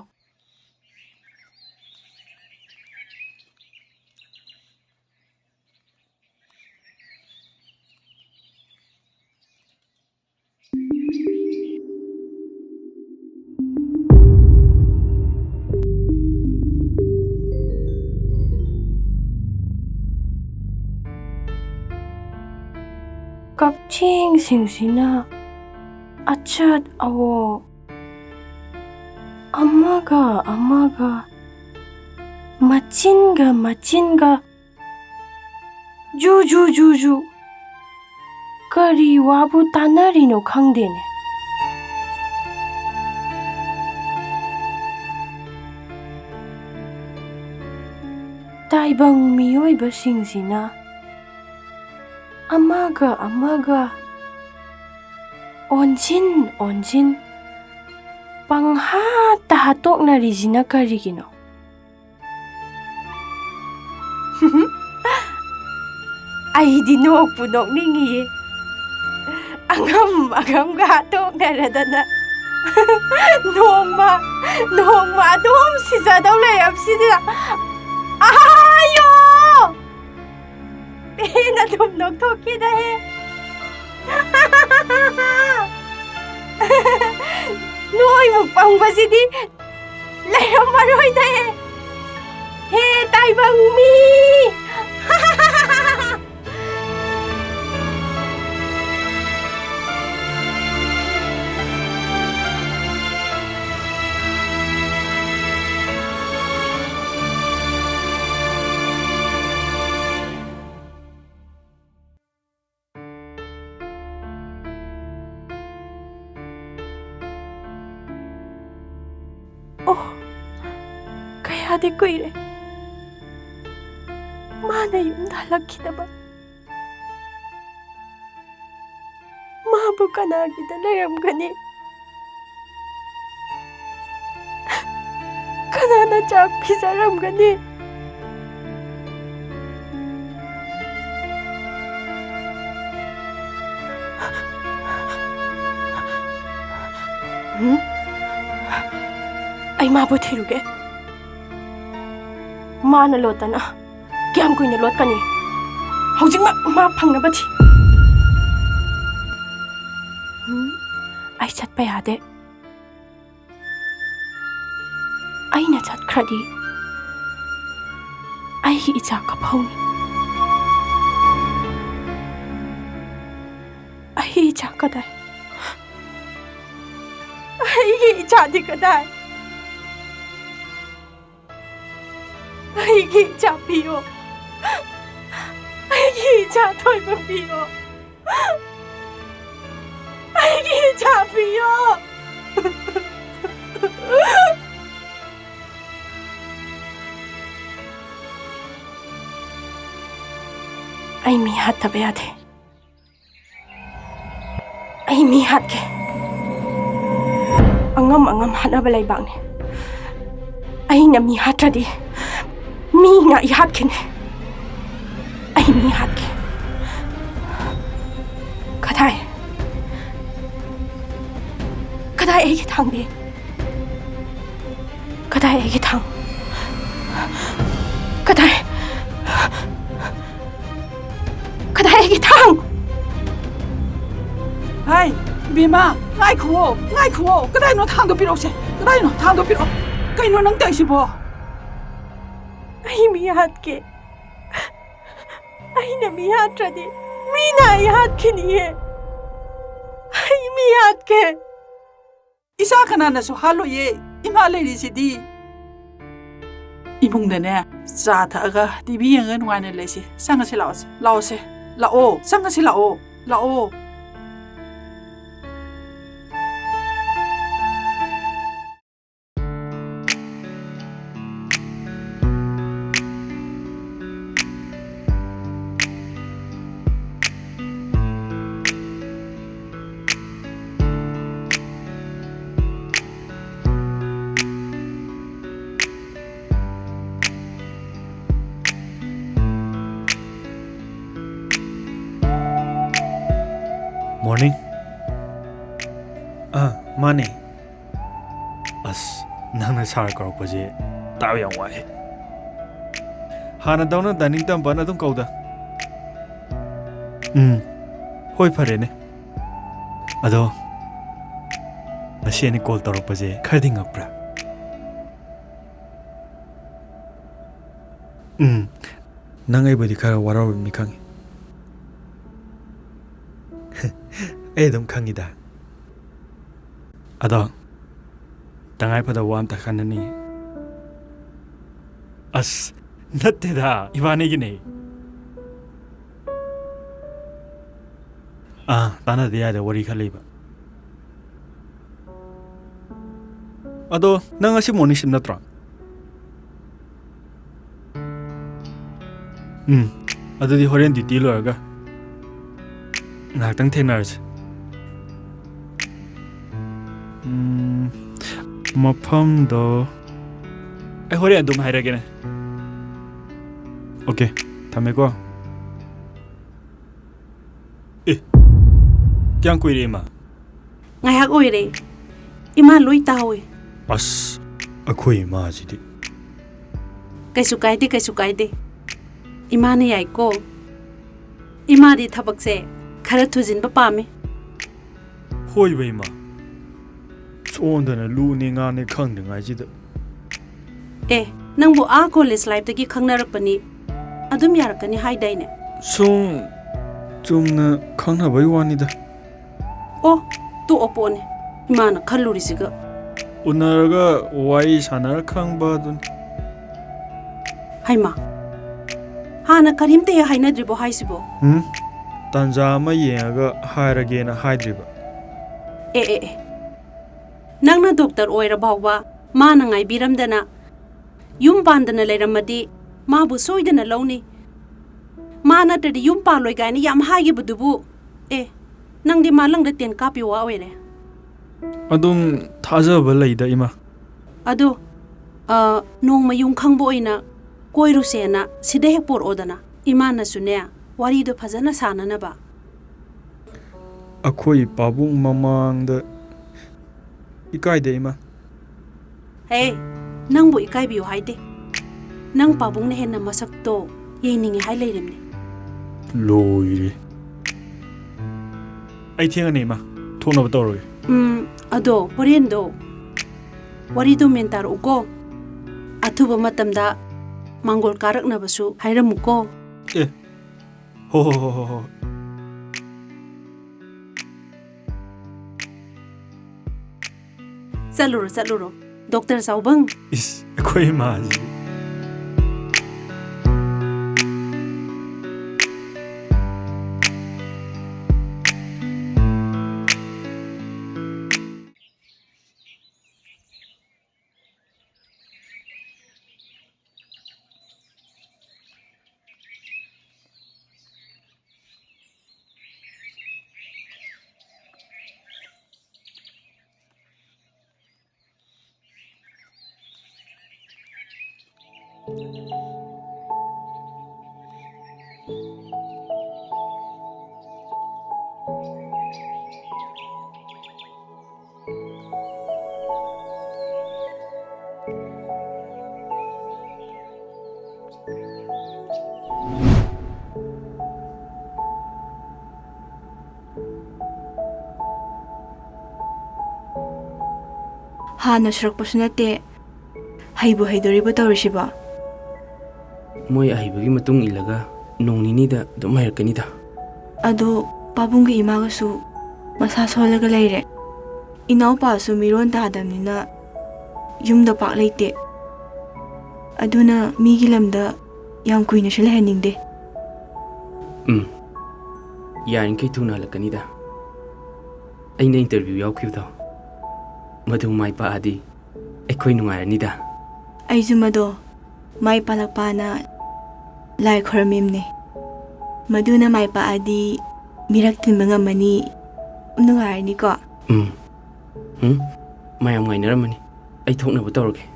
ꯀꯛꯆꯦꯡꯁꯤꯡꯁꯤꯅ ꯑꯆꯠ ꯑꯋꯣꯛ ꯑꯃꯒ ꯃꯆꯤꯟꯒ ꯖꯨ ꯀꯔꯤ ꯋꯥꯕꯨ ꯇꯥꯟꯅꯔꯤꯅꯣ ꯈꯪꯗꯦꯅꯦ. ꯇꯥꯏꯕꯪ ꯃꯤꯑꯣꯏꯕꯁꯤꯡꯁꯤꯅ ꯑꯃꯒ ꯑꯣꯟꯁꯤꯟ ꯄꯪꯍꯥꯠꯇ ꯍꯥꯠꯇꯣꯛꯅꯔꯤꯁꯤꯅ ꯀꯔꯤꯒꯤꯅꯣ? ꯑꯩꯗꯤ ꯅꯣꯛꯄꯨ ꯅꯣꯛꯅꯤꯡꯉꯤꯌꯦ. ꯑꯉꯝꯒ ꯍꯥꯠꯇꯣꯛꯅꯔꯗꯅ ꯅꯣꯡꯃ ꯑꯗꯨꯝ ꯁꯤꯖꯗꯧ ꯂꯩꯔꯕꯁꯤꯗ. ꯍꯦꯟꯅ ꯑꯗꯨꯝ ꯅꯣꯛꯊꯣꯛꯈꯤꯗꯍꯦ ꯅꯣꯏꯃꯨꯛ ꯄꯪꯕꯁꯤꯗꯤ ꯂꯩꯔꯝꯃꯔꯣꯏꯗꯍꯦ ꯍꯦ ꯇꯥꯏꯕꯪ ꯃꯤ ꯀꯌꯥꯗꯤ ꯀꯨꯏꯔꯦ ꯃꯥꯅ ꯌꯨꯝꯗ ꯍꯜꯂꯛꯈꯤꯗꯕ ꯃꯥꯕꯨ ꯀꯅꯥꯒꯤꯗ ꯂꯩꯔꯝꯒꯅꯤ ꯀꯅꯥꯅ ꯆꯥꯛ ꯄꯤꯖꯔꯝꯒꯅꯤ ꯑꯩ ꯃꯥꯕꯨ ꯊꯤꯔꯨꯒꯦ ꯃꯥꯅ ꯂꯣꯠꯇꯅ ꯀꯌꯥꯝ ꯀꯨꯏꯅ ꯂꯣꯠꯀꯅꯤ ꯍꯧꯖꯤꯛꯃꯛ ꯃꯥ ꯐꯪꯅꯕ ꯊꯤ ꯑꯩ ꯆꯠꯄ ꯌꯥꯗꯦ ꯑꯩꯅ ꯆꯠꯈ꯭ꯔꯗꯤ ꯑꯩꯒꯤ ꯏꯆꯥ ꯀꯞꯍꯧꯅꯤ ꯑꯩꯒꯤ ꯏꯆꯥ ꯀꯗꯥꯏ ꯑꯩꯒꯤ ꯏꯆꯥꯗꯤ ꯀꯗꯥꯏ ꯑꯩꯒꯤ 이자 비요. 아이기 이자 돌고 비요. 아이기 이자 비요. 아이 미핫 타베야 돼. 아이 미핫게. 앙엄 하나발 라이방네. 아이나 미핫라디. 미가 이핫긴 아이 미핫게 가다이 애기 탕비 가다이 애기 탕 가다이 애기 탕 아이 비마 아이쿠 가다이 너 탕도 필요 없지 가다이 너 탕도 필요 가이 너 능 때시 뭐 Ay mihatke. Ay na mihatradi. Mina ihatke niye. Ay mihatke. Isa kanana so halo ye. Ima lady sidi. Imung dane. Sa tha aga TV yang ngan wane le si. Sanga si laos. Laos. Lao. Sanga si lao. Lao. Morning. Money. As nang sar kar paje taw yang wai. Hana dauna dining tam ban adum kauda. Hoi phare ne. Ado asiani call tor paje kharding apra. Nang ai bodi khara waraw mi khang. Ai dum khangida. Ado tangai pada wam ta khanani. As natte da ibane gi nei. Tana dia da wari khaliba. Ado nang asi morning sim natra. Ado di horen duty loraga. Ngaktang thenarse. Mafamdo ai hore adum hairagene. Okay, thameko. Kyang kuire ma? Ngayak oire. Ima lui tawe. As akhoi ma jidi. Kaisu kaide. Ima ne yai ko. इमादी थबक से खरा थुजिन पामे होई बई मा सोंदना लूने गाने खंदंगाइजिदा ए नंबो आ कॉलेज लाइफ तकी खंगनारकपनी अदुम यारकनी हाइदाइने सुम चुमना खंगनाबई वानिदा ओ तो ओपोने इमाना खल्लुरिसिगा उनरगा वाई सानर खंगबा दुन हाइमा हाना करीमते हाइनद्रिबो हाइसिबो तंजा अमा येंगा हायरगेना हाइद्रिबा ए नंगना डॉक्टर ओइरा बावबा माना ngaibirमदना युम पांदना लेरमदि माबु सोइदना लौनी माना तदि युम पालोय गायनी याम हागे बुदुबु ए नंगदि मालंग द तेन कापि वा ओइरे अदुम थाजबा लैदा इमा अदो नोंग मयुम खंगबो ओइना कोइरुसेना सिदे हे पोर ओदना इमाना सुने वारी दो फजना साननबा अखोई पाबुंग ममांगदा इकाइदे इमा हे नंगबो इकाइबियो हाइदे नंग पाबुंग ने हेना मसक्तो येनिंगे हाइ लेरिमने लोइरे आई थेंगने इमा थोनब तौरगे अदो होरेंदो वारी दो मेंतार उको अथुबा मतमदा मांगोल कारकनबसु हाइरमुको ए हो चलुरो डॉक्टर साउबंग इस कोई माजी हाना सुरक्पसु नते हैबो हैदोरिबो तौरिसिबा मोय अहिबगी मतुंग इलगा नोंनिनीदा दुम हैरकनीदा अदो पाबुंगी इमागसु मसा सोलगा लेरे इनाउ पासु मिरोन तादमनिना युमदा पाक लेते अदुना मीगी लमदा याम कुइनसु लेहनिंगदे यारिंकै थुना हलकनीदा अइना इंटरव्यू यावखिबदा मधु माइ पादी अखोई नुंगारनीदा अइजु मदो माइ पालकपाना लाइ खरमिमने मधुना माइ पादी मिरक तिनबा ngamani नुंगारनी को मायाम गाइनरमनी अइ थोकनबो तौरगे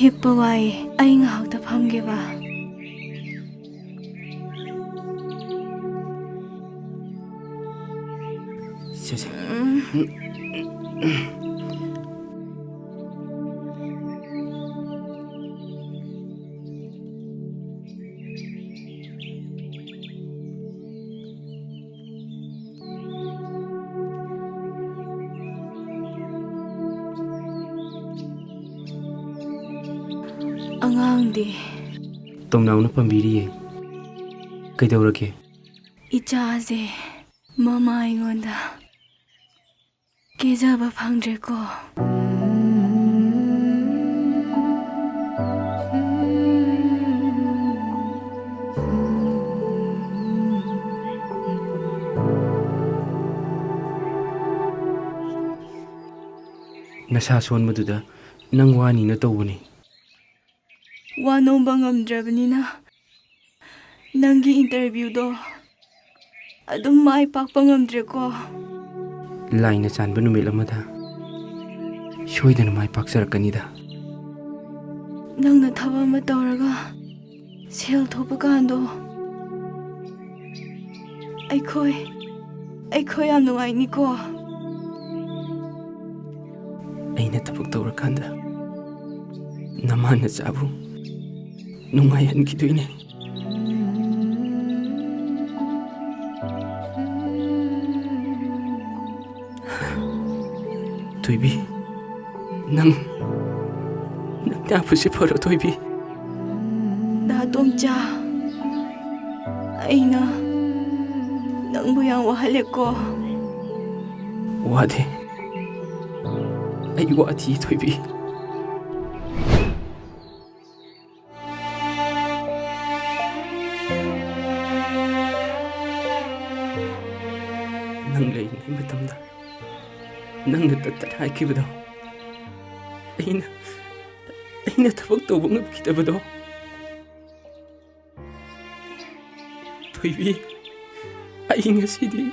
हिप्पवाई अइ ngahakta phamgeba angang di तोमनाउना पंबीरिये कैदौरगे इचाजे ममा आइगोंदा केजबा फंग्रेको नसा सोनमदुदा नंग वानीना तौबनी वानोंबा ngamdrabnina nangi interview do adum mai pakpa ngamdre ko लाइना चानबा नुमित अमदा सोइदना माइ पाक्सरकनीदा ꯅꯪꯅ ꯊꯕꯛ ꯑꯃ ꯇꯧꯔꯒ ꯁꯦꯜ ꯊꯣꯛꯄ ꯀꯥꯟꯗꯣ ꯑꯩꯈꯣꯏ ꯌꯥꯝ ꯅꯨꯡꯉꯥꯏꯅꯤꯀꯣ. ꯑꯩꯅ ꯊꯕꯛ ꯇꯧꯔꯀꯥꯟꯗ ꯅꯃꯥ ꯅꯆꯥꯕꯨ ꯅꯨꯡꯉꯥꯏꯍꯟꯈꯤꯗꯣꯏꯅꯦ. ꯊꯣꯏꯕꯤ, ꯅꯪ ꯅꯥꯕꯨꯁꯤ ꯐꯔꯣ ꯊꯣꯏꯕꯤ. ꯗꯥ ꯇꯣꯝꯆꯥ, ꯑꯩꯅ ꯅꯪꯕꯨ ꯌꯥꯝ ꯋꯥꯍꯜꯂꯦꯀꯣ. ꯋꯥꯗꯦ, ꯑꯩ ꯋꯥꯗꯤ ꯊꯣꯏꯕꯤ. ꯅꯪ ꯂꯩꯔꯤꯉꯩ ꯃꯇꯝꯗ ꯅꯪꯅ ꯇꯠꯇꯅ ꯍꯥꯏꯈꯤꯕꯗꯣ, ꯑꯩꯅ ꯊꯕꯛ ꯇꯧꯕ ꯉꯝꯈꯤꯗꯕꯗꯣ. ꯊꯣꯏꯕꯤ, ꯑꯩ ꯉꯁꯤꯗꯤ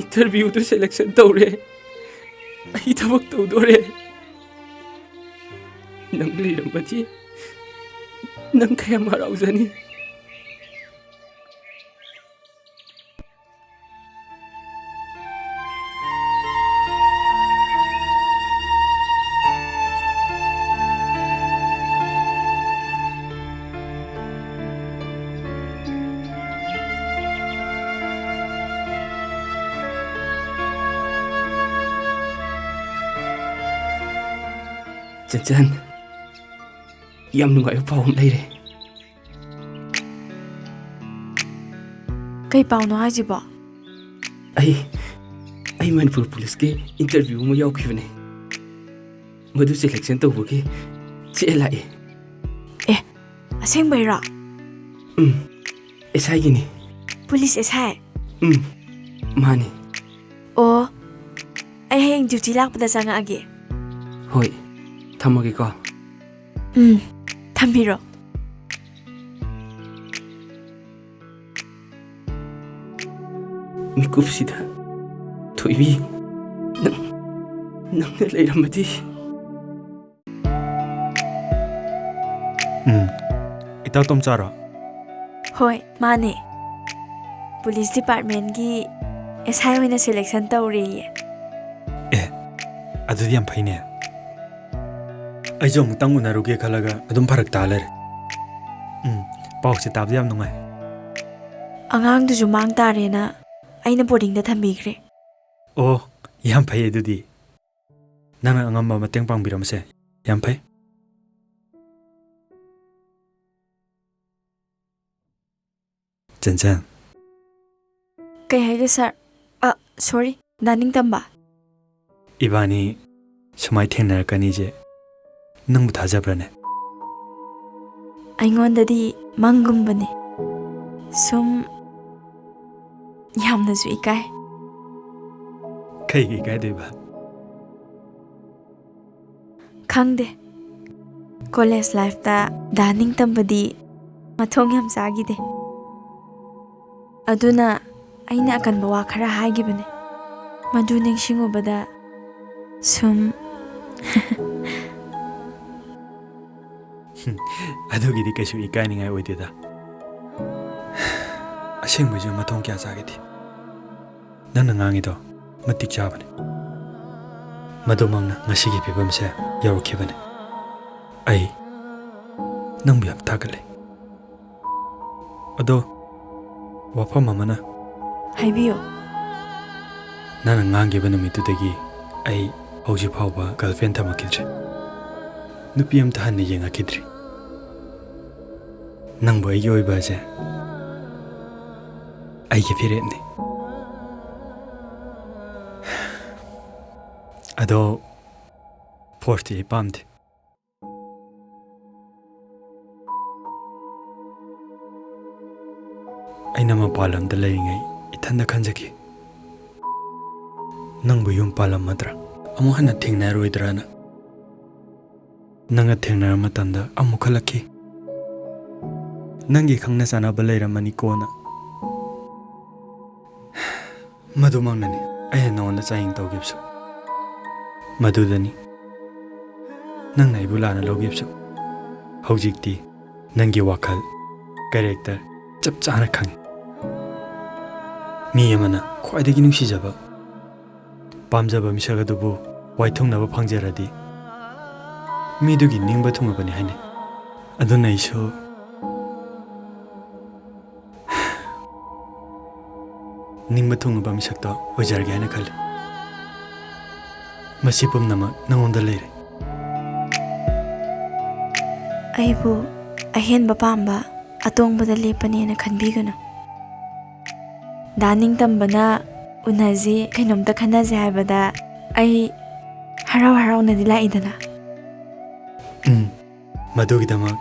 इंटरव्यू도 सिलेक्शन तौरे आई थबक तौदोरे नंग लेरमबदि नंग कया हराउजनी चंचन याम नुंगाय पाउम लेरे कई पाउनो हाजिबो आई मनपुर पुलिस के इंटरव्यू में यावखिबने मधु सिलेक्शन तौबगे चेलाए ए असेंग बैरा एसआई गिनी पुलिस एसआई माने ओ आई हेंग ड्यूटी लाकपदा चंगागे होय थमगे को थम्बिरो मिकुपसिदा थोइबी नंगने लेरमदि इता तुम चारा होय माने पुलिस डिपार्टमेंट की एसआई होइना सिलेक्शन तौरिये ए अदुदि याम फैने अजों तंग उनरुगे खलगा अदुम फरक तालर पाउसे ताबदि याम नुंगाय अंगांग दुजु मांग तारेना अइना बोर्डिंग दा थंबिग्रे ओ याम फै अदुदि नंग अंगम मतेंग पांगबिरमसे याम फै चंचन कई हाइगे सर सॉरी दानिंग तंबा इबानी सुमाय थेंनरकनी जे नंग थाजब्रने अइंगोंददी मंगुंबने सुम यामनसु इकाय कई इकाय देबा खंगदे कॉलेज लाइफ ता दानिंग तंबदी मथोंग याम सागिदे अदुना अइना अकनबा वा खरा हाइगिबने मदु निंगसिंगुबदा सुम अदुगिदि कैसु इकायनिंगाय ओइदेदा असेंबजु मथों क्या जागेदि नंना ngangido matik chabane madumangna ngasigi pibamse yarukhibane ai nangbu yam thagale ado wafam amana haibiyo nana ngangiba numitudagi ai hauji phawba girlfriend thamakidre nupi am thanne yengakidre nangbu ai yoiba je ai ge firemne अदो फोर्थ ये पामदे अइना मपालम द लेरिङै इथन्द खन्जकी नंगबु युम पालम मद्रा अमु हन्ना थेंनारोइद्राना नंगा थेंनार मतंदा अमु खलकी नंगी खंगना सानाबा लेरमनी कोना मधुमंगननी अय नौंदा चाइंग तौगिबसु मधुदनी ꯅꯪꯅ ꯑꯩꯕꯨ ꯂꯥꯟꯅ ꯂꯧꯈꯤꯕꯁꯨ ꯍꯧꯖꯤꯛꯇꯤ ꯅꯪꯒꯤ ꯋꯥꯈꯜ ꯀꯦꯔꯦꯛꯇꯔ ꯆꯞ ꯆꯥꯅ ꯈꯪꯉꯤ ꯃꯤ ꯑꯃꯅ ꯈ꯭ꯋꯥꯏꯗꯒꯤ ꯅꯨꯡꯁꯤꯖꯕ ꯄꯥꯝꯖꯕ ꯃꯤꯁꯛ ꯑꯗꯨꯕꯨ ꯋꯥꯏꯊꯨꯡꯅꯕ ꯐꯪꯖꯔꯗꯤ ꯃꯤꯗꯨꯒꯤ ꯅꯤꯡꯕ ꯊꯨꯡꯉꯕꯅꯤ ꯍꯥꯏꯅꯩ ꯑꯗꯨꯅ ꯑꯩꯁꯨ ꯅꯤꯡꯕ ꯊꯨꯡꯉꯕ ꯃꯤꯁꯛꯇꯣ ꯑꯣꯏꯖꯔꯒꯦ ꯍꯥꯏꯅ ꯈꯜꯂꯤ ꯃꯁꯤ ꯄꯨꯝꯅꯃꯛ ꯅꯉꯣꯟꯗ ꯂꯩꯔꯦ ꯑꯩꯕꯨ ꯑꯍꯦꯟꯕ ꯄꯥꯝꯕ ꯑꯇꯣꯡꯕꯗ ꯂꯦꯞꯄꯅꯦꯅ ꯈꯟꯕꯤꯒꯅꯨ ꯗꯥ ꯅꯤꯡꯇꯝꯕꯅ ꯎꯅꯁꯤ ꯀꯩꯅꯣꯝꯇ ꯈꯟꯅꯁꯤ ꯍꯥꯏꯕꯗ ꯑꯩ ꯍꯔꯥꯎ ꯍꯔꯥꯎꯅꯗꯤ ꯂꯥꯛꯏꯗꯅ ꯃꯗꯨꯒꯤꯗꯃꯛ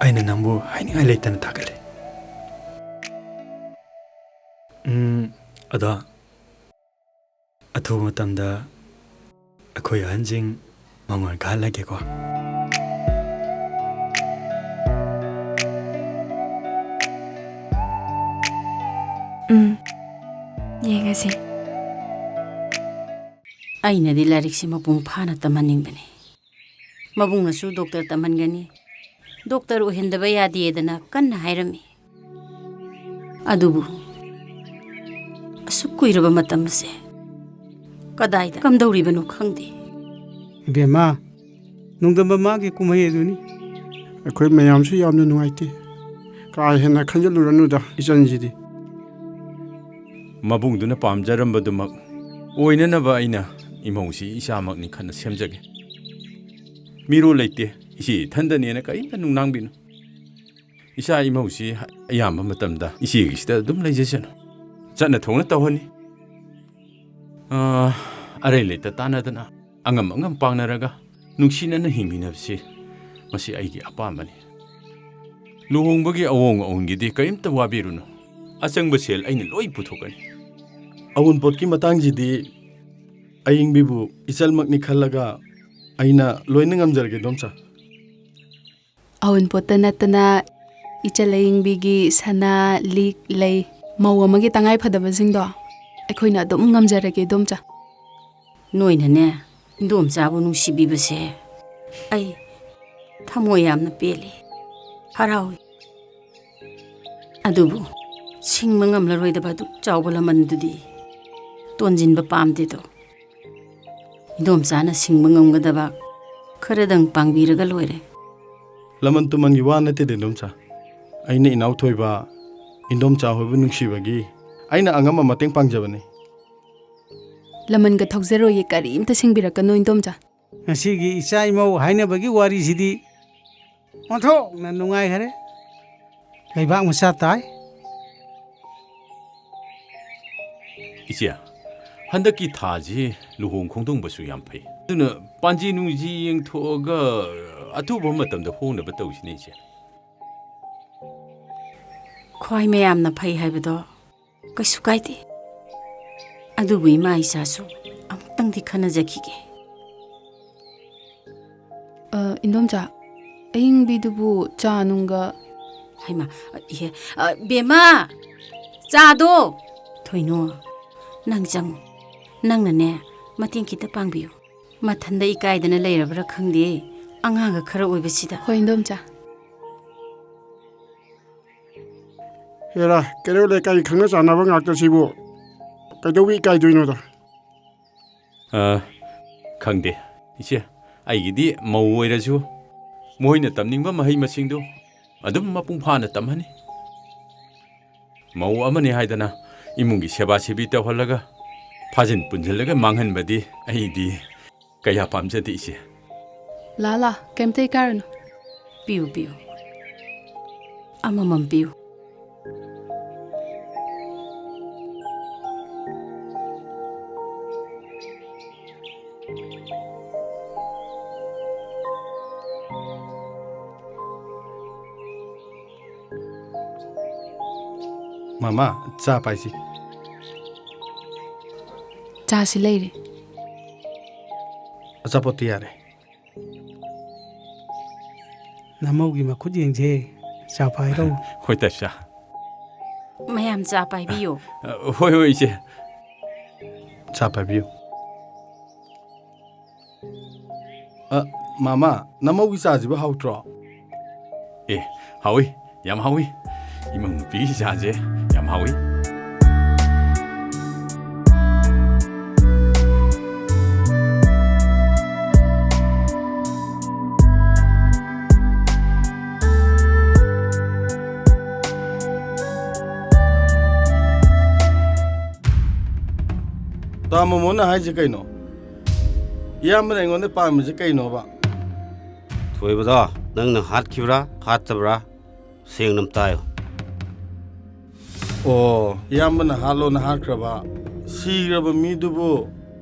ꯑꯩꯅ ꯅꯪꯕꯨ ꯍꯥꯏꯅꯤꯡꯉꯥꯏ ꯂꯩꯇꯅ ꯊꯥꯒꯠꯂꯤ ꯑꯗꯣ ꯑꯊꯨꯕ ꯃꯇꯝꯗ ꯑꯩꯈꯣꯏ ꯑꯍꯟꯁꯤꯡ ꯃꯉꯣꯟ ꯀꯥꯍꯜꯂꯒꯦꯀꯣ ꯌꯦꯡꯉꯁꯤ ꯑꯩꯅꯗꯤ ꯂꯥꯏꯔꯤꯛꯁꯤ ꯃꯄꯨꯡ ꯐꯥꯅ ꯇꯝꯍꯟꯅꯤꯡꯕꯅꯤ ꯃꯕꯨꯡꯅꯁꯨ ꯗꯣꯛꯇꯔ ꯇꯝꯍꯟꯒꯅꯤ ꯗꯣꯛꯇꯔ ꯑꯣꯏꯍꯟꯗꯕ ꯌꯥꯗꯦꯗꯅ ꯀꯟꯅ ꯍꯥꯏꯔꯝꯃꯤ ꯑꯗꯨꯕꯨ ꯑꯁꯨꯛ ꯀꯨꯏꯔꯕ ꯃꯇꯝꯁꯦ ꯀꯗꯥꯏꯗ ꯀꯝꯗꯧꯔꯤꯕꯅꯣ ꯈꯪꯗꯦ ꯏꯕꯦꯝꯃ ꯅꯣꯡꯗꯝꯕ ꯃꯥꯒꯤ ꯀꯨꯝꯍꯩ ꯑꯗꯨꯅꯤ ꯑꯩꯈꯣꯏ ꯃꯌꯥꯝꯁꯨ ꯌꯥꯝꯅ ꯅꯨꯡꯉꯥꯏꯇꯦ ꯀꯥ ꯍꯦꯟꯅ ꯈꯟꯖꯤꯜꯂꯨꯔꯅꯨꯗ ꯏꯆꯟꯁꯤꯗꯤ ꯃꯕꯨꯡꯗꯨꯅ ꯄꯥꯝꯖꯔꯝꯕꯗꯨꯃꯛ ꯑꯣꯏꯅꯅꯕ ꯑꯩꯅ ꯏꯃꯧꯁꯤ ꯏꯆꯥꯃꯛꯅꯤ ꯈꯟꯅ ꯁꯦꯝꯖꯒꯦ ꯃꯤꯔꯣꯜ ꯂꯩꯇꯦ ꯏꯆꯦ ꯏꯊꯟꯗꯅꯦꯅ ꯀꯔꯤꯝꯇ ꯅꯨꯡꯅꯥꯡꯕꯤꯅꯨ ꯏꯆꯥ ꯏꯃꯧꯁꯤ ꯑꯌꯥꯝꯕ ꯃꯇꯝꯗ ꯏꯆꯦꯒꯤꯁꯤꯗ ꯑꯗꯨꯝ ꯂꯩꯖꯁꯅꯨ ꯆꯠꯅ ꯊꯣꯡꯅ ꯇꯧꯍꯟꯅꯤ ꯑꯔꯩ ꯂꯩꯇ ꯇꯥꯟꯅꯗꯅ ꯑꯉꯝ ꯑꯉꯝ ꯄꯥꯡꯅꯔꯒ ꯅꯨꯡꯁꯤꯅꯅ ꯍꯤꯡꯃꯤꯟꯅꯕꯁꯤ ꯃꯁꯤ ꯑꯩꯒꯤ ꯑꯄꯥꯝꯕꯅꯤ ꯂꯨꯍꯣꯡꯕꯒꯤ ꯑꯑꯣꯡ ꯑꯑꯣꯟꯒꯤꯗꯤ ꯀꯔꯤꯝꯇ ꯋꯥꯕꯤꯔꯨꯅꯨ ꯑꯆꯪꯕ ꯁꯦꯜ ꯑꯩꯅ ꯂꯣꯏ ꯄꯨꯊꯣꯛꯀꯅꯤ ꯑꯎꯟꯄꯣꯠꯀꯤ ꯃꯇꯥꯡꯁꯤꯗꯤ ꯑꯌꯤꯡꯕꯤꯕꯨ ꯏꯆꯜꯃꯛꯅꯤ ꯈꯜꯂꯒ ꯑꯩꯅ ꯂꯣꯏꯅ ꯉꯝꯖꯔꯒꯦ ꯗꯣꯝꯆꯥ ꯑꯎꯟꯄꯣꯠꯇ ꯅꯠꯇꯅ ꯏꯆꯜ ꯑꯌꯤꯡꯕꯤꯒꯤ ꯁꯅꯥ ꯂꯤꯛ ꯂꯩ ꯃꯧ ꯑꯃꯒꯤ ꯇꯉꯥꯏ ꯐꯗꯕꯁꯤꯡꯗꯣ ꯑꯩꯈꯣꯏꯅ ꯑꯗꯨꯝ ꯉꯝꯖꯔꯒꯦ ꯏꯗꯣꯝꯆꯥ ꯅꯣꯏꯅꯅꯦ ꯏꯟꯗꯣꯝꯆꯥꯕꯨ ꯅꯨꯡꯁꯤꯕꯤꯕꯁꯦ ꯑꯩ ꯊꯃꯣꯏ ꯌꯥꯝꯅ ꯄꯦꯜꯂꯤ ꯍꯔꯥꯎꯏ ꯑꯗꯨꯕꯨ ꯁꯤꯡꯕ ꯉꯝꯂꯔꯣꯏꯗꯕ ꯑꯗꯨꯛ ꯆꯥꯎꯕ ꯂꯃꯟꯗꯨꯗꯤ ꯇꯣꯟꯖꯤꯟꯕ ꯄꯥꯝꯗꯦꯗꯣ ꯏꯗꯣꯝꯆꯥꯅ ꯁꯤꯡꯕ ꯉꯝꯒꯗꯕ ꯈꯔꯗꯪ ꯄꯥꯡꯕꯤꯔꯒ ꯂꯣꯏꯔꯦ ꯂꯃꯟ ꯇꯨꯃꯟꯒꯤ ꯋꯥ ꯅꯠꯇꯦꯗ ꯏꯗꯣꯝꯆꯥ ꯑꯩꯅ ꯏꯅꯥꯎꯊꯣꯏꯕ ꯏꯟꯗꯣꯝꯆꯥ ꯍꯣꯏꯕꯨ ꯅꯨꯡꯁꯤꯕꯒꯤ ꯑꯩꯅ ꯑꯉꯝꯕ ꯃꯇꯦꯡ ꯄꯥꯡꯖꯕꯅꯤ ꯂꯃꯟꯒ ꯊꯧꯖꯔꯣꯏꯌꯦ ꯀꯔꯤꯝꯇ ꯁꯤꯡꯕꯤꯔꯛꯀꯅꯣ ꯏꯟꯗꯣꯝꯆꯥ ꯉꯁꯤꯒꯤ ꯏꯆꯥ ꯏꯃꯧ ꯍꯥꯏꯅꯕꯒꯤ ꯋꯥꯔꯤꯁꯤꯗꯤ ꯑꯣꯟꯊꯣꯛꯅ ꯅꯨꯡꯉꯥꯏꯈꯔꯦ ꯂꯩꯕꯥꯛ ꯃꯆꯥ ꯇꯥꯏ ꯏꯆꯦ ꯍꯟꯗꯛꯀꯤ ꯊꯥꯁꯤ ꯂꯨꯍꯣꯡ ꯈꯣꯡꯗꯣꯡꯕꯁꯨ ꯌꯥꯝ ꯐꯩ ꯑꯗꯨꯅ ꯄꯥꯟꯖꯤ ꯅꯨꯡꯖꯤ ꯌꯦꯡꯊꯣꯛꯑꯒ ꯑꯊꯨꯕ ꯃꯇꯝꯗ ꯍꯣꯡꯅꯕ ꯇꯧꯁꯤꯅꯦ ꯏꯆꯦ ꯈ꯭ꯋꯥꯏ ꯃꯌꯥꯝꯅ ꯐꯩ ꯍꯥꯏꯕꯗꯣ ꯀꯩꯁꯨ ꯀꯥꯏꯗꯦ ꯑꯗꯨꯕꯨ ꯏꯃꯥ ꯏꯆꯥꯁꯨ ꯑꯃꯨꯛꯇꯪꯗꯤ ꯈꯟꯅꯖꯈꯤꯒꯦ ꯏꯟꯗꯣꯝꯆꯥ ꯑꯌꯤꯡꯕꯤꯗꯨꯕꯨ ꯆꯥ ꯅꯨꯡꯒ ꯍꯩꯃꯥ ꯏꯍꯦ ꯕꯦꯝꯃ ꯆꯥꯗꯣ ꯊꯣꯏꯅꯣ ꯅꯪ ꯆꯪꯉꯨ ꯅꯪꯅꯅꯦ ꯃꯇꯦꯡ ꯈꯤꯇ ꯄꯥꯡꯕꯤꯌꯨ ꯃꯊꯟꯗ ꯏꯀꯥꯏꯗꯅ ꯂꯩꯔꯕ꯭ꯔꯥ ꯈꯪꯗꯦ ꯑꯉꯥꯡꯒ ꯈꯔ ꯑꯣꯏꯕꯁꯤꯗ ꯍꯣꯏ ꯏꯟꯗꯣꯝꯆꯥ ꯍꯦꯔꯥ ꯀꯩꯔꯣꯜ ꯂꯩꯀꯥꯏ ꯈꯪꯅ ꯆꯥꯟꯅꯕ ꯉꯥꯛꯇꯁꯤꯕꯨ ꯀꯩꯗꯧꯕꯤ ꯏꯀꯥꯏꯗꯣꯏꯅꯣꯗ ꯈꯪꯗꯦ ꯏꯆꯦ ꯑꯩꯒꯤꯗꯤ ꯃꯧ ꯑꯣꯏꯔꯁꯨ ꯃꯣꯏꯅ ꯇꯝꯅꯤꯡꯕ ꯃꯍꯩ ꯃꯁꯤꯡꯗꯨ ꯑꯗꯨꯝ ꯃꯄꯨꯡ ꯐꯥꯅ ꯇꯝꯍꯟꯅꯤ ꯃꯧ ꯑꯃꯅꯤ ꯍꯥꯏꯗꯅ ꯏꯃꯨꯡꯒꯤ ꯁꯦꯕꯥ ꯁꯦꯕꯤ ꯇꯧꯍꯜꯂꯒ ꯐꯥꯖꯤꯟ ꯄꯨꯟꯁꯤꯜꯂꯒ ꯃꯥꯡꯍꯟꯕꯗꯤ ꯑꯩꯗꯤ ꯀꯌꯥ ꯄꯥꯝꯖꯗꯦ ꯏꯆꯦ ꯂꯥ ꯀꯩꯝꯇ ꯏꯀꯥꯏꯔꯨꯅꯨ ꯄꯤꯌꯨ ꯄꯤꯌꯨ ꯑꯃꯃꯝ ꯄꯤꯌꯨ ꯃꯃꯥ ꯆꯥ ꯄꯥꯏꯁꯤ ꯆꯥꯁꯤ ꯂꯩꯔꯦ ꯑꯆꯥꯄꯣꯠꯇꯤ ꯌꯥꯔꯦ ꯅꯃꯧꯒꯤ ꯃꯈꯨꯠ ꯌꯦꯡꯁꯦ ꯆꯥ ꯄꯥꯏꯔꯣ ꯍꯣꯏ ꯇꯥꯏꯞꯆꯥ ꯃꯌꯥꯝ ꯆꯥ ꯄꯥꯏꯕꯤꯌꯣ ꯍꯣꯏ ꯍꯣꯏ ꯏꯆꯦ ꯆꯥ ꯄꯥꯏꯕꯤꯌꯨ ꯃꯥꯃꯥ ꯅꯃꯧꯒꯤ ꯆꯥꯁꯤꯕ ꯍꯥꯎꯇ꯭ꯔꯣ ꯑꯦ ꯍꯥꯎꯏ ꯌꯥꯝ ꯍꯥꯎꯏ ꯏꯃꯧ ꯅꯨꯄꯤꯒꯤ ꯆꯥꯁꯦ ꯌꯥꯝ ꯍꯥꯎꯏ ꯇꯥꯃꯣꯃꯣꯅ ꯍꯥꯏꯁꯦ ꯀꯩꯅꯣ ꯏꯌꯥꯝꯕꯅ ꯑꯩꯉꯣꯟꯗ ꯄꯥꯝꯃꯤꯁꯦ ꯀꯩꯅꯣꯕ ꯊꯣꯏꯕꯗꯣ ꯅꯪꯅ ꯍꯥꯠꯈꯤꯕ꯭ꯔꯥ ꯍꯥꯠꯇꯕ꯭ꯔꯥ ꯁꯦꯡꯅ ꯇꯥꯌꯣ ꯑꯣ ꯏꯌꯥꯝꯕꯅ ꯍꯥꯠꯂꯣꯅ ꯍꯥꯠꯈ꯭ꯔꯕ ꯁꯤꯈ꯭ꯔꯕ ꯃꯤꯗꯨꯕꯨ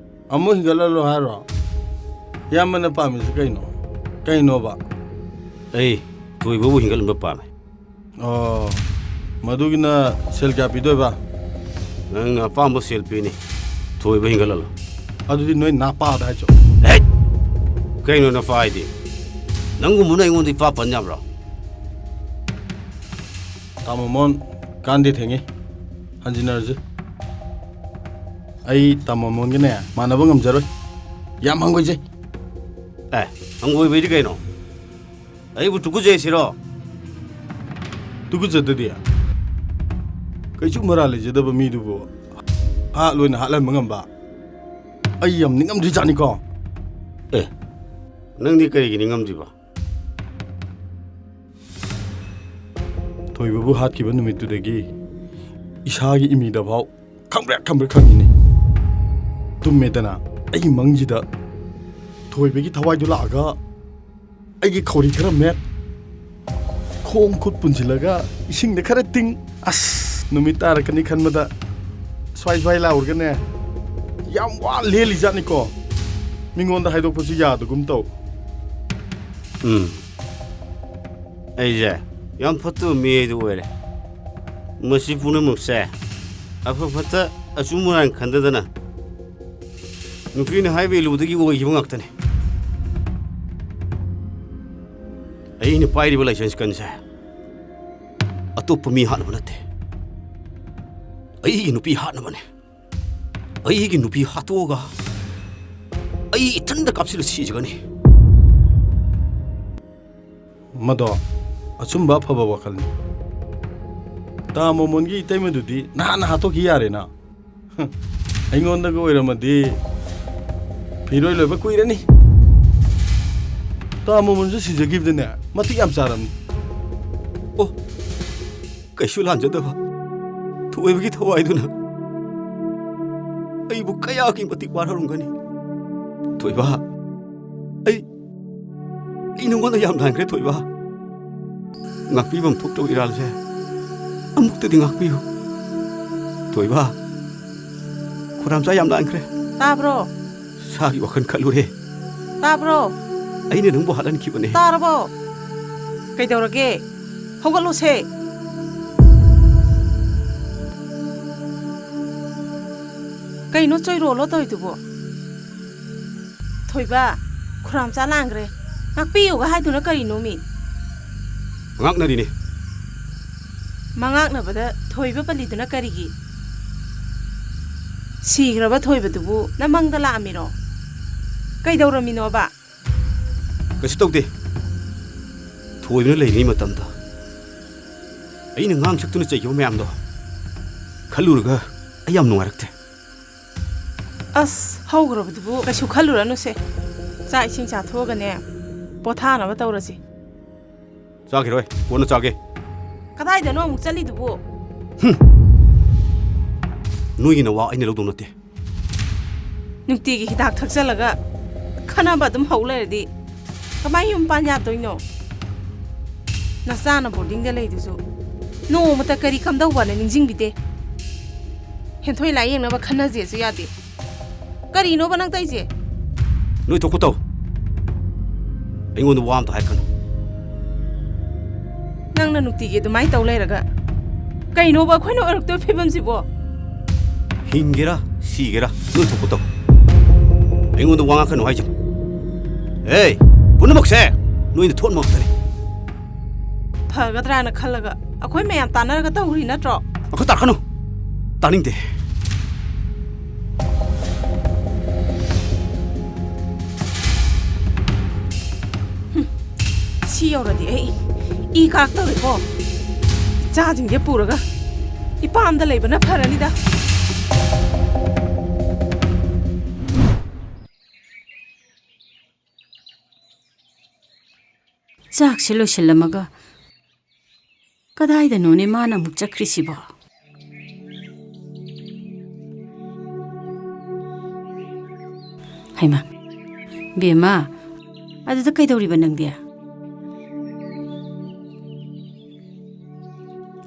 ꯑꯃꯨꯛ ꯍꯤꯡꯒꯠꯍꯜꯂꯣ ꯍꯥꯏꯔꯣ ꯏꯌꯥꯝꯕꯅ ꯄꯥꯝꯃꯤꯁꯦ ꯀꯩꯅꯣꯕ ꯑꯩ ꯊꯣꯏꯕꯕꯨ ꯍꯤꯡꯒꯠꯍꯟꯕ ꯄꯥꯝꯃꯦ ꯑꯣ ꯃꯗꯨꯒꯤꯅ ꯁꯦꯜ ꯀꯌꯥ ꯄꯤꯗꯣꯏꯕ ꯅꯪꯅ ꯑꯄꯥꯝꯕ ꯁꯦꯜ ꯄꯤꯅꯤ ꯊꯣꯏꯕ ꯍꯤꯡꯒꯠꯍꯜꯂꯣ ꯑꯗꯨꯗꯤ ꯅꯣꯏ ꯅꯥꯄꯥꯗ ꯍꯥꯏꯆꯣ ꯀꯩꯅꯣ ꯅꯄꯥ ꯍꯥꯏꯗꯤ ꯅꯪꯒꯨꯝꯕꯅ ꯑꯩꯉꯣꯟꯗ ꯏꯄꯥ ꯄꯟ ꯌꯥꯕ꯭ꯔꯣ ꯇꯥꯃꯣꯃꯣꯟ ꯀꯥꯟꯗꯤ ꯊꯦꯡꯉꯤ ꯍꯟꯖꯤꯟꯅꯔꯁꯤ ꯑꯩ ꯇꯥꯃꯣꯃꯣꯟꯒꯤꯅꯦ ꯃꯥꯟꯅꯕ ꯉꯝꯖꯔꯣꯏ ꯌꯥꯝ ꯍꯪꯒꯣꯏꯖꯩ ꯍꯪꯒꯣꯏꯕꯩꯗꯤ ꯀꯩꯅꯣ ꯑꯩꯕꯨ ꯇꯨꯀꯨꯖꯩꯁꯤꯔꯣ ꯇꯨꯀꯨꯖꯗꯗꯤ ꯀꯩꯁꯨ ꯃꯔꯥ ꯂꯩꯖꯗꯕ ꯃꯤꯗꯨꯕꯨ ꯂꯣꯏꯅ ꯍꯥꯠꯍꯟꯕ ꯉꯝꯕ ꯑꯩ ꯌꯥꯝ ꯅꯤꯡꯉꯝꯗ꯭ꯔꯤꯖꯥꯠꯅꯤꯀꯣ ꯅꯪꯗꯤ ꯀꯔꯤꯒꯤ ꯅꯤꯡꯉꯝꯗ꯭ꯔꯤꯕ ꯊꯣꯏꯕꯕꯨ ꯍꯥꯠꯈꯤꯕ ꯅꯨꯃꯤꯠꯇꯨꯗꯒꯤ ꯏꯁꯥꯒꯤ ꯏꯃꯤꯗꯐꯥꯎ ꯈꯪꯕ꯭ꯔꯦꯛ ꯈꯪꯉꯤꯅꯤ ꯇꯨꯝꯃꯦꯗꯅ ꯑꯩꯒꯤ ꯃꯪꯁꯤꯗ ꯊꯣꯏꯕꯒꯤ ꯊꯋꯥꯏꯗꯨ ꯂꯥꯛꯑꯒ ꯑꯩꯒꯤ ꯈꯧꯔꯤ ꯈꯔ ꯃꯦꯠ ꯈꯣꯡ ꯈꯨꯠ ꯄꯨꯟꯁꯤꯜꯂꯒ ꯏꯁꯤꯡꯗ ꯈꯔ ꯇꯤꯡ ꯑꯁ ꯅꯨꯃꯤꯠ ꯇꯥꯔꯛꯀꯅꯤ ꯈꯟꯕꯗ ꯁ꯭ꯋꯥꯏ ꯂꯥꯎꯔꯒꯅꯦ ꯌꯥꯝ ꯋꯥꯅ ꯂꯦꯜꯂꯤꯖꯥꯠꯅꯤꯀꯣ ꯃꯤꯉꯣꯟꯗ ꯍꯥꯏꯗꯣꯛꯄꯁꯨ ꯌꯥꯗꯒꯨꯝ ꯇꯧ ꯑꯩꯁꯦ ꯌꯥꯝ ꯐꯠꯇꯕ ꯃꯤꯑꯣꯏꯗꯨ ꯑꯣꯏꯔꯦ ꯃꯁꯤ ꯄꯨꯝꯅꯃꯛꯁꯦ ꯑꯐ ꯐꯠꯇ ꯑꯆꯨꯝ ꯑꯔꯥꯟ ꯈꯟꯗꯗꯅ ꯅꯨꯄꯤꯅ ꯍꯥꯏꯕ ꯏꯜꯂꯨꯕꯗꯒꯤ ꯑꯣꯏꯈꯤꯕ ꯉꯥꯛꯇꯅꯤ ꯑꯩꯅ ꯄꯥꯏꯔꯤꯕ ꯂꯥꯏꯁꯦꯟꯁ ꯀꯟꯁꯦ ꯑꯇꯣꯞꯄ ꯃꯤ ꯍꯥꯠꯅꯕ ꯅꯠꯇꯦ ꯑꯩꯒꯤ ꯅꯨꯄꯤ ꯍꯥꯠꯅꯕꯅꯦ ꯑꯩꯒꯤ ꯅꯨꯄꯤ ꯍꯥꯠꯇꯣꯛꯑꯒ ꯑꯩ ꯏꯊꯟꯗ ꯀꯥꯞꯁꯤꯜꯂ ꯁꯤꯖꯒꯅꯤ ꯃꯗꯣ ꯑꯆꯨꯝꯕ ꯑꯐꯕ ꯋꯥꯈꯜꯅꯤ ꯇꯥꯃꯣꯃꯣꯟꯒꯤ ꯏꯇꯩꯃꯗꯨꯗꯤ ꯅꯍꯥꯟꯅ ꯍꯥꯠꯇꯣꯛꯈꯤ ꯌꯥꯔꯦꯅ ꯑꯩꯉꯣꯟꯗꯒ ꯑꯣꯏꯔꯝꯃꯗꯤ ꯐꯤꯔꯣꯏ ꯂꯣꯏꯕ ꯀꯨꯏꯔꯅꯤ ꯇꯥꯃꯣꯃꯣꯟꯁꯨ ꯁꯤꯖꯈꯤꯕꯗꯅꯦ ꯃꯇꯤꯛ ꯌꯥꯝ ꯆꯥꯔꯝꯅꯤ ꯑꯣ ꯀꯩꯁꯨ ꯂꯥꯟꯖꯗꯕ ꯊꯣꯏꯕꯒꯤ ꯊꯋꯥꯏꯗꯨꯅ ꯑꯩꯕꯨ ꯀꯌꯥꯒꯤ ꯃꯇꯤꯛ ꯋꯥꯔꯧꯔꯝꯒꯅꯤ ꯊꯣꯏꯕ ꯑꯩ ꯅꯉꯣꯟꯗ ꯌꯥꯝ ꯂꯥꯟꯈ꯭ꯔꯦ ꯊꯣꯏꯕ ꯉꯥꯛꯄꯤꯐꯝ ꯊꯣꯛꯇꯕ ꯏꯔꯥꯜꯁꯦ ꯑꯃꯨꯛꯇꯗꯤ ꯉꯥꯛꯄꯤꯌꯨ ꯊꯣꯏꯕ ꯈꯨꯔꯥꯝꯆꯥ ꯌꯥꯝ ꯂꯥꯟꯈ꯭ꯔꯦ ꯇꯥꯕ꯭ꯔꯣ ꯁꯥꯒꯤ ꯋꯥꯈꯜ ꯈꯜꯂꯨꯔꯦ ꯇꯥꯕ꯭ꯔꯣ ꯑꯩꯅ ꯅꯪꯕꯨ ꯍꯥꯠꯍꯟꯈꯤꯕꯅꯦ ꯇꯥꯔꯕꯣ ꯀꯩꯗꯧꯔꯒꯦ ꯍꯧꯒꯠꯂꯣꯁꯦ ꯀꯩꯅꯣ ꯆꯣꯏꯔꯣꯜꯂꯣ ꯇꯧꯏꯗꯨꯕꯣ ꯊꯣꯏꯕ ꯈꯨꯔꯥꯝꯆꯥ ꯂꯥꯟꯈ꯭ꯔꯦ ꯉꯥꯛꯄꯤꯌꯨꯒ ꯍꯥꯏꯗꯨꯅ ꯀꯔꯤꯅꯣ ꯃꯤ ꯉꯥꯛꯅꯔꯤꯅꯦ ꯃꯉꯥꯛꯅꯕꯗ ꯊꯣꯏꯕ ꯄꯜꯂꯤꯗꯨꯅ ꯀꯔꯤꯒꯤ ꯁꯤꯈ꯭ꯔꯕ ꯊꯣꯏꯕꯗꯨꯕꯨ ꯅꯃꯪꯗ ꯂꯥꯛꯑꯝꯃꯤꯔꯣ ꯀꯩꯗꯧꯔꯝꯃꯤꯅꯣꯕ ꯀꯩꯁꯨ ꯇꯧꯗꯦ ꯊꯣꯏꯕꯅ ꯂꯩꯔꯤꯉꯩ ꯃꯇꯝꯗ ꯑꯩꯅ ꯉꯥꯡ ꯁꯛꯇꯨꯅ ꯆꯩꯈꯤꯕ ꯃꯌꯥꯝꯗꯣ ꯈꯜꯂꯨꯔꯒ ꯑꯩ ꯌꯥꯝ ꯅꯨꯡꯉꯥꯏꯔꯛꯇꯦ ꯑꯁ ꯍꯧꯈ꯭ꯔꯕꯗꯨꯕꯨ ꯀꯩꯁꯨ ꯈꯜꯂꯨꯔꯅꯨꯁꯦ ꯆꯥꯛ ꯏꯁꯤꯡ ꯆꯥꯊꯣꯛꯑꯒꯅꯦ ꯄꯣꯊꯥꯅꯕ ꯇꯧꯔꯁꯤ ꯆꯥꯈꯤꯔꯣꯏ ꯀꯣꯟꯅ ꯆꯥꯒꯦ ꯀꯗꯥꯏꯗꯅꯣ ꯑꯃꯨꯛ ꯆꯠꯂꯤꯗꯨꯕꯨ ꯅꯣꯏꯒꯤ ꯅꯋꯥ ꯑꯩꯅ ꯂꯧꯗꯧ ꯅꯠꯇꯦ ꯅꯨꯡꯇꯤꯒꯤ ꯍꯤꯗꯥꯛ ꯊꯛꯆꯜꯂꯒ ꯈꯟꯅꯕ ꯑꯗꯨꯝ ꯍꯧ ꯂꯩꯔꯗꯤ ꯀꯃꯥꯏ ꯌꯨꯝ ꯄꯥꯟ ꯌꯥꯗꯣꯏꯅꯣ ꯅꯆꯥꯅ ꯕꯣꯔꯗꯤꯡꯗ ꯂꯩꯗꯨꯁꯨ ꯅꯣꯡꯃꯇ ꯀꯔꯤ ꯀꯝꯗꯧꯕꯅ ꯅꯤꯡꯁꯤꯡꯕꯤꯗꯦ ꯍꯦꯟꯊꯣꯏ ꯂꯥꯏꯌꯦꯡꯅꯕ ꯈꯟꯅꯖꯦꯁꯨ ꯌꯥꯗꯦ ꯀꯔꯤꯅꯣꯕ ꯅꯪ ꯇꯧꯏꯁꯦ ꯅꯣꯏ ꯊꯣꯛꯄ ꯇꯧ ꯑꯩꯉꯣꯟꯗ ꯋꯥ ꯑꯝꯇ ꯍꯥꯏꯔꯛꯀꯅꯨ ꯅꯪꯅ ꯅꯨꯡꯇꯤꯒꯤ ꯑꯗꯨꯃꯥꯏꯅ ꯇꯧ ꯂꯩꯔꯒ ꯀꯩꯅꯣꯕ ꯑꯩꯈꯣꯏꯅ ꯑꯣꯏꯔꯛꯇꯣꯏ ꯐꯤꯕꯝꯁꯤꯕꯣ ꯍꯤꯡꯒꯦꯔꯥ ꯁꯤꯒꯦꯔꯥ ꯅꯣꯏ ꯊꯣꯛꯄ ꯇꯧ ꯑꯩꯉꯣꯟꯗ ꯋꯥ ꯉꯥꯡꯀꯅꯨ ꯍꯥꯏꯖ ꯄꯨꯝꯅꯃꯛꯁꯦ ꯅꯣꯏꯅ ꯊꯣꯛꯅꯕ ꯉꯥꯛꯇꯅꯤ ꯐꯒꯗ꯭ꯔꯥꯅ ꯈꯜꯂꯒ ꯑꯩꯈꯣꯏ ꯃꯌꯥꯝ ꯇꯥꯟꯅꯔꯒ ꯇꯧꯔꯤ ꯅꯠꯇ꯭ꯔꯣ ꯑꯩꯈꯣꯏ ꯇꯥꯔꯛꯀꯅꯨ ꯇꯥꯅꯤꯡꯗꯦ ꯁꯤ ꯌꯧꯔꯗꯤ ꯑꯩ ꯏ ꯀꯥꯛꯇꯧꯔꯦꯀꯣ ꯏꯆꯥꯁꯤꯡꯁꯦ ꯄꯨꯔꯒ ꯏꯄꯥꯝꯗ ꯂꯩꯕꯅ ꯐꯔꯅꯤꯗ ꯆꯥꯛꯁꯦ ꯂꯣꯏꯁꯤꯜꯂꯝꯃꯒ ꯀꯗꯥꯏꯗꯅꯣꯅꯦ ꯃꯥꯅ ꯑꯃꯨꯛ ꯆꯠꯈ꯭ꯔꯤꯁꯤꯕꯣ ꯍꯩꯃꯥ ꯕꯦꯝꯃ ꯑꯗꯨꯗ ꯀꯩꯗꯧꯔꯤꯕ ꯅꯪꯗꯤ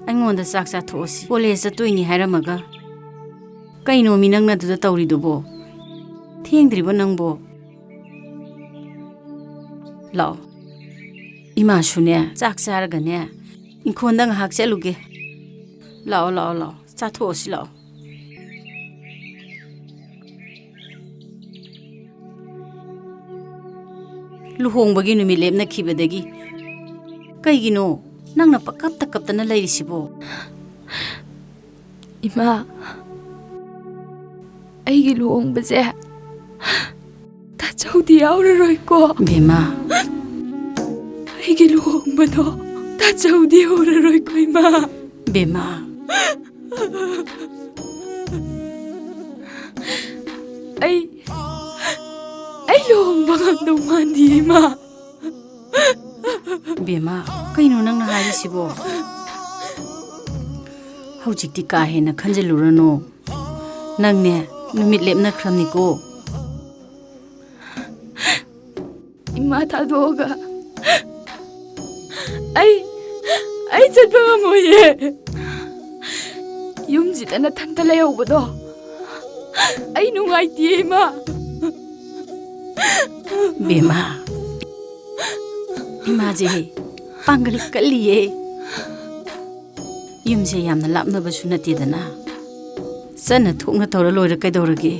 ꯑꯩꯉꯣꯟꯗ ꯆꯥꯛ ꯆꯥꯊꯣꯛꯑꯁꯤ ꯀꯣꯂꯦꯖ ꯆꯠꯇꯣꯏꯅꯤ ꯍꯥꯏꯔꯝꯃꯒ ꯀꯩꯅꯣꯃꯤ ꯅꯪꯅ ꯑꯗꯨꯗ ꯇꯧꯔꯤꯗꯨꯕꯣ ꯊꯦꯡꯗ꯭ꯔꯤꯕ ꯅꯪꯕꯣ ꯂꯥꯛꯑꯣ 이마수네 짝사르가네 인콘당 학sel루게 라오 짜토오시 라오 루홍버기 누미 랩나 키베데기 까이기노 낭나 빠깝다깝다나 라이리시보 이마 아이기 루홍버제 다 저우디 아우르로이고 베마 ꯑꯩꯒꯤ ꯂꯨꯍꯣꯡꯕꯗꯣ ꯇꯥꯆꯧꯗꯤ ꯍꯧꯔꯔꯣꯏꯀꯣ ꯏꯃꯥ ꯕꯦꯃꯥ ꯑꯩ ꯂꯨꯍꯣꯡꯕ ꯉꯝꯗꯧ ꯃꯥꯟꯗꯤꯌꯦ ꯏꯃꯥ ꯕꯦꯃꯥ ꯀꯩꯅꯣ ꯅꯪꯅ ꯍꯥꯏꯔꯤꯁꯤꯕꯣ ꯍꯧꯖꯤꯛꯇꯤ ꯀꯥ ꯍꯦꯟꯅ ꯈꯟꯖꯤꯜꯂꯨꯔꯅꯣ ꯅꯪꯅꯦ ꯅꯨꯃꯤꯠ ꯂꯦꯞꯅꯈ꯭ꯔꯕꯅꯤꯀꯣ ꯏꯃꯥ ꯊꯥꯗꯣꯛꯑꯒ ꯑꯩ ꯆꯠꯄ ꯉꯝꯃꯣꯏꯌꯦ ꯌꯨꯝꯁꯤꯗ ꯅꯊꯟꯇ ꯂꯩꯍꯧꯕꯗꯣ ꯑꯩ ꯅꯨꯡꯉꯥꯏꯇꯤꯌꯦ ꯏꯃꯥ ꯕꯦꯃꯥ 이마제 빵글 깔리예 ꯌꯨꯝꯁꯦ ꯌꯥꯝꯅ ꯂꯥꯞꯅꯕꯁꯨ ꯅꯠꯇꯦꯗꯅ ꯆꯟꯅ ꯊꯣꯛꯅ ꯇꯧꯔ ꯂꯣꯏꯔ ꯀꯩꯗꯧꯔꯒꯦ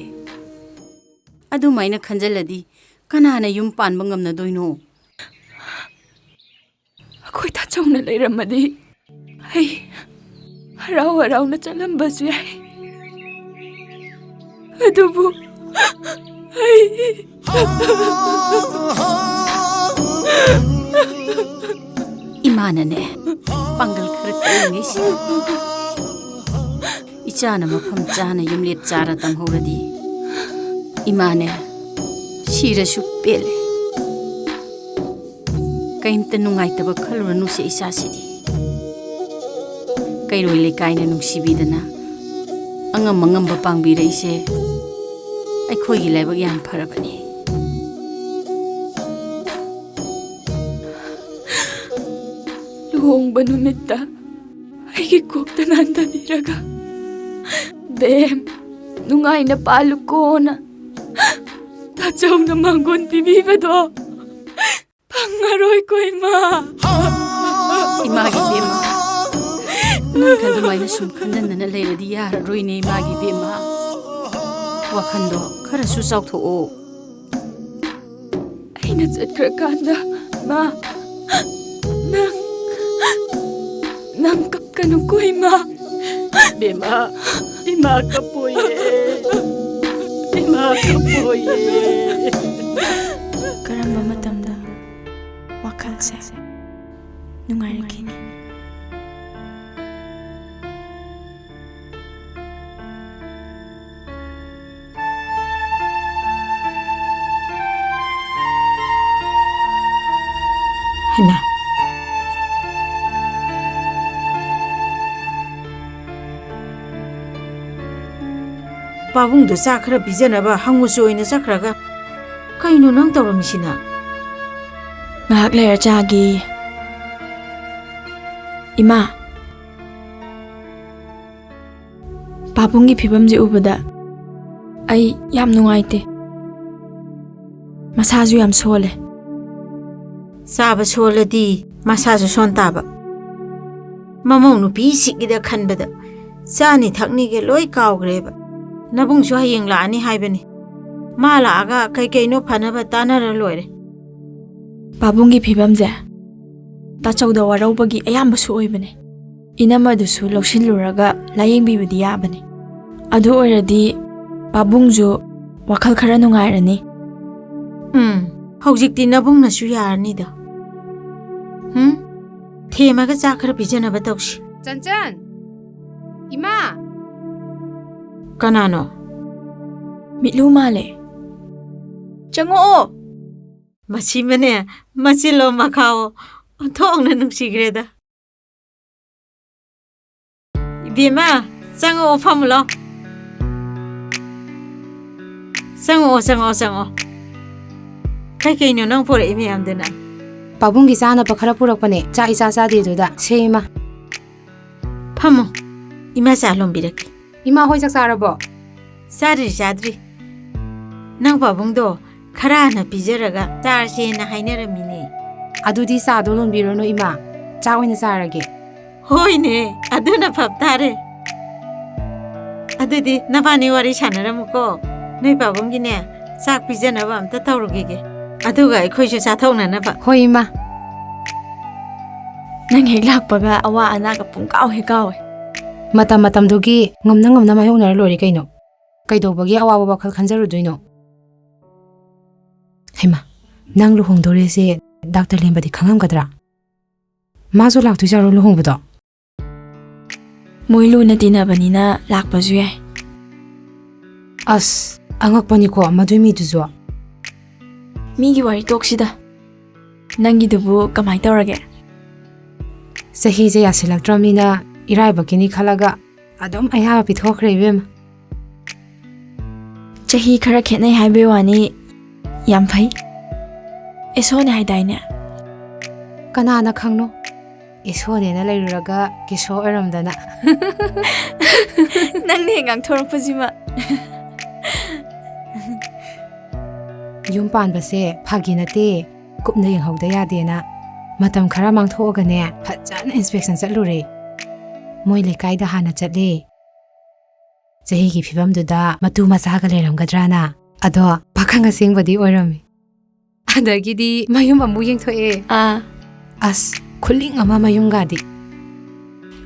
ꯑꯗꯨꯃꯥꯏꯅ ꯈꯟꯖꯜꯂꯗꯤ ꯀꯅꯥꯅ ꯌꯨꯝ ꯄꯥꯟꯕ ꯉꯝꯅꯗꯣꯏꯅꯣ ꯑꯩꯈꯣꯏ ꯇꯥꯆꯧꯅ ꯂꯩꯔꯝꯃꯗꯤ ꯑꯩ ꯍꯔꯥꯎ ꯍꯔꯥꯎꯅ ꯆꯠꯂꯝꯕꯁꯨ ꯌꯥꯏ ꯑꯗꯨꯕꯨ 이마는네 빵글 그릇 시 이짜나 머품 짜나 윰릿 짜라 땅호르디 이마네 시르슈 뺄레 kaimta nungaitaba khaluranu se isasidi kairoi lekaina nungsibidana angam mangamba pangbira ise aikhoi gi laibak yam pharabani luhongba numitta aigi kokta nandabiraga bem nungaina palukona tachawna mangon pibibado 방아로이 거이마 이마기 베마 난 그동안에 숨 큰다는 레이디 야로이네 이마기 베마 와칸도 카라수 싹토오 아이나 zetkrakan다 마 난 깝가는 거이마 베마 이마 까뽀예 이마 까뽀예 그런 마tamda 와칸세 누가르키니 하나 पाबुंदो चा खरा बिजनबा हंगुसु ओइना चखरागा कइनो नंग तौरमसिना ngahak ler chagi ima babungi phibamje ubada ai yam nungaite masaju yam sole साब सोलदी मसाजु सोनताबा ममौ नुपी सिकिदा खनबदा चानी थकनी के लोई कावग्रेबा नबुंगसु हयेंग लानी हाइबनी मा लागा कई कईनो फनबा तानर लोइरे babungi phibamje tachauda warauba-gi ayambasu oibane inamadusu lawsinluraga layengbi-badi yabane adu oiradi babungju wakhal khara nungairani हौजिकति नबुंगनासु यारनिदा ꯊꯦꯝꯃꯒ ꯆꯥꯛ ꯈꯔ ꯄꯤꯖꯅꯕ ꯇꯧꯁꯤ. ꯆꯟꯆꯟ ꯏꯃꯥ ꯀꯅꯥꯅꯣ? ꯃꯤꯠꯂꯨ ꯃꯥꯜꯂꯦ. ꯆꯪꯉꯛꯑꯣ. ꯃꯁꯤꯃꯅꯦ ꯃꯆꯤꯜꯂꯣ ꯃꯈꯥꯋꯣ ꯑꯣꯟꯊꯣꯛꯅ ꯅꯨꯡꯁꯤꯈ꯭ꯔꯦꯗ. 이비마 짱어 파물러. 짱어. kaikino nang pura imi amdena. Pabunggi sana pa khara purakpane cha isa sa de duda sema. Phamo. Ima sa lombirak. Ima hoi sak sarabo. Sadri. Nang pabungdo khara na pijaraga tarse na hainaramine. Adudi sa do lombiro no ima. Cha oina sarage. Hoine aduna phaptare. Adudi nabani wari sanaramuko. Noi pabunggi ne sak pijanaba amta tawrugege. Aduga aikoisu chathonanaba. Hoi ima. Nang hek lakpaga awa anaga pungkaw hekaw. Matam dugi ngomna mayongnar lori kaino. Kaidobagi awawa wakhal khanjaruduino. Hema, nang luhongdore se Dr. Lembadi khangamgadra. Maso laktui jaro luhongbudo. Moi luna tinabanina lakpasu yai. As angakpani ko madui mi duzo. Migi wari toksida. Nangi dubu kamai tawrage. Sahi je yasilakdramnina iraibakini khalaga adom ayaba pithokre ibem. Chahi khara khetnai haibe wani yam phai. Esone haidaine. Kanana khangno. Esone na lairuraga kiso eramdana. Nangne ngang thorakpajima. Yum panbase phaginate kupna yenghauda yadena matam khara mangthogane phajana inspection chatlure moi lekai da hana chatle chahi gi phibam duda matu macha ga leramgadrana ado pakhanga singbadi oirami adagidi mayum amu yengthoe as khuling ama mayum gadi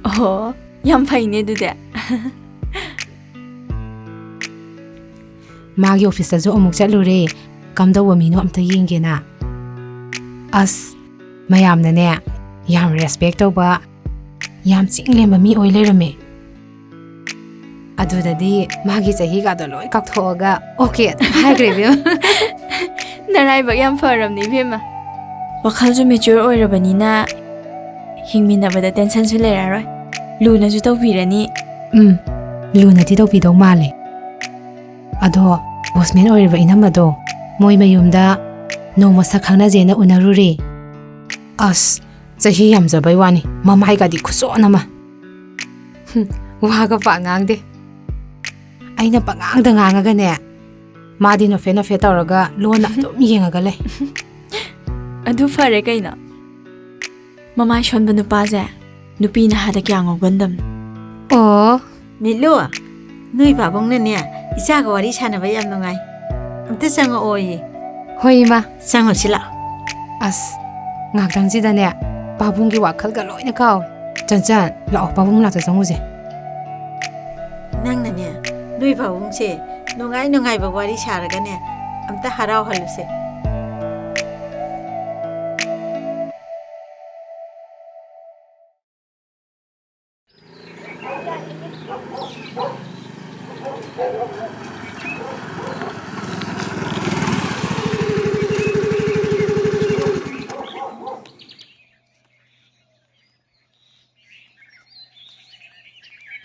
oh yam phaine dude magi office jo amuk chatlure kamda wamino amta yengena as mayamna ne yam respect ba yam chinglemba mi oi lerame adudadi magi chahi ga do loi kakthoga okay haigrebe narai ba yam faramni bema wakhal ju mature oirabanina hingminabada tension su leraroi luna ju tawbirani luna ti tawbidaw male ado bosman oiriba inamado moi mayumda noma sakhangna jena unarure as chahi yamjabai wani mamai gadi khusonama waga pa ngangde aina pangangda ngangaga ne madi no fe tawraga lona dum yengaga le adu fare kaina mamai shonba nupa je nupi na hada kya ngogandam oh Milo nui babongna ne isa ga wari sanaba yam nungai amta sanga oyi hoi ma sango sila as ngakdang jida ne babunggi wakhal ga loina kaw chanchan lao babung la ta janguje nang na ne nui babung se nungai ba wari saraga ne amta harau haluse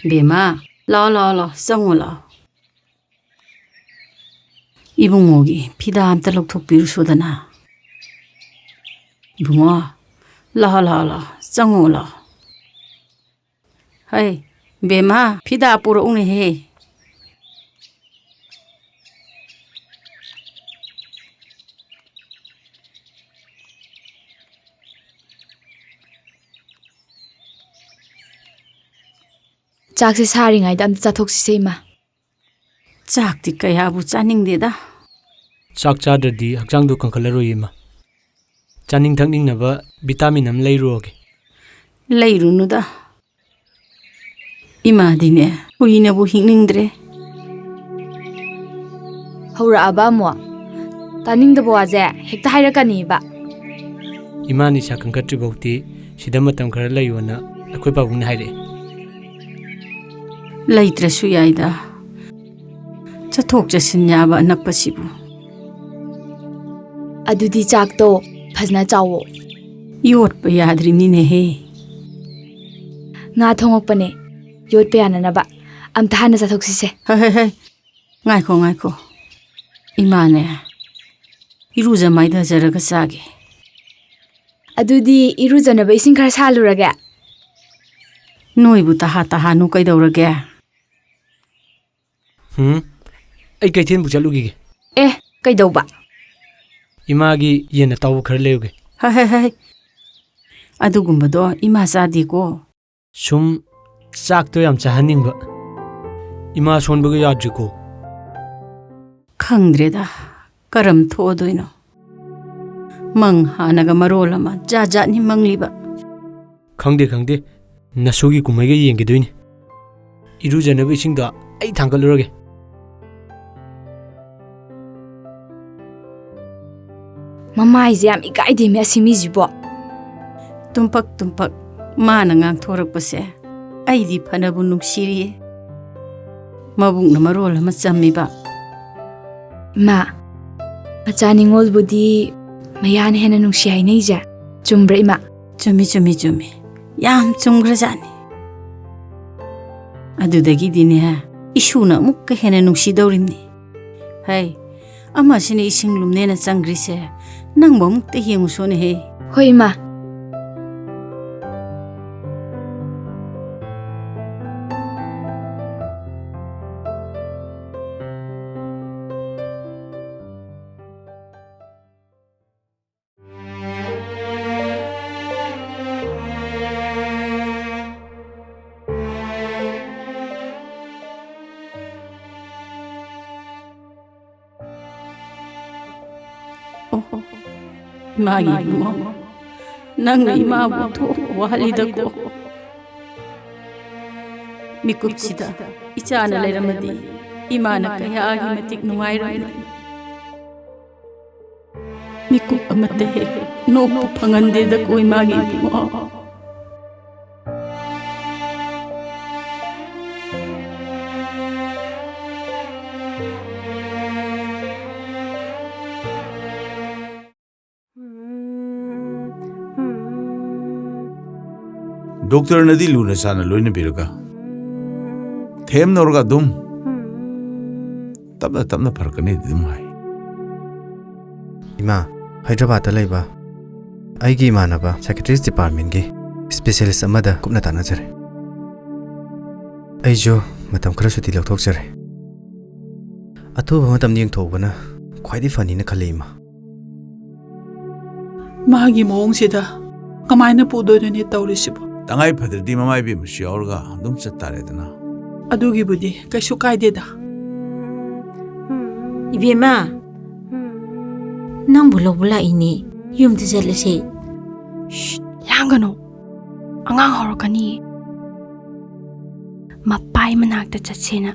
Bema, la, sango la. Ibungogi, pida amta lokthok piru sodana. Ibungo, la, sango la. Hai, Bema, pida puro unge he. Chak se sari ngai dam chathok si sema Chak ti kaya bu chaning de da Chak chadadi hakjang du kankhalaroi ima chaning thakning naba vitamin am leiroge leirunu da ima dine uina bu hingningdre Haura aba mo taning da bo aje hekta hairakani ba ꯏꯃꯥꯅ ꯏꯁꯥ ꯀꯟꯈꯠꯇ꯭ꯔꯤꯐꯥꯎꯗꯤ ꯁꯤꯗ ꯃꯇꯝ ꯈꯔ ꯂꯩꯌꯣꯅ ꯑꯩꯈꯣꯏ ꯄꯥꯕꯨꯡꯅ ꯍꯥꯏꯔꯛꯑꯦ. ꯂꯩꯇ꯭ꯔꯁꯨ ꯌꯥꯏꯗ. ꯆꯠꯊꯣꯛ ꯆꯠꯁꯤꯟ ꯌꯥꯕ ꯑꯅꯛꯄꯁꯤꯕꯨ. ꯑꯗꯨꯗꯤ ꯆꯥꯛꯇꯣ ꯐꯖꯅ ꯆꯥꯎꯋꯣ. ꯌꯣꯠꯄ ꯌꯥꯗ꯭ꯔꯤꯅꯤꯅꯦꯍꯦ. ꯉꯥ ꯊꯣꯡꯉꯛꯄꯅꯦ ꯌꯣꯠꯄ ꯌꯥꯅꯅꯕ. ꯑꯝꯇ ꯍꯥꯟꯅ ꯆꯥꯊꯣꯛꯁꯤꯁꯦ. ꯍꯦ. ꯉꯥꯏꯈꯣ. ꯏꯃꯥꯅꯦ. 이루자 마이다자라가 싸게. ꯑꯗꯨꯗꯤ 이루자ꯅꯕ 이싱 ꯈꯔ ꯁꯥꯜꯂꯨꯔꯒꯦ. ꯅꯣꯏꯕꯨ ꯇꯍꯥ-ꯇꯍꯥꯅꯨ ꯀꯩꯗꯧꯔꯒꯦ? ꯑꯩ ꯀꯩꯊꯦꯜꯕꯨ ꯆꯠꯂꯨꯈꯤꯒꯦ. ꯀꯩꯗꯧꯕ? ꯏꯃꯥꯒꯤ ꯌꯦꯟ ꯑꯇꯥꯎꯕ ꯈꯔ ꯂꯩꯔꯨꯒꯦ. ꯍꯦ. ꯑꯗꯨꯒꯨꯝꯕꯗꯣ ꯏꯃꯥ ꯆꯥꯗꯦꯀꯣ. ꯁꯨꯝ ꯆꯥꯛꯇꯣ ꯌꯥꯝ ꯆꯥꯍꯟꯅꯤꯡꯕ. ꯏꯃꯥ ꯁꯣꯟꯕꯒ ꯌꯥꯗ꯭ꯔꯤꯀꯣ. ꯈꯪꯗ꯭ꯔꯦꯗ. ꯀꯔꯝ ꯊꯣꯛꯑꯗꯣꯏꯅꯣ? ꯃꯪ ꯍꯥꯟꯅꯒ ꯃꯔꯣꯜ ꯑꯃ ꯖꯥꯠ-ꯖꯥꯠꯅꯤ ꯃꯪꯂꯤꯕ. ꯈꯪꯗꯦ. ꯅꯁꯨꯒꯤ ꯀꯨꯝꯍꯩꯒ ꯌꯦꯡꯈꯤꯗꯣꯏꯅꯤ. 이루자ꯅꯕ 이싱ꯗꯣ ꯑꯩ ꯊꯥꯡꯒꯠꯂꯨꯔꯒꯦ. ꯃꯃꯥꯏꯁꯦ ꯌꯥꯝ ꯏꯀꯥꯏꯗꯦꯃꯤ ꯑꯁꯤ ꯃꯤꯁꯤꯕꯣ. ꯇꯨꯝꯄꯛ ꯃꯥꯅ ꯉꯥꯡꯊꯣꯔꯛꯄꯁꯦ ꯑꯩꯗꯤ ꯐꯅꯕꯨ ꯅꯨꯡꯁꯤꯔꯤꯌꯦ. ꯃꯕꯨꯡꯅ ꯃꯔꯣꯜ ꯑꯃ ꯆꯝꯃꯤꯕ. ꯃꯥ, ꯃꯆꯥ ꯅꯤꯡꯉꯣꯜꯕꯨꯗꯤ ꯃꯌꯥꯅ ꯍꯦꯟꯅ ꯅꯨꯡꯁꯤ ꯍꯥꯏꯅꯩꯁꯦ ꯆꯨꯝꯕ꯭ꯔꯥ ꯏꯃꯥ? ꯆꯨꯝꯃꯤ. ꯌꯥꯝ ꯆꯨꯝꯈ꯭ꯔꯖꯥꯠꯅꯤ. ꯑꯗꯨꯗꯒꯤꯗꯤꯅꯦ ꯏꯁꯨꯅ ꯑꯃꯨꯛꯀ ꯍꯦꯟꯅ ꯅꯨꯡꯁꯤꯗꯧꯔꯤꯝꯅꯤ. ꯍꯩ, ꯑꯃꯁꯤꯅ ꯏꯁꯤꯡ ꯂꯨꯝꯅꯦꯅ ꯆꯪꯈ꯭ꯔꯤꯁꯦ ꯅꯪꯕꯨ ꯑꯃꯨꯛꯇ ꯌꯦꯡꯉꯨꯁꯣꯅꯦꯍꯦ. ꯍꯣꯏ ꯏꯃꯥ. 이마기 이모, 낭나 이마부터 와할리다고. 미꿉시다. 이자나 레라마디 이마나 까야기 마틱 누아이라니. 미꿉 아마테 노프 팡안데다고 이마기 이모. ꯗꯣꯛꯇꯔꯅꯗꯤ ꯂꯨꯅ ꯆꯥꯟꯅ ꯂꯣꯏꯅꯕꯤꯔꯒ ꯊꯦꯝꯅꯧꯔꯒ ꯑꯗꯨꯝ ꯇꯞꯅ ꯐꯔꯛꯀꯅꯤ ꯑꯗꯨꯝ ꯍꯥꯏ. ꯏꯃꯥ, ꯍꯥꯏꯗ꯭ꯔꯕꯥꯗꯇ ꯂꯩꯕ ꯑꯩꯒꯤ ꯏꯃꯥꯟꯅꯕ ꯁꯥꯏꯀꯦꯇ꯭ꯔꯤꯁ ꯗꯤꯄꯥꯔꯠꯃꯦꯟꯠꯒꯤ ꯁ꯭ꯄꯦꯁꯤꯌꯦꯂꯤꯁꯠ ꯑꯃꯗ ꯀꯨꯞꯅ ꯇꯥꯟꯅꯖꯔꯦ. ꯑꯩꯁꯨ ꯃꯇꯝ ꯈꯔ ꯁꯨꯇꯤ ꯂꯧꯊꯣꯛꯆꯔꯦ. ꯑꯊꯨꯕ ꯃꯇꯝꯗ ꯌꯦꯡꯊꯣꯛꯄꯅ ꯈ꯭ꯋꯥꯏꯗꯒꯤ ꯐꯅꯤꯅ ꯈꯜꯂꯤ ꯏꯃꯥ. ꯃꯥꯒꯤ ꯃꯑꯣꯡꯁꯤꯗ ꯀꯃꯥꯏꯅ ꯄꯨꯗꯣꯏꯅꯣꯅꯦ ꯇꯧꯔꯤꯁꯤꯕꯣ? ꯇꯉꯥꯏ ꯐꯗ꯭ꯔꯗꯤ ꯃꯃꯥ ꯏꯕꯦꯝꯃꯁꯨ ꯌꯥꯎꯔꯒ ꯑꯗꯨꯝ ꯆꯠꯇꯥꯔꯦꯗꯅ. ꯑꯗꯨꯒꯤꯕꯨꯗꯤ ꯀꯩꯁꯨ ꯀꯥꯏꯗꯦꯗ. 이베마, ꯅꯪꯕꯨ ꯂꯧꯕ ꯂꯥꯛꯏꯅꯦ. ꯌꯨꯝꯗ ꯆꯠꯂꯁꯦ. ꯂꯥꯡꯒꯅꯣ. ꯑꯉꯥꯡ ꯍꯧꯔꯛꯀꯅꯤ. ꯃꯄꯥꯏ ꯃꯅꯥꯛꯇ ꯆꯠꯁꯦꯅ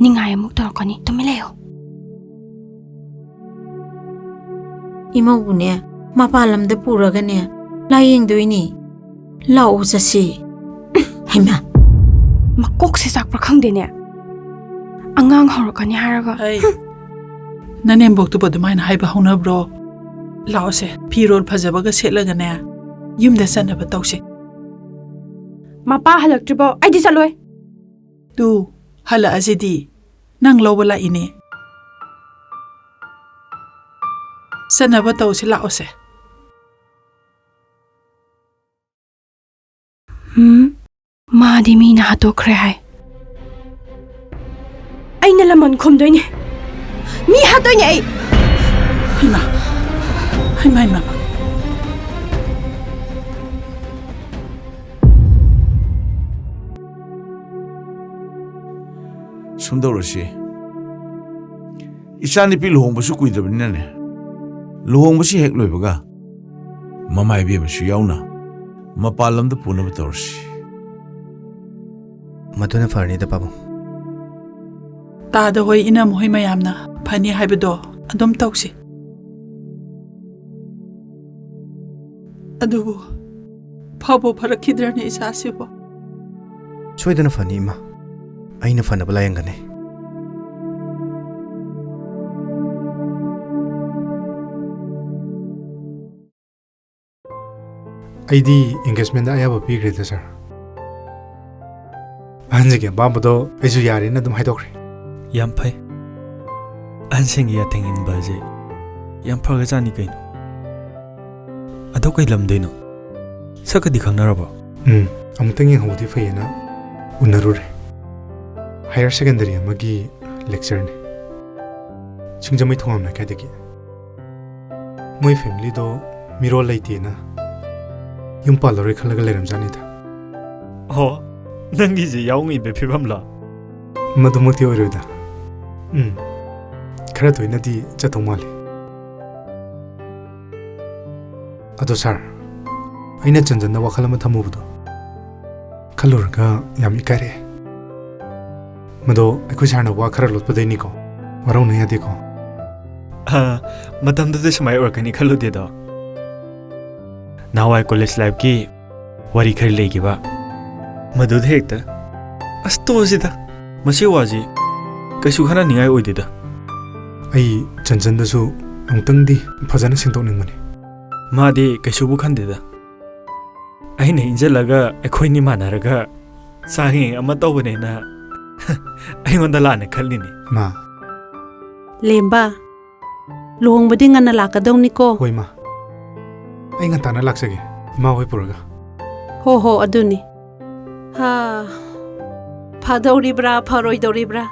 ꯅꯤꯡꯉꯥꯏ ꯑꯃꯨꯛ ꯇꯧꯔꯛꯀꯅꯤ. ꯇꯨꯃꯤꯟ ꯂꯩꯌꯣ. 이모부네 ꯃꯄꯥꯟ ꯂꯝꯗ ꯄꯨꯔꯒꯅꯦ ꯂꯥꯌꯦꯡꯗꯣꯏꯅꯤ. ꯂꯥꯛꯑꯣ ꯆꯠꯁꯤ. ꯍꯩꯃꯥ, ꯃꯀꯣꯛꯁꯦ ꯆꯥꯛꯄ꯭ꯔꯥ ꯈꯪꯗꯦꯅꯦ. ꯑꯉꯥꯡ ꯍꯧꯔꯛꯀꯅꯤ ꯍꯥꯏꯔꯒ. ꯅꯅꯦꯝꯕꯣꯛꯇꯨꯕꯨ ꯑꯗꯨꯃꯥꯏꯅ ꯍꯥꯏꯕ ꯍꯧꯅꯕ꯭ꯔꯣ? ꯂꯥꯛꯑꯣꯁꯦ, ꯐꯤꯔꯣꯜ ꯐꯖꯕꯒ ꯁꯦꯠꯂꯒꯅꯦ ꯌꯨꯝꯗ ꯆꯠꯅꯕ ꯇꯧꯁꯤ. ꯃꯄꯥ ꯍꯜꯂꯛꯇ꯭ꯔꯤꯕꯣ? ꯑꯩꯗꯤ ꯆꯠꯂꯣꯏ. ꯇꯨ ꯍꯜꯂꯛꯑꯁꯤꯗꯤ ꯅꯪ ꯂꯧꯕ ꯂꯥꯛꯏꯅꯦ. ꯆꯠꯅꯕ ꯇꯧꯁꯤ, ꯂꯥꯛꯑꯣꯁꯦ. 마디 미나 하도 그래 하이. 아이나 라면 곰도이니. 미 하도이니 아이. 하이마. 숨더러시. 이샤니피 루홍부수 꾸이드버니네. 루홍부시 핵 로이버가 마마이 비에마수 야우나. 마팔람도 punabu torsi. ꯃꯗꯨꯅ ꯐꯔꯅꯤꯗ ꯄꯥꯕꯨꯡ. ꯇꯥꯗ ꯍꯣꯏ ꯏꯅꯝ ꯍꯣꯏ ꯃꯌꯥꯝꯅ ꯐꯅꯤ ꯍꯥꯏꯕꯗꯣ ꯑꯗꯨꯝ ꯇꯧꯁꯤ. ꯑꯗꯨꯕꯨ ꯐꯥꯎꯕ ꯐꯔꯛꯈꯤꯗ꯭ꯔꯅꯦ ꯏꯁꯥꯁꯤꯕꯨ? ꯁꯣꯏꯗꯅ ꯐꯅꯤ ꯏꯃꯥ, ꯑꯩꯅ ꯐꯅꯕ ꯂꯥꯌꯦꯡꯒꯅꯤ. ꯑꯩꯗꯤ ꯑꯦꯡꯒꯦꯖꯃꯦꯟꯗ ꯑꯌꯥꯕ ꯄꯤꯈ꯭ꯔꯦꯗ ꯁꯥꯔ. ꯑꯍꯟꯁꯤꯡꯒꯤ ꯑꯄꯥꯝꯕꯗꯣ ꯑꯩꯁꯨ ꯌꯥꯔꯦꯅ ꯑꯗꯨꯝ ꯍꯥꯏꯗꯣꯛꯈ꯭ꯔꯦ. ꯌꯥꯝ ꯐꯩ. ꯑꯍꯟꯁꯤꯡꯒꯤ ꯌꯥꯊꯪ ꯏꯟꯕ ꯑꯁꯤ ꯌꯥꯝ ꯐꯒ꯭ꯔꯖꯥꯠꯅꯤ ꯀꯩꯅꯣ. ꯑꯗꯣ ꯀꯩ ꯂꯝꯗꯩꯅꯣ? ꯁꯛꯀꯗꯤ ꯈꯪꯅꯔꯕꯣ? ꯑꯃꯨꯛꯇꯪ ꯌꯦꯡꯍꯧꯕꯗꯤ ꯐꯩꯌꯦꯅ ꯎꯅꯔꯨꯔꯦ. ꯍꯥꯌꯔ ꯁꯦꯀꯦꯟꯗꯔꯤ ꯑꯃꯒꯤ ꯂꯦꯛꯆꯔꯅꯤ. ꯁꯤꯡꯖꯃꯩ ꯊꯣꯉꯥꯝ ꯂꯩꯀꯥꯏꯗꯒꯤ. ꯃꯣꯏ ꯐꯦꯃꯤꯂꯤꯗꯣ ꯃꯤꯔꯣꯜ ꯂꯩꯇꯦꯅ ꯌꯨꯝ ꯄꯥꯜꯂꯔꯣꯏ ꯈꯜꯂꯒ ꯂꯩꯔꯝꯖꯥꯠꯅꯤꯗ. ꯑꯣ, ꯅꯪꯒꯤꯁꯦ ꯌꯥꯎꯉꯤꯕ ꯐꯤꯕꯝꯂꯣ? ꯃꯗꯨꯃꯛꯇꯤ ꯑꯣꯏꯔꯣꯏꯗ. ꯈꯔ ꯇꯣꯏꯅꯗꯤ ꯆꯠꯇꯧ ꯃꯥꯜꯂꯤ. ꯑꯗꯣ ꯁꯥꯔ, ꯑꯩꯅ ꯆꯟꯖꯟꯗ ꯋꯥꯈꯜ ꯑꯃ ꯊꯝꯃꯨꯕꯗꯣ ꯈꯜꯂꯨꯔꯒ ꯌꯥꯝ ꯏꯀꯥꯏꯔꯛꯑꯦ. ꯃꯗꯣ ꯑꯩꯈꯣꯏ ꯁꯥꯔꯅ ꯋꯥ ꯈꯔ ꯂꯣꯠꯄꯗꯩꯅꯤꯀꯣ. ꯋꯥꯔꯧꯅ ꯌꯥꯗꯦꯀꯣ. ꯃꯇꯝꯗꯨꯗ ꯁꯨꯃꯥꯏ ꯑꯣꯏꯔꯛꯀꯅꯤ ꯈꯜꯂꯨꯗꯦꯗꯣ. ꯅꯍꯥꯟꯋꯥꯏ ꯀꯣꯂꯦꯖ ꯂꯥꯏꯐꯀꯤ ꯋꯥꯔꯤ ꯈꯔ ꯂꯩꯈꯤꯕ. ꯃꯗꯨꯗ ꯍꯦꯛꯇ ꯑꯁ ꯇꯣꯛꯑꯁꯤꯗ, ꯃꯁꯤ ꯋꯥꯁꯤ ꯀꯩꯁꯨ ꯈꯟꯅꯅꯤꯡꯉꯥꯏ ꯑꯣꯏꯗꯦꯗ. ꯑꯩ ꯆꯟꯖꯟꯗꯁꯨ ꯑꯃꯨꯛꯇꯪꯗꯤ ꯐꯖꯅ ꯁꯦꯡꯗꯣꯛꯅꯤꯡꯕꯅꯤ. ꯃꯥꯗꯤ ꯀꯩꯁꯨꯕꯨ ꯈꯟꯗꯦꯗ. ꯑꯩꯅ ꯏꯟꯖꯜꯂꯒ ꯑꯩꯈꯣꯏꯅꯤ ꯃꯥꯟꯅꯔꯒ ꯆꯥꯡꯌꯦꯡ ꯑꯃ ꯇꯧꯕꯅꯦꯅ ꯑꯩꯉꯣꯟꯗ ꯂꯥꯟꯅ ꯈꯜꯂꯤꯅꯤ. ꯃꯥ ꯂꯦꯝꯕ, ꯂꯨꯍꯣꯡꯕꯗꯤ ꯉꯟꯅ ꯂꯥꯛꯀꯗꯧꯅꯤꯀꯣ. ꯍꯣꯏ ꯃꯥ, ꯑꯩ ꯉꯟꯇꯥꯅ ꯂꯥꯛꯆꯒꯦ, ꯏꯃꯥ ꯍꯣꯏ ꯄꯨꯔꯒ. ꯍꯣ ꯑꯗꯨꯅꯤ. ꯐꯗꯧꯔꯤꯕ꯭ꯔꯥ ꯐꯔꯣꯏꯗꯧꯔꯤꯕ꯭ꯔꯥ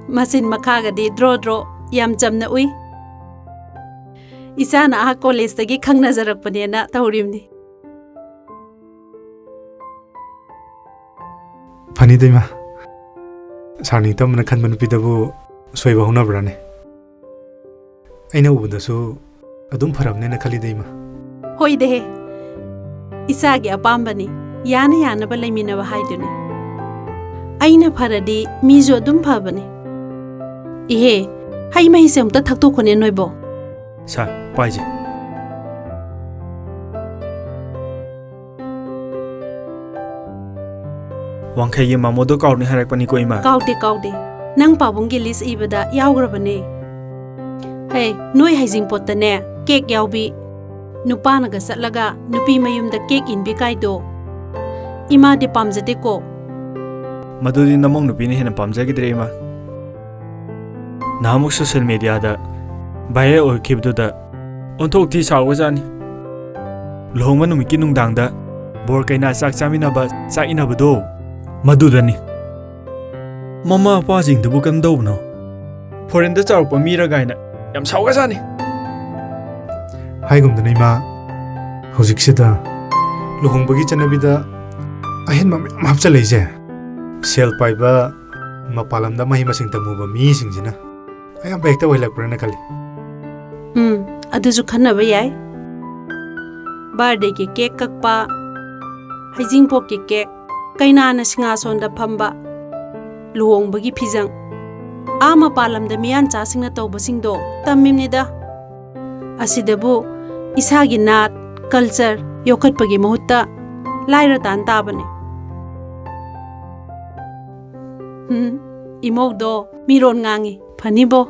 ꯃꯆꯤꯟ ꯃꯈꯥꯒꯗꯤ ꯗ꯭ꯔꯣ ꯌꯥꯝ ꯆꯝꯅ ꯎꯏ. ꯏꯆꯥꯅ ꯀꯣꯂꯦꯖꯇꯒꯤ ꯈꯪꯅꯖꯔꯛꯄꯅꯦꯅ ꯇꯧꯔꯤꯕꯅꯤ. ꯐꯅꯤꯗ ꯏꯃꯥ. ꯁꯥꯔ ꯅꯤꯡꯇꯝꯕꯅ ꯈꯟꯕ ꯅꯨꯄꯤꯗꯕꯨ ꯁꯣꯏꯕ ꯍꯧꯅꯕ꯭ꯔꯥꯅꯦ? ꯑꯩꯅ ꯎꯕꯗꯁꯨ ꯑꯗꯨꯝ ꯐꯔꯕꯅꯦꯅ ꯈꯜꯂꯤꯗ ꯏꯃꯥ. ꯍꯣꯏꯗꯦꯍꯦ, ꯏꯆꯥꯒꯤ ꯑꯄꯥꯝꯕꯅꯤ, ꯌꯥꯅ ꯌꯥꯅꯕ ꯂꯩꯃꯤꯟꯅꯕ ꯍꯥꯏꯗꯨꯅꯤ. ꯑꯩꯅ ꯐꯔꯗꯤ ꯃꯤꯁꯨ ꯑꯗꯨꯝ ꯐꯕꯅꯤ. ꯏꯍꯦ, ꯍꯩ ꯃꯍꯤꯁꯦ ꯑꯃꯨꯛꯇ ꯊꯛꯇꯣꯛꯈꯣꯅꯦ ꯅꯣꯏꯕꯣ. ꯁꯥꯔ, ꯄꯥꯏꯖꯦ. ꯋꯥꯡꯈꯩꯒꯤ ꯃꯃꯣꯗꯣ ꯀꯥꯎꯔꯅꯤ ꯍꯥꯏꯔꯛꯄꯅꯤꯀꯣ ꯏꯃꯥ. ꯀꯥꯎꯗꯦ. ꯅꯪ ꯄꯥꯕꯨꯡꯒꯤ ꯂꯤꯁ ꯏꯕꯗ ꯌꯥꯎꯈ꯭ꯔꯕꯅꯦ. ꯍꯦ, ꯅꯣꯏ ꯍꯩꯖꯤꯡꯄꯣꯠꯇꯅꯦ ꯀꯦꯛ ꯌꯥꯎꯕꯤ, ꯅꯨꯄꯥꯅꯒ ꯆꯠꯂꯒ ꯅꯨꯄꯤ ꯃꯌꯨꯝꯗ ꯀꯦꯛ ꯏꯟꯕꯤ ꯀꯥꯏꯗꯣ ꯏꯃꯥꯗꯤ ꯄꯥꯝꯖꯗꯦꯀꯣ. ꯃꯗꯨꯗꯤ ꯅꯃꯧ ꯅꯨꯄꯤꯅ ꯍꯦꯟꯅ ꯄꯥꯝꯖꯈꯤꯗ꯭ꯔꯦ ꯏꯃꯥ. ꯅꯍꯥꯟꯃꯨꯛ ꯁꯣꯁꯤꯌꯦꯜ ꯃꯤꯗꯤꯌꯥꯗ ꯚꯥꯏꯔꯦꯜ ꯑꯣꯏꯈꯤꯕꯗꯨꯗ ꯑꯣꯟꯊꯣꯛꯊꯤ ꯁꯥꯎꯒꯖꯥꯠꯅꯤ. ꯂꯨꯍꯣꯡꯕ ꯅꯨꯃꯤꯠꯀꯤ ꯅꯨꯡꯗꯥꯡꯗ ꯕꯣꯔ ꯀꯩꯅꯥ ꯆꯥꯛ ꯆꯥꯃꯤꯟꯅꯕ ꯆꯥꯛ ꯏꯟꯅꯕꯗꯣ ꯃꯗꯨꯗꯅꯤ. ꯃꯃꯥ ꯃꯄꯥꯁꯤꯡꯗꯨꯕꯨ ꯀꯝꯗꯧꯕꯅꯣ? ꯐꯣꯔꯦꯟꯗ ꯆꯥꯎꯔꯛꯄ ꯃꯤꯔ ꯒꯥꯏꯅ ꯌꯥꯝ ꯁꯥꯎꯒꯖꯥꯠꯅꯤ. ꯍꯥꯏꯒꯨꯝꯗꯅ ꯏꯃꯥ, ꯍꯧꯖꯤꯛꯁꯤꯗ ꯂꯨꯍꯣꯡꯕꯒꯤ ꯆꯠꯅꯕꯤꯗ ꯑꯍꯦꯟꯕ ꯃꯌꯥꯝ ꯍꯥꯞꯆꯜꯂꯛꯏꯁꯦ ꯁꯦꯜ ꯄꯥꯏꯕ ꯃꯄꯥꯟ ꯂꯝꯗ ꯃꯍꯩ ꯃꯁꯤꯡ ꯇꯝꯃꯨꯕ ꯃꯤꯁꯤꯡꯁꯤꯅ ꯑꯌꯥꯝꯕ ꯍꯦꯛꯇ ꯑꯣꯏꯍꯜꯂꯛꯄ꯭ꯔꯅ ꯈꯜꯂꯤ. ꯑꯗꯨꯁꯨ ꯈꯟꯅꯕ ꯌꯥꯏ. ꯕꯥꯔꯗꯦꯒꯤ ꯀꯦꯛ ꯀꯛꯄ, ꯍꯩꯖꯤꯡꯄꯣꯠꯀꯤ ꯀꯦꯛ, ꯀꯩꯅꯥꯅ ꯁꯤꯡꯍꯥꯁꯣꯟꯗ ꯐꯝꯕ, ꯂꯨꯍꯣꯡꯕꯒꯤ ꯐꯤꯖꯪ, ꯃꯄꯥꯟ ꯂꯝꯗ ꯃꯤꯌꯥꯟꯆꯥꯁꯤꯡꯅ ꯇꯧꯕꯁꯤꯡꯗꯣ ꯇꯝꯃꯤꯕꯅꯤꯗ. ꯑꯁꯤꯗꯕꯨ ꯏꯁꯥꯒꯤ ꯅꯥꯠ, ꯀꯜꯆꯔ ꯌꯣꯛꯈꯠꯄꯒꯤ ꯃꯍꯨꯠꯇ ꯂꯥꯏꯔ ꯇꯥꯟ ꯇꯥꯕꯅꯦ. ꯏꯃꯧꯗꯣ ꯃꯤꯔꯣꯟ ꯉꯥꯡꯉꯤ, ꯐꯅꯤꯕꯣ.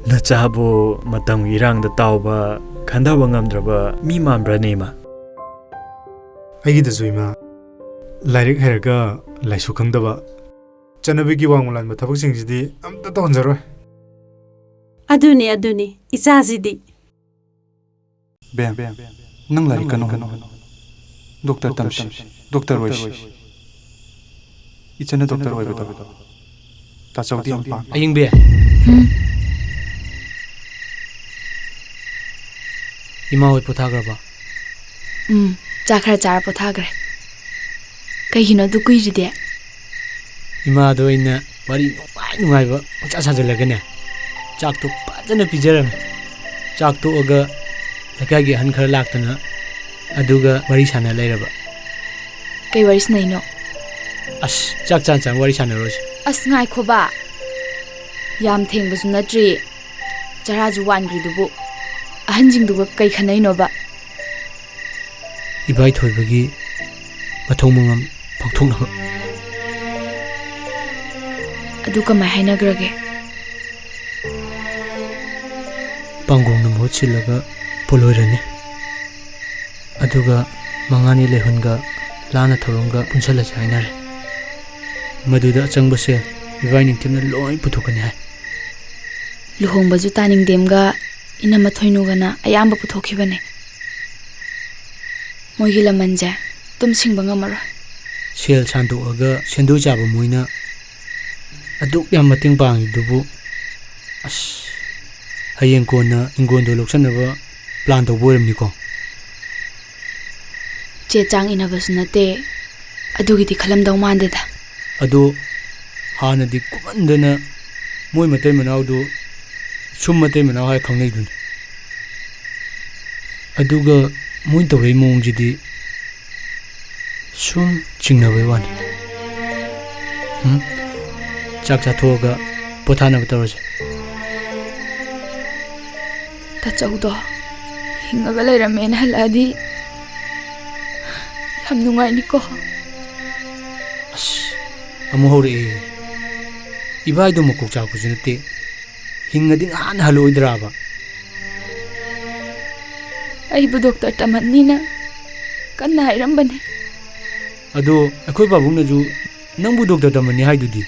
ꯅꯆꯥꯕꯨ ꯃꯇꯝꯒꯤ ꯏꯔꯥꯡꯗ ꯇꯥꯎꯕ, ꯈꯟꯊꯕ ꯉꯝꯗ꯭ꯔꯕ ꯃꯤ ꯃꯥꯟꯕ꯭ꯔꯅꯦ ꯏꯃꯥ? ꯑꯩꯒꯤꯗꯁꯨ ꯏꯃꯥ, ꯂꯥꯏꯔꯤꯛ ꯍꯩꯔꯒ ꯂꯥꯏꯁꯨ ꯈꯪꯗꯕ, ꯆꯠꯅꯕꯤꯒꯤ ꯋꯥꯡꯃ ꯂꯥꯟꯕ ꯊꯕꯛꯁꯤꯡꯁꯤꯗꯤ ꯑꯝꯇ ꯇꯧꯍꯟꯖꯔꯣꯏ. ꯑꯗꯨꯅꯤ ꯏꯆꯥꯁꯤꯗꯤ. ꯕꯦꯝ, ꯅꯪ ꯂꯥꯏꯔꯤꯛ ꯀꯟꯅ ꯗꯣꯛꯇꯔ ꯇꯝꯁꯤ, ꯗꯣꯛꯇꯔ ꯑꯣꯏꯁꯤ. ꯏꯆꯟꯅ ꯗꯣꯛꯇꯔ ꯑꯣꯏꯕꯗꯣ ꯇꯥꯆꯧꯗꯤ ꯌꯥꯝ ꯄꯥꯝꯃꯤ. ꯑꯌꯤꯡꯕꯤ, ꯏꯃꯥ ꯍꯣꯏ ꯄꯣꯊꯥꯈ꯭ꯔꯕ? ꯆꯥꯛ ꯈꯔ ꯆꯥꯔ ꯄꯣꯊꯥꯈ꯭ꯔꯦ. ꯀꯩꯒꯤꯅꯣ ꯑꯗꯨ ꯀꯨꯏꯔꯤꯗꯤ? ꯏꯃꯥꯗꯣ ꯑꯩꯅ ꯋꯥꯔꯤ ꯅꯨꯡꯉꯥꯏꯕ ꯄꯪꯆꯥ ꯁꯥꯖꯤꯜꯂꯒꯅꯦ ꯆꯥꯛꯇꯣ ꯐꯖꯅ ꯄꯤꯖꯔꯝꯃꯦ. ꯆꯥꯛ ꯇꯣꯛꯑꯒ ꯂꯩꯀꯥꯏꯒꯤ ꯑꯍꯟ ꯈꯔ ꯂꯥꯛꯇꯅ ꯑꯗꯨꯒ ꯋꯥꯔꯤ ꯁꯥꯟꯅ ꯂꯩꯔꯕ. ꯀꯩ ꯋꯥꯔꯤ ꯁꯥꯟꯅꯩꯅꯣ? ꯑꯁ, ꯆꯥꯛ ꯆꯥ ꯋꯥꯔꯤ ꯁꯥꯟꯅꯔꯣꯏꯁꯤ. ꯑꯁ ꯉꯥꯏꯈꯣꯕ, ꯌꯥꯝ ꯊꯦꯡꯕꯁꯨ ꯅꯠꯇ꯭ꯔꯤ, ꯆꯔꯥꯁꯨ ꯋꯥꯟꯈ꯭ꯔꯤꯗꯨꯕꯨ. ꯑꯍꯟꯁꯤꯡꯗꯨꯒ ꯀꯩ ꯈꯟꯅꯩꯅꯣꯕ? ibai thoibagi mathong mangam pangthoknaba adu kamai hainagrage pangong na mohut silaga poloirani aduga mangani lehunga lana thoronga punsala chainare maduda changbase ibai ningtimna loi puthokani hai luhongbaju taning demga inama thoinugana ayamba puthokhibane moigi lamanje tum singba ngamara sel sandoaga sendu chaba moina aduk yam mating bangi dubu as hayeng kona ingondo loksanaba plan to boiramni ko che chang inabasu nate adugidi khalamdaw mandeda ado hana di kumandana moi matai manawdu sum matai manaw hai khangnei dun aduga moi tawrei mongjidi sum chingnabai wan chak cha thoga pothana batarose ta chawdo hingaga leiramena haladi yam nungai ni ko amu hore ibai do mokok cha kujunate hingadi han haloidraba ai bu doctor tamanina kanna hairambane ado akhoi babung naju nangbu doctor tamani haidudi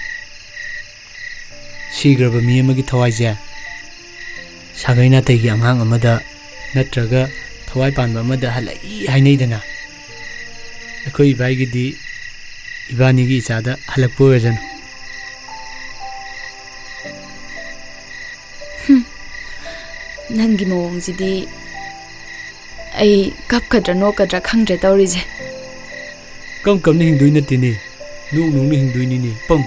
sigraba mi amagi thawai sagaina tegi angang amada natraga thawai panba amada halai hainaidana akhoi ibai gidi ibani gi ichada halakpo wejan nangi mawongjidi ai kapkadra nokadra khangdre tawrije kam ni hingdoi natini nu ni hingdoi ni pam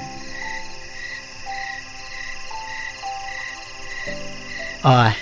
ai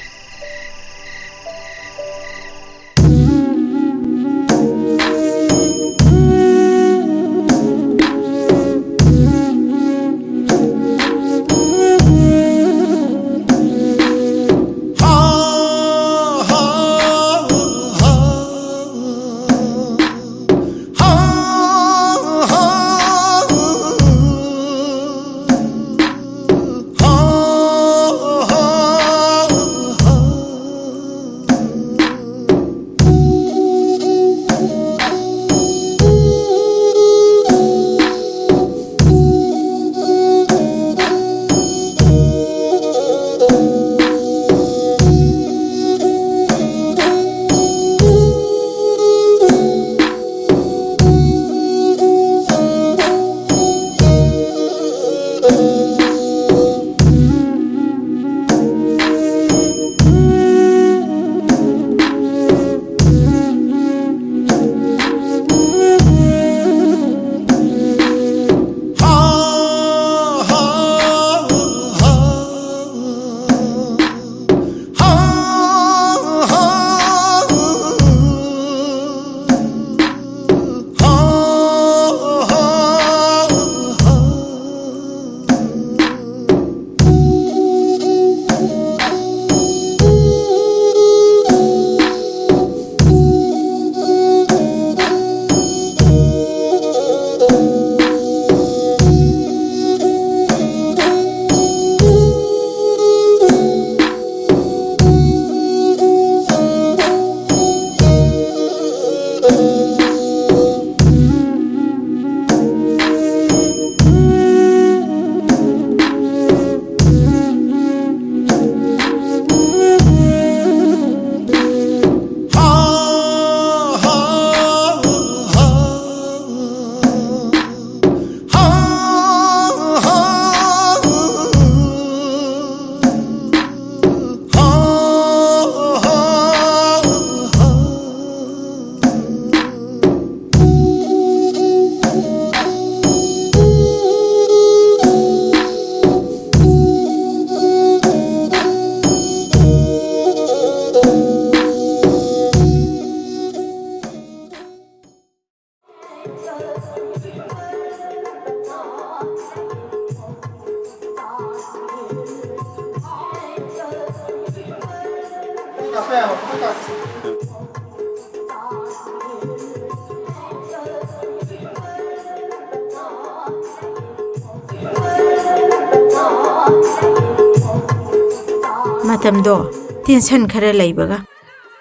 matamdo tension khara leibaga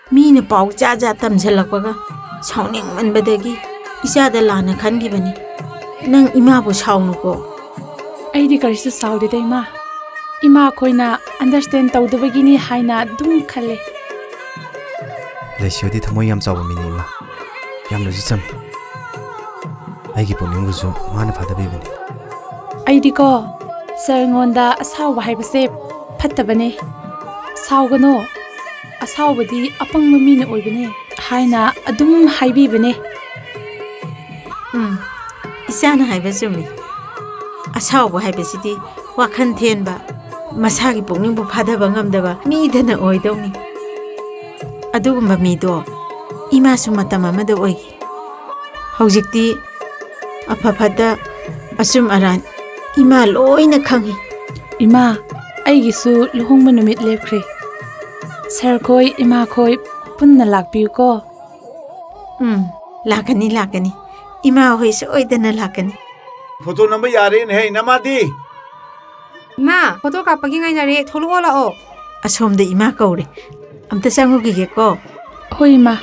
mean पाउ जा जा तमझलकपगा साउनिंग मनबदगी इचादा लाना खनगिबनी नंग इमाबु साउनुको ꯑꯩꯗꯤ ꯀꯔꯤꯁꯨ ꯁꯥꯎꯗꯦꯗ ꯏꯃꯥ ꯈꯣꯏꯅ ꯑꯟꯗꯔꯁꯇꯦꯟ ꯇꯧꯗꯕꯒꯤꯅꯤ ꯍꯥꯏꯅ ꯑꯗꯨꯝ ꯈꯜꯂꯦ ꯂꯩꯁꯤꯌꯣꯗꯤ ꯊꯃꯣꯏ ꯌꯥꯝ ꯆꯥꯎꯕ ꯃꯤꯅꯤ ꯏꯃꯥ ꯌꯥꯝꯅꯁꯨ ꯆꯝꯃꯤ ꯑꯩꯒꯤ ꯄꯨꯛꯅꯤꯡꯕꯨꯁꯨ ꯃꯥꯅ ꯐꯥꯗꯕꯤꯕꯅꯤ ꯑꯩꯗꯤꯀꯣ ꯁꯔꯉꯣꯟꯗ ꯑꯁꯥꯎꯕ ꯍꯥꯏꯕꯁꯦ ꯐꯠꯇꯕꯅꯦ ꯁꯥꯎꯒꯅꯣ ꯑꯁꯥꯎꯕꯗꯤ ꯑꯄꯪꯕ ꯃꯤꯅ ꯑꯣꯏꯕꯅꯦ ꯍꯥꯏꯅ ꯑꯗꯨꯝ ꯍꯥꯏꯕꯤꯕꯅꯦ इचाना हाइबा चुमी असाउबो हाइबसिदी वाखन थेनबा मसागी पुंगनिंबु फादबा ngamdaba मीदना ओइदौनी अदुगुम्बा मीदो इमासु मतम अमदा ओइगी हौजिक्ति अफफदा असुम अरान इमा लोइना खंगी इमा अइगिसु लुहोंगबा नुमित लेपख्रे सर खोय इमा खोय पुन्ना लाकपियुको लाकनी लाकनी इमा होई सोइदना लाकनी फोटो नंबर यारेन है नमादी मा फोटो कापगी ngainare tholugo lao असोमदे इमा कौरे अमता संगुगिगे को होई मा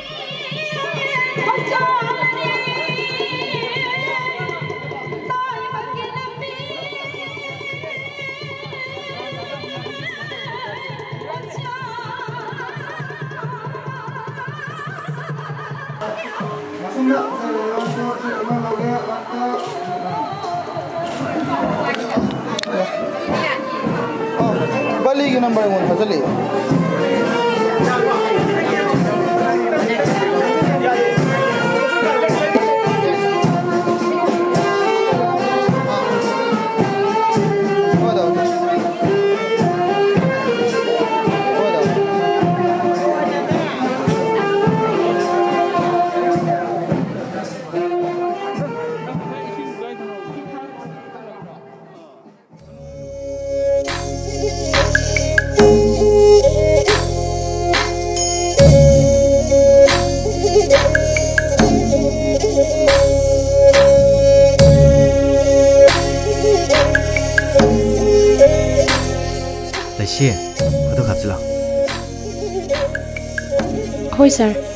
बली के नंबर वन फजली लैसे फोटो कापचला होय सर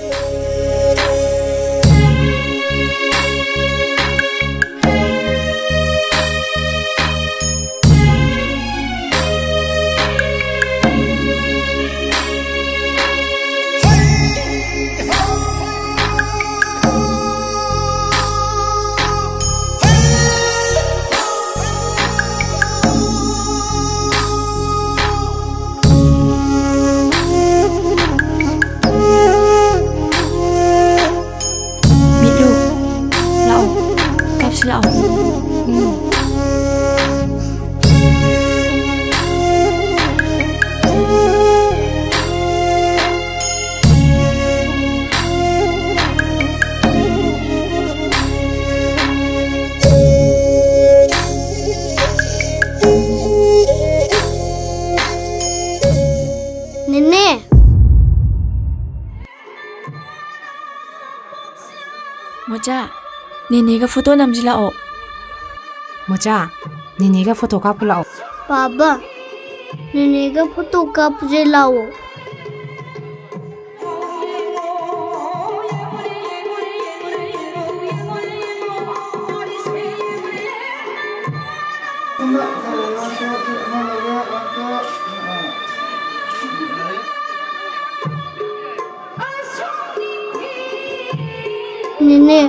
मोचा नेने का फोटो नमजिलाओ मोचा नेने का फोटो कापु लाओ पापा नेने का फोटो कापजे लाओ नेने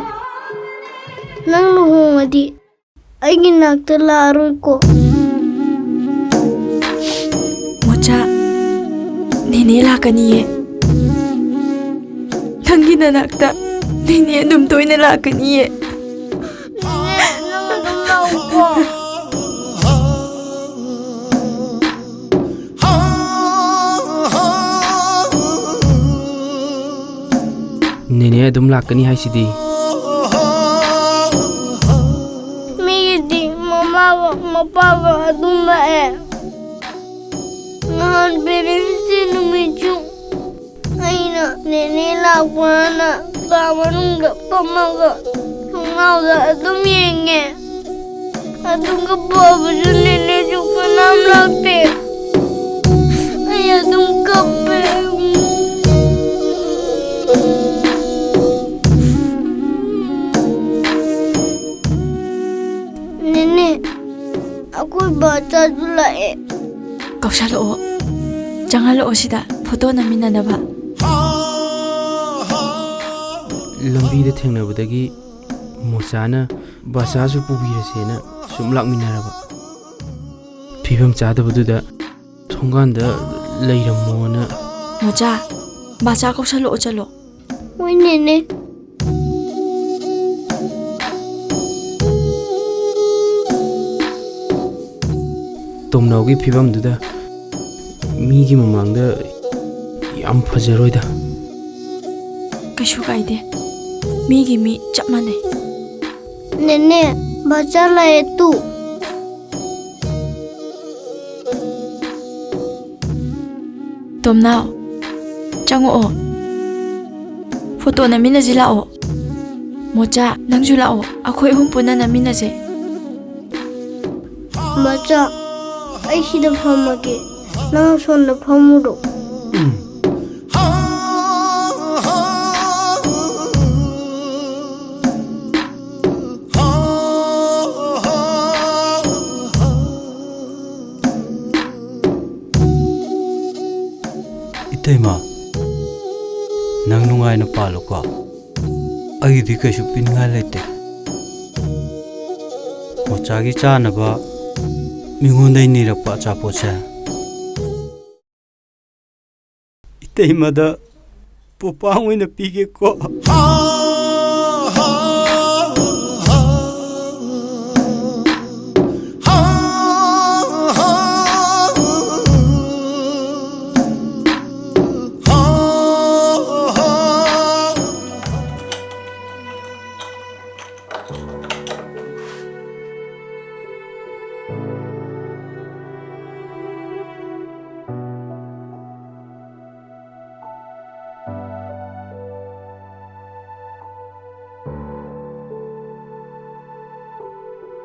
नंग लुहोंगदी अगी नाकता लारोइको मोचा नेने लाकनिये नंगी ननाकता नेने अदुम तोइना लाकनिये नेने अदुम लाकनी हाइसिदी मेरी मम्मा पापा अदुम लाए नान बेबी से नुमिचु आइना नेने लाकवाना कामनुंगा पम्मागा hungaga अदुम येंगे अदुम का बाबू जो नेने जो का नाम लगते Ay adum kape. Nene, aku baca dulu Kausalo, jangan lo sida foto namina naba. ꯂꯝꯕꯤꯗ ꯊꯦꯡꯅꯕꯗꯒꯤ ꯃꯣꯆꯥꯅ ꯕꯥꯁꯥꯁꯨ ꯄꯨꯕꯤꯔꯁꯦꯅ ꯁꯨꯝ ꯂꯥꯛꯃꯤꯟꯅꯔꯕ ꯐꯤꯕꯝ ꯆꯥꯗꯕꯗꯨꯗ ꯊꯣꯡꯒꯥꯟꯗ ꯂꯩꯔꯝꯃꯣꯅ Mocha, baca kausalo chalo. Oi nene. ꯇꯣꯝꯅꯥꯎꯒꯤ ꯐꯤꯕꯝꯗꯨꯗ ꯃꯤꯒꯤ ꯃꯃꯥꯡꯗ ꯌꯥꯝ ꯐꯖꯔꯣꯏꯗ Kaishu kaide. Migi mi chap manai. Nene, baca lah itu. Tomnao, chango o. Foto namina zila o. Mocha, nang jula o. Ako hum puna namina je. Baca, ay sida phamage. Nang sonna phamuro. Itema, nang nungai na palo ko. Ay di ka supin nga lete. Mochagi cha na ba? Mingunday nira pa chapo siya. Itema da pupangoy na pigi ko.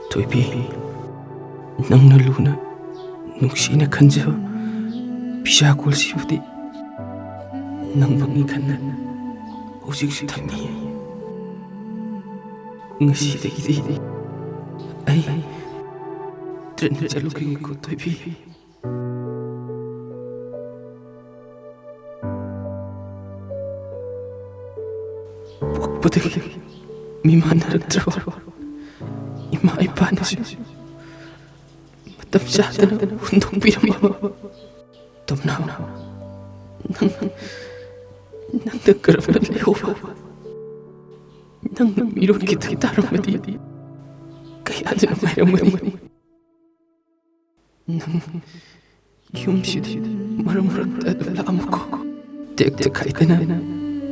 Toibi, nang naluna, nuksina kanja, bisa kulsi budi, nang bangi kanna, usik sutami. Ngasi degi, ay, tren jalu kiki ko toibi. Waktu degi, mimana raktrawa. Ima ipana siya. Matamsyada na hundong pirama. Tumnaw. Nang nagkaram ng lewa. Nang namiron kita itarang madi. Kaya din ang mayroong madi. Nang yung siya maramurag na amo ko. Tek kahit na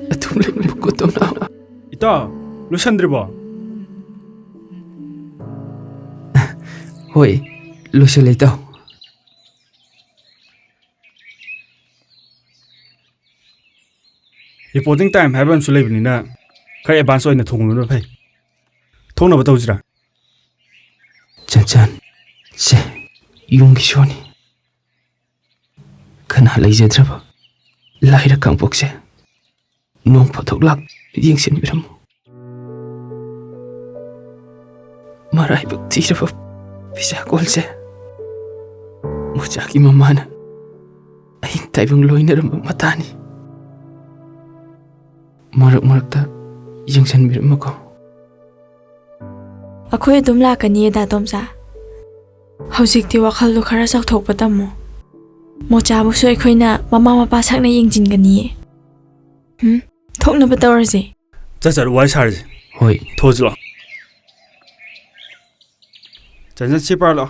atumlay mo ko tumnaw. Ita, Lusandri ba? Hoy, Lucio ito. Reporting time haba amsu leibnina. Kaya advance oina thongnu phai. Thongna ba tawjira. Chan, se yung gishoni. Kana leijadraba. Laira kangpokse. Nong photoglak yingsin biram. Marai bakti raba. Bisa kolse. Mochaki mamana. Ay taibang loy na ramang matani. Marak ta yang san biram ako. Ako dum lakani da tomsa. Hausikti wakhal lu khara sak thok patamo. Mocha bu soi khoina mama mapa sakna yingjin gani. Thokna batawrje. Chachar wai sarje. Hoi, thojlo. Jangan sipar lo.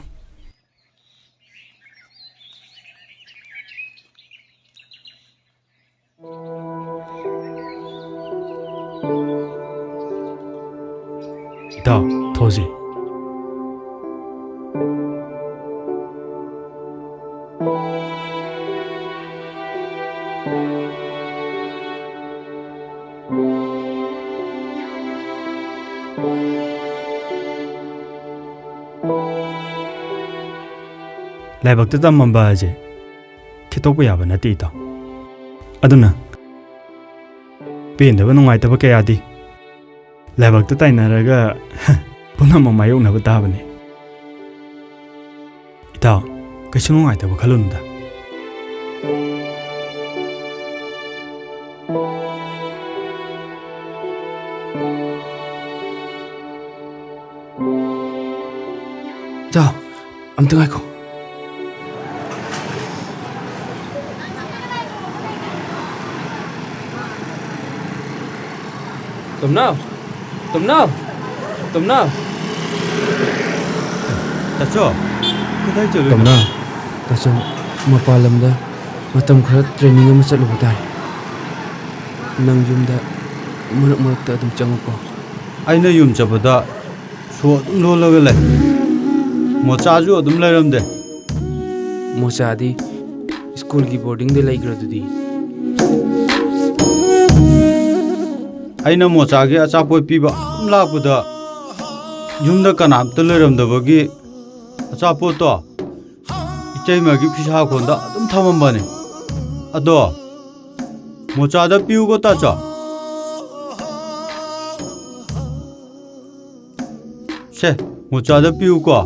Dah, thoji. Lai bakta tam mamba aje. khitokpa yaba nate itaw aduna pen daba nungai taba kayadi labak ta tainaraga punam mayoknaba tabane itaw kaisu nungai taba khalunda 자, 아무튼 갈거. Tầm nào? Tầm nào? Tầm nào? Tacho, kudai chalo? Tầm nào? Tacho, mapa lamda, matam khara training ama chatluba tae. Nang yumda marak-marakta adum changako. Aina yum chabada so adum lolaga lay. Mochaju adum lairamde. Mochadi school ki boarding de laigradudi. Aina mochage achapoi piba lakpada yumda kanamta lairamdabagi achapo to ichaimagi phisa khonda adum thamambane ado mochada piugo tacha se mochada piugo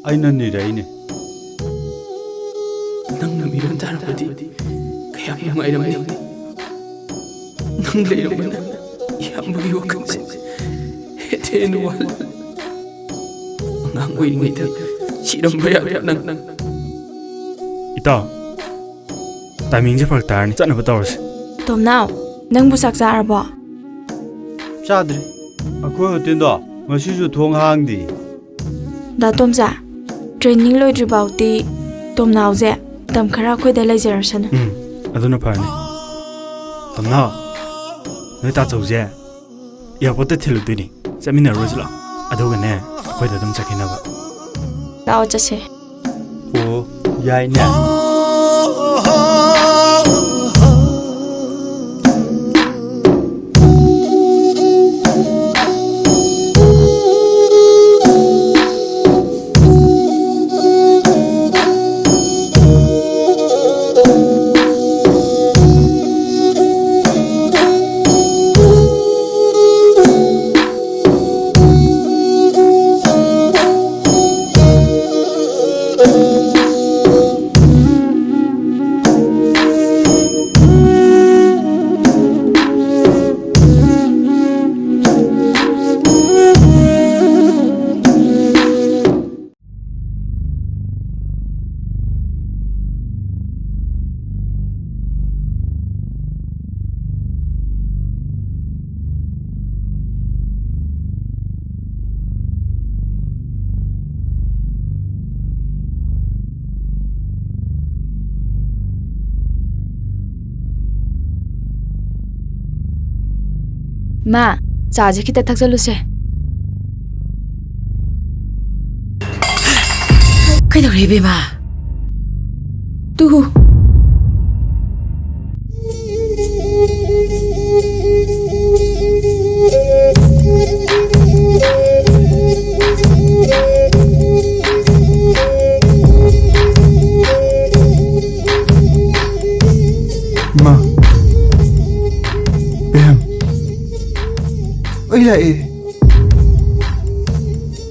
aina niraine Nang namiran tarapadi kaya nungairamdi. Nang lairamana yambagi wakanse hetenu wal. Nang oiringayda siramba yaba nang. itaw timing je phak tarni chatna batawse Tom now, nang bu sak charabo? Chadri akho hotindo ngasisu thong hangdi Da Tom cha, training loidri bauti Tom now je tam khara khoi da laijarasana. aduna phane tamna noi ta chawje airport te thilu dini chamina rojla aduga ne khoi da dum chakhina ba Lao chase. o yai ne Ma, chaje kita thakjaluse. Kaidore bema? Tu. Ma. Bem. Oi lae.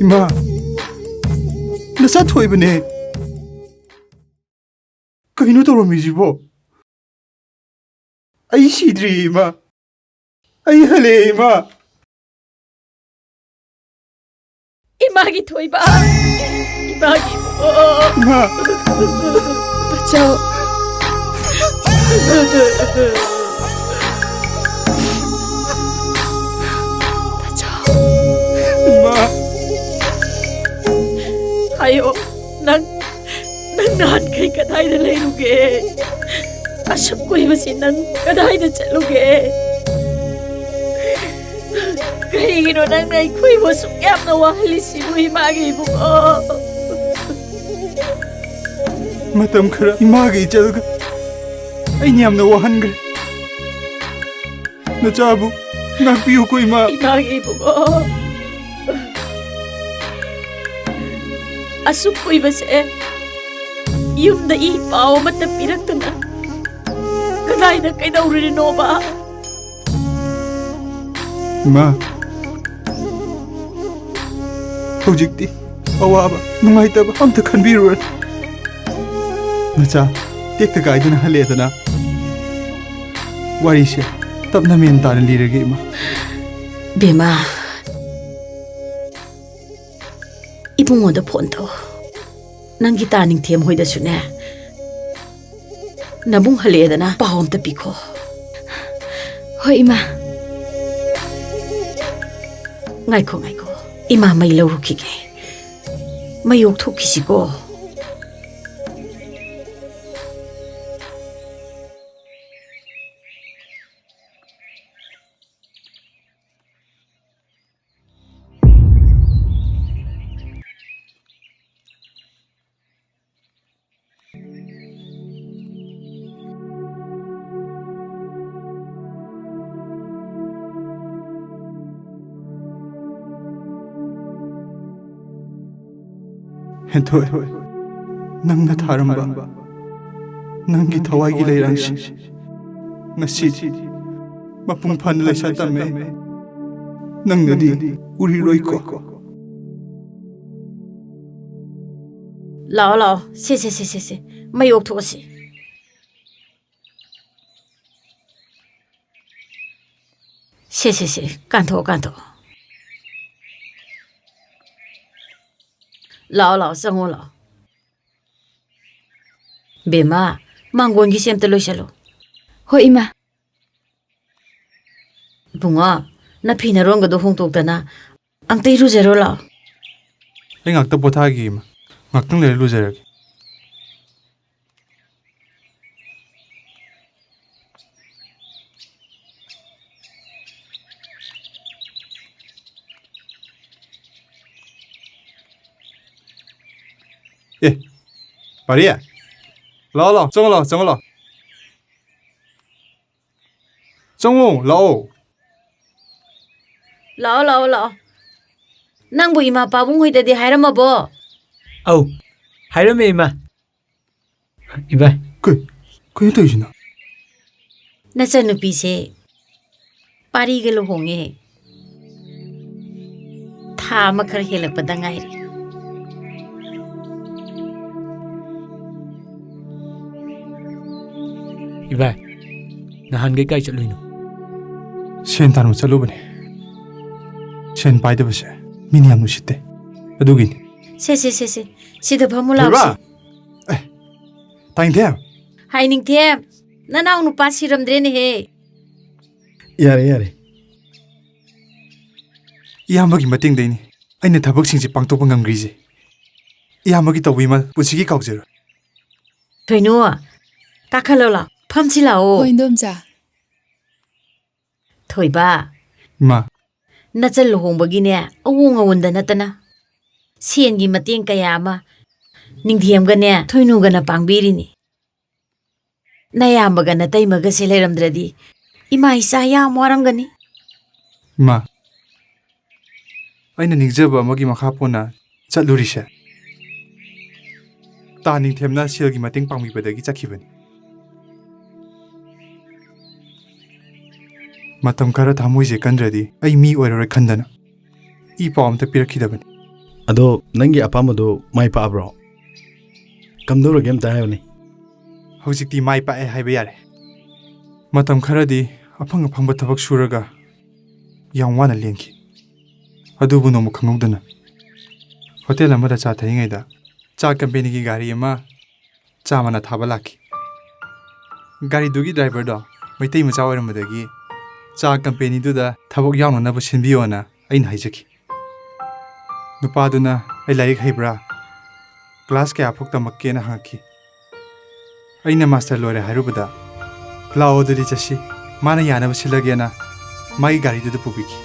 Ima. Nasa thoi bane. Kaino toramijibo. Ai sidri ima. Ai hale ima. Imagi thoiba. Imagi. Ma. Tachao. Ma. Ayo, nang nahan kay kadai na layruge. Asap ko ibasin nang kadai na chaluge. Kaya gino nang naikoy mo sukyap na wahalisi mo himagi mo ko. Matam khara imagi chalga. Ai nyamna wahangra. Nachabu nakpiu ko ima. Imagi mo ko. Asap ko ibase. ꯌꯨꯝꯗ ꯏ ꯄꯥꯎ ꯑꯃꯠꯇ ꯄꯤꯔꯛꯇꯅ ꯀꯗꯥꯏꯗ ꯀꯩꯗꯧꯔꯤꯅꯣꯕ? ꯏꯃꯥ, ꯍꯧꯖꯤꯛꯇꯤ ꯑꯋꯥꯕ ꯅꯨꯡꯉꯥꯏꯇꯕ ꯑꯝꯇ ꯈꯟꯕꯤꯔꯨꯔꯅꯨ. ꯅꯆꯥ ꯇꯦꯛꯇ ꯀꯥꯏꯗꯅ ꯍꯜꯂꯦꯗꯅ. ꯋꯥꯔꯤꯁꯦ ꯇꯞꯅ ꯃꯦꯟ ꯇꯥꯅ ꯂꯤꯔꯒꯦ ꯏꯃꯥ. ꯕꯦꯃꯥ, ꯏꯕꯨꯡꯉꯣꯗ ꯐꯣꯟ ꯇꯧ. ꯅꯪꯒꯤ ꯇꯥꯅꯤꯡꯊꯦꯝ ꯍꯣꯏꯗꯁꯨꯅꯦ ꯅꯕꯨꯡ ꯍꯜꯂꯦꯗꯅ ꯄꯥꯎ ꯑꯝꯇ ꯄꯤꯈꯣ. ꯍꯣꯏ ꯏꯃꯥ. ꯉꯥꯏꯈꯣ ꯉꯥꯏꯈꯣ, ꯏꯃꯥ ꯃꯩ ꯂꯧꯔꯨꯈꯤꯒꯦ. ꯃꯩ ꯌꯣꯛꯊꯣꯛꯈꯤꯁꯤꯀꯣ. ꯍꯦꯟꯊꯣꯏ, ꯅꯪꯅ ꯊꯥꯔꯝꯕ ꯅꯪꯒꯤ ꯊꯋꯥꯏꯒꯤ ꯂꯩꯔꯥꯡꯁꯤ ꯉꯁꯤꯗꯤ ꯃꯄꯨꯡ ꯐꯥꯅ ꯂꯩꯁꯥ ꯇꯝꯃꯦ. ꯅꯪꯅꯗꯤ ꯎꯔꯤꯔꯣꯏꯀꯣ. ꯂꯥꯛꯑꯣ ꯂꯥꯛꯑꯣ, ꯁꯦ ꯃꯩ ꯌꯣꯛꯊꯣꯛꯑꯁꯤ. ꯁꯦ ꯀꯥꯟꯊꯣꯛꯑꯣ. ꯂꯥꯛꯑꯣ ꯆꯪꯉꯣ ꯂꯥꯛꯑꯣ. ꯕꯦꯃꯥ, ꯃꯥꯡꯒꯣꯟꯒꯤꯁꯦ ꯑꯝꯇ ꯂꯣꯏꯁꯜꯂꯣ. ꯍꯣꯏ ꯏꯃꯥ. ꯏꯕꯨꯡꯉꯣ, ꯅꯐꯤ ꯅꯔꯣꯟꯒꯗꯣ ꯍꯣꯡꯇꯣꯛꯇꯅ ꯑꯝꯇ ꯏꯔꯨꯖꯔꯣ ꯂꯥꯛꯑꯣ. ꯑꯩ ꯉꯥꯛꯇ ꯄꯣꯊꯥꯈꯤ ꯏꯃꯥ. ꯉꯥꯛꯇꯪ ꯂꯩꯔ ꯂꯨꯖꯔꯒꯦ. ꯄꯥꯔꯤ, ꯂꯥꯛꯑꯣ ꯆꯪꯉꯣ. ꯆꯪꯉꯣ, ꯂꯥꯛꯑꯣ. ꯂꯥꯛꯑꯣ. ꯅꯪꯕꯨ ꯏꯃꯥ ꯄꯥꯕꯨꯡ ꯍꯣꯏꯗꯗꯤ ꯍꯥꯏꯔꯝꯃꯕꯣ? ꯑꯧ, ꯍꯥꯏꯔꯝꯃꯦ ꯏꯃꯥ. ꯏꯕꯥꯏ, ꯀꯩꯅꯣ ꯇꯧꯔꯤꯁꯤꯅ? ꯅꯆꯟꯅꯨꯄꯤꯁꯦ ꯄꯥꯔꯤꯒ ꯂꯨꯍꯣꯡꯉꯦ. ꯊꯥ ꯑꯃ ꯈꯔ ꯍꯦꯜꯂꯛꯄꯗ ꯉꯥꯏꯔꯤ. 이발, 나 한개까지 쩔리노. ꯁꯦꯟ ꯇꯥꯟꯕ ꯆꯠꯂꯨꯕꯅꯦ. ꯁꯦꯟ ꯄꯥꯏꯗꯕꯁꯦ ꯃꯤꯅ ꯌꯥꯝ ꯅꯨꯡꯁꯤꯠꯇꯦ. ꯑꯗꯨꯒꯤꯅꯤ. ꯁꯦ ꯁꯤꯗ ꯐꯝꯃꯨ ꯂꯥꯎꯁꯤ. ꯇꯥꯏꯅꯤꯡꯊꯦꯝ. ꯍꯥꯏꯅꯤꯡꯊꯦꯝ, ꯅꯅꯥꯎ ꯅꯨꯄꯥ ꯁꯤꯔꯝꯗ꯭ꯔꯦꯅꯦꯍꯦ. ꯌꯥꯔꯦ. ꯏꯌꯥꯝꯕꯒꯤ ꯃꯇꯦꯡꯗꯩꯅꯤ ꯑꯩꯅ ꯊꯕꯛꯁꯤꯡꯁꯦ ꯄꯥꯡꯊꯣꯛꯄ ꯉꯝꯈ꯭ꯔꯤꯁꯦ. ꯏꯌꯥꯝꯕꯒꯤ ꯇꯧꯕꯤꯃꯜ ꯄꯨꯟꯁꯤꯒꯤ ꯀꯥꯎꯖꯔꯣꯏ. ꯊꯣꯏꯅꯨ, ꯀꯥꯈꯠꯂꯣ ꯂꯥꯎ. ꯐꯝꯁꯤ ꯂꯥꯛꯑꯣ. ꯍꯣꯏ ꯏꯟꯗꯣꯝꯆꯥ. ꯊꯣꯏꯕ. ꯏꯃꯥ. ꯅꯆꯟ ꯂꯨꯍꯣꯡꯕꯒꯤꯅꯦ ꯑꯋꯣꯡ ꯑꯋꯣꯟꯗ ꯅꯠꯇꯅ ꯁꯦꯟꯒꯤ ꯃꯇꯦꯡ ꯀꯌా ꯑꯃ ꯅꯤꯡꯊꯦꯝꯒꯅꯦ ꯊꯣꯏꯅꯨꯒꯅ ꯄꯥꯡꯕꯤꯔꯤꯅꯤ. ꯅꯌꯥꯝꯕꯒ ꯅꯇꯩꯃꯒꯁꯦ ꯂꯩꯔꯝꯗ꯭ꯔꯗꯤ ꯏꯃꯥ ꯏꯆꯥ ꯌꯥꯝ ꯋꯥꯔꯝꯒꯅꯤ. ꯏꯃꯥ, ꯑꯩꯅ ꯅꯤꯡꯖꯕ ꯑꯃꯒꯤ ꯃꯈꯥ ꯄꯣꯟꯅ ꯆꯠꯂꯨꯔꯤꯁꯦ ꯇꯥꯅꯤꯡꯊꯦꯝꯅ ꯁꯦꯜꯒꯤ ꯃꯇꯦꯡ ꯄꯥꯡꯕꯤꯕꯗꯒꯤ ꯆꯠꯈꯤꯕꯅꯤ. ꯃꯇꯝ ꯈꯔ ꯊꯃꯣꯏꯁꯦ ꯀꯟꯗ꯭ꯔꯗꯤ ꯑꯩ ꯃꯤ ꯑꯣꯏꯔꯔꯣꯏ ꯈꯟꯗꯅ ꯏ ꯄꯥꯎ ꯑꯝꯇ ꯄꯤꯔꯛꯈꯤꯗꯕꯅꯤ. ꯑꯗꯣ ꯅꯪꯒꯤ ꯑꯄꯥꯝꯕꯗꯣ ꯃꯥꯏ ꯄꯥꯛꯑꯕ꯭ꯔꯣ? ꯀꯝꯗꯧꯔꯒꯦ ꯑꯝꯇ ꯍꯥꯏꯌꯨꯅꯦ. ꯍꯧꯖꯤꯛꯇꯤ ꯃꯥꯏ ꯄꯥꯛꯑꯦ ꯍꯥꯏꯕ ꯌꯥꯔꯦ. ꯃꯇꯝ ꯈꯔꯗꯤ ꯑꯐꯪ ꯊꯕꯛ ꯁꯨꯔꯒ ꯌꯥꯝ ꯋꯥꯅ ꯂꯦꯟꯈꯤ. ꯑꯗꯨꯕꯨ ꯅꯣꯡꯃ ꯈꯪꯍꯧꯗꯅ ꯍꯣꯇꯦꯜ ꯑꯃꯗ ꯆꯥ ꯊꯛꯏꯉꯩꯗ ꯆꯥ ꯀꯝꯄꯦꯅꯤꯒꯤ ꯒꯥꯔꯤ ꯑꯃ ꯆꯥꯃꯅ ꯊꯥꯕ ꯂꯥꯛꯈꯤ. ꯒꯥꯔꯤꯗꯨꯒꯤ ꯗ꯭ꯔꯥꯏꯚꯔꯗꯣ ꯃꯩꯇꯩ ꯃꯆꯥ ꯑꯣꯏꯔꯝꯕꯗꯒꯤ ꯆꯥ ꯀꯝꯄꯦꯅꯤꯗꯨꯗ ꯊꯕꯛ ꯌꯥꯎꯅꯅꯕ ꯁꯤꯟꯕꯤꯌꯣꯅ ꯑꯩꯅ ꯍꯥꯏꯖꯈꯤ. ꯅꯨꯄꯥꯗꯨꯅ ꯑꯩ ꯂꯥꯏꯔꯤꯛ ꯍꯩꯕ꯭ꯔꯥ, ꯀ꯭ꯂꯥꯁ ꯀꯌꯥꯐꯥꯎ ꯇꯝꯃꯛꯀꯦꯅ ꯍꯪꯉꯛꯈꯤ. ꯑꯩꯅ ꯃꯥꯁꯇꯔ ꯂꯣꯏꯔꯦ ꯍꯥꯏꯔꯨꯕꯗ ꯂꯥꯛꯑꯣ ꯑꯗꯨꯗꯤ ꯆꯠꯁꯤ, ꯃꯥꯅ ꯌꯥꯅꯕ ꯁꯤꯜꯂꯒꯦꯅ ꯃꯥꯒꯤ ꯒꯥꯔꯤꯗꯨꯗ ꯄꯨꯕꯤꯈꯤ.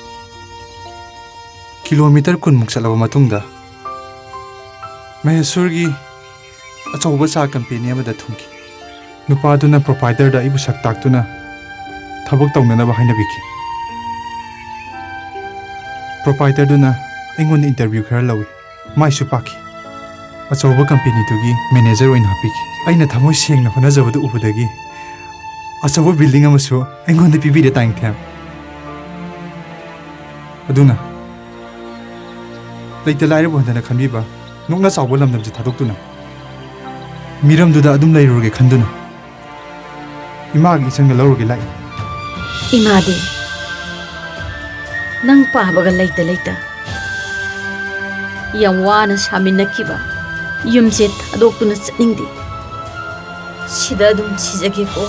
ꯀꯤꯂꯣꯃꯤꯇꯔ 10ꯃꯨꯛ ꯆꯠꯂꯕ ꯃꯇꯨꯡꯗ ꯃꯍꯦꯁꯨꯔꯒꯤ ꯑꯆꯧꯕ ꯆꯥ ꯀꯝꯄꯦꯅꯤ ꯑꯃꯗ ꯊꯨꯡꯈꯤ. ꯅꯨꯄꯥꯗꯨꯅ ꯄ꯭ꯔꯣꯄꯥꯏꯇꯔꯗ ꯑꯩꯕꯨ ꯁꯛ ꯇꯥꯛꯇꯨꯅ ꯊꯕꯛ ꯇꯧꯅꯅꯕ ꯍꯥꯏꯅꯕꯤꯈꯤ. ꯄ꯭ꯔꯣꯄꯥꯏꯇꯔꯗꯨꯅ ꯑꯩꯉꯣꯟꯗ ꯏꯟꯇꯔꯚ꯭ꯌꯨ ꯈꯔ ꯂꯧꯏ. ꯃꯥꯏꯁꯨ ꯄꯥꯛꯈꯤ. ꯑꯆꯧꯕ ꯀꯝꯄꯦꯅꯤꯗꯨꯒꯤ ꯃꯦꯅꯦꯖꯔ ꯑꯣꯏꯅ ꯍꯥꯞꯄꯤꯈꯤ ꯑꯩꯅ ꯊꯃꯣꯏ ꯁꯦꯡꯅ ꯍꯣꯠꯅꯖꯕꯗꯨ ꯎꯕꯗꯒꯤ ꯑꯆꯧꯕ ꯕꯤꯜꯗꯤꯡ ꯑꯃꯁꯨ ꯑꯩꯉꯣꯟꯗ ꯄꯤꯕꯤꯔꯦ ꯇꯥꯏꯡꯊꯦꯝ ꯑꯗꯨꯅ ꯂꯩꯇ ꯂꯥꯏꯔꯕ ꯍꯟꯊꯅ ꯈꯟꯕꯤꯕ ꯅꯣꯛꯅ ꯆꯥꯎꯕ ꯂꯝꯗꯝꯁꯦ ꯊꯥꯗꯣꯛꯇꯨꯅ ꯃꯤꯔꯝꯗꯨꯗ ꯑꯗꯨꯝ ꯂꯩꯔꯨꯔꯒꯦ ꯈꯟꯗꯨꯅ ꯏꯃꯥꯒꯤ ꯏꯆꯟꯒ ꯂꯧꯔꯨꯒꯦ ꯂꯥꯛꯏ 이마디 ꯅꯪ ꯄꯥꯕꯒ ꯂꯩꯇ ꯂꯩꯇ ꯌꯥꯝ ꯋꯥꯅ ꯁꯥꯃꯤꯟꯅꯈꯤꯕ ꯌꯨꯝꯁꯦ ꯊꯥꯗꯣꯛꯇꯨꯅ ꯆꯠꯅꯤꯡꯗꯦ ꯁꯤꯗ ꯑꯗꯨꯝ ꯁꯤꯖꯒꯦꯀꯣ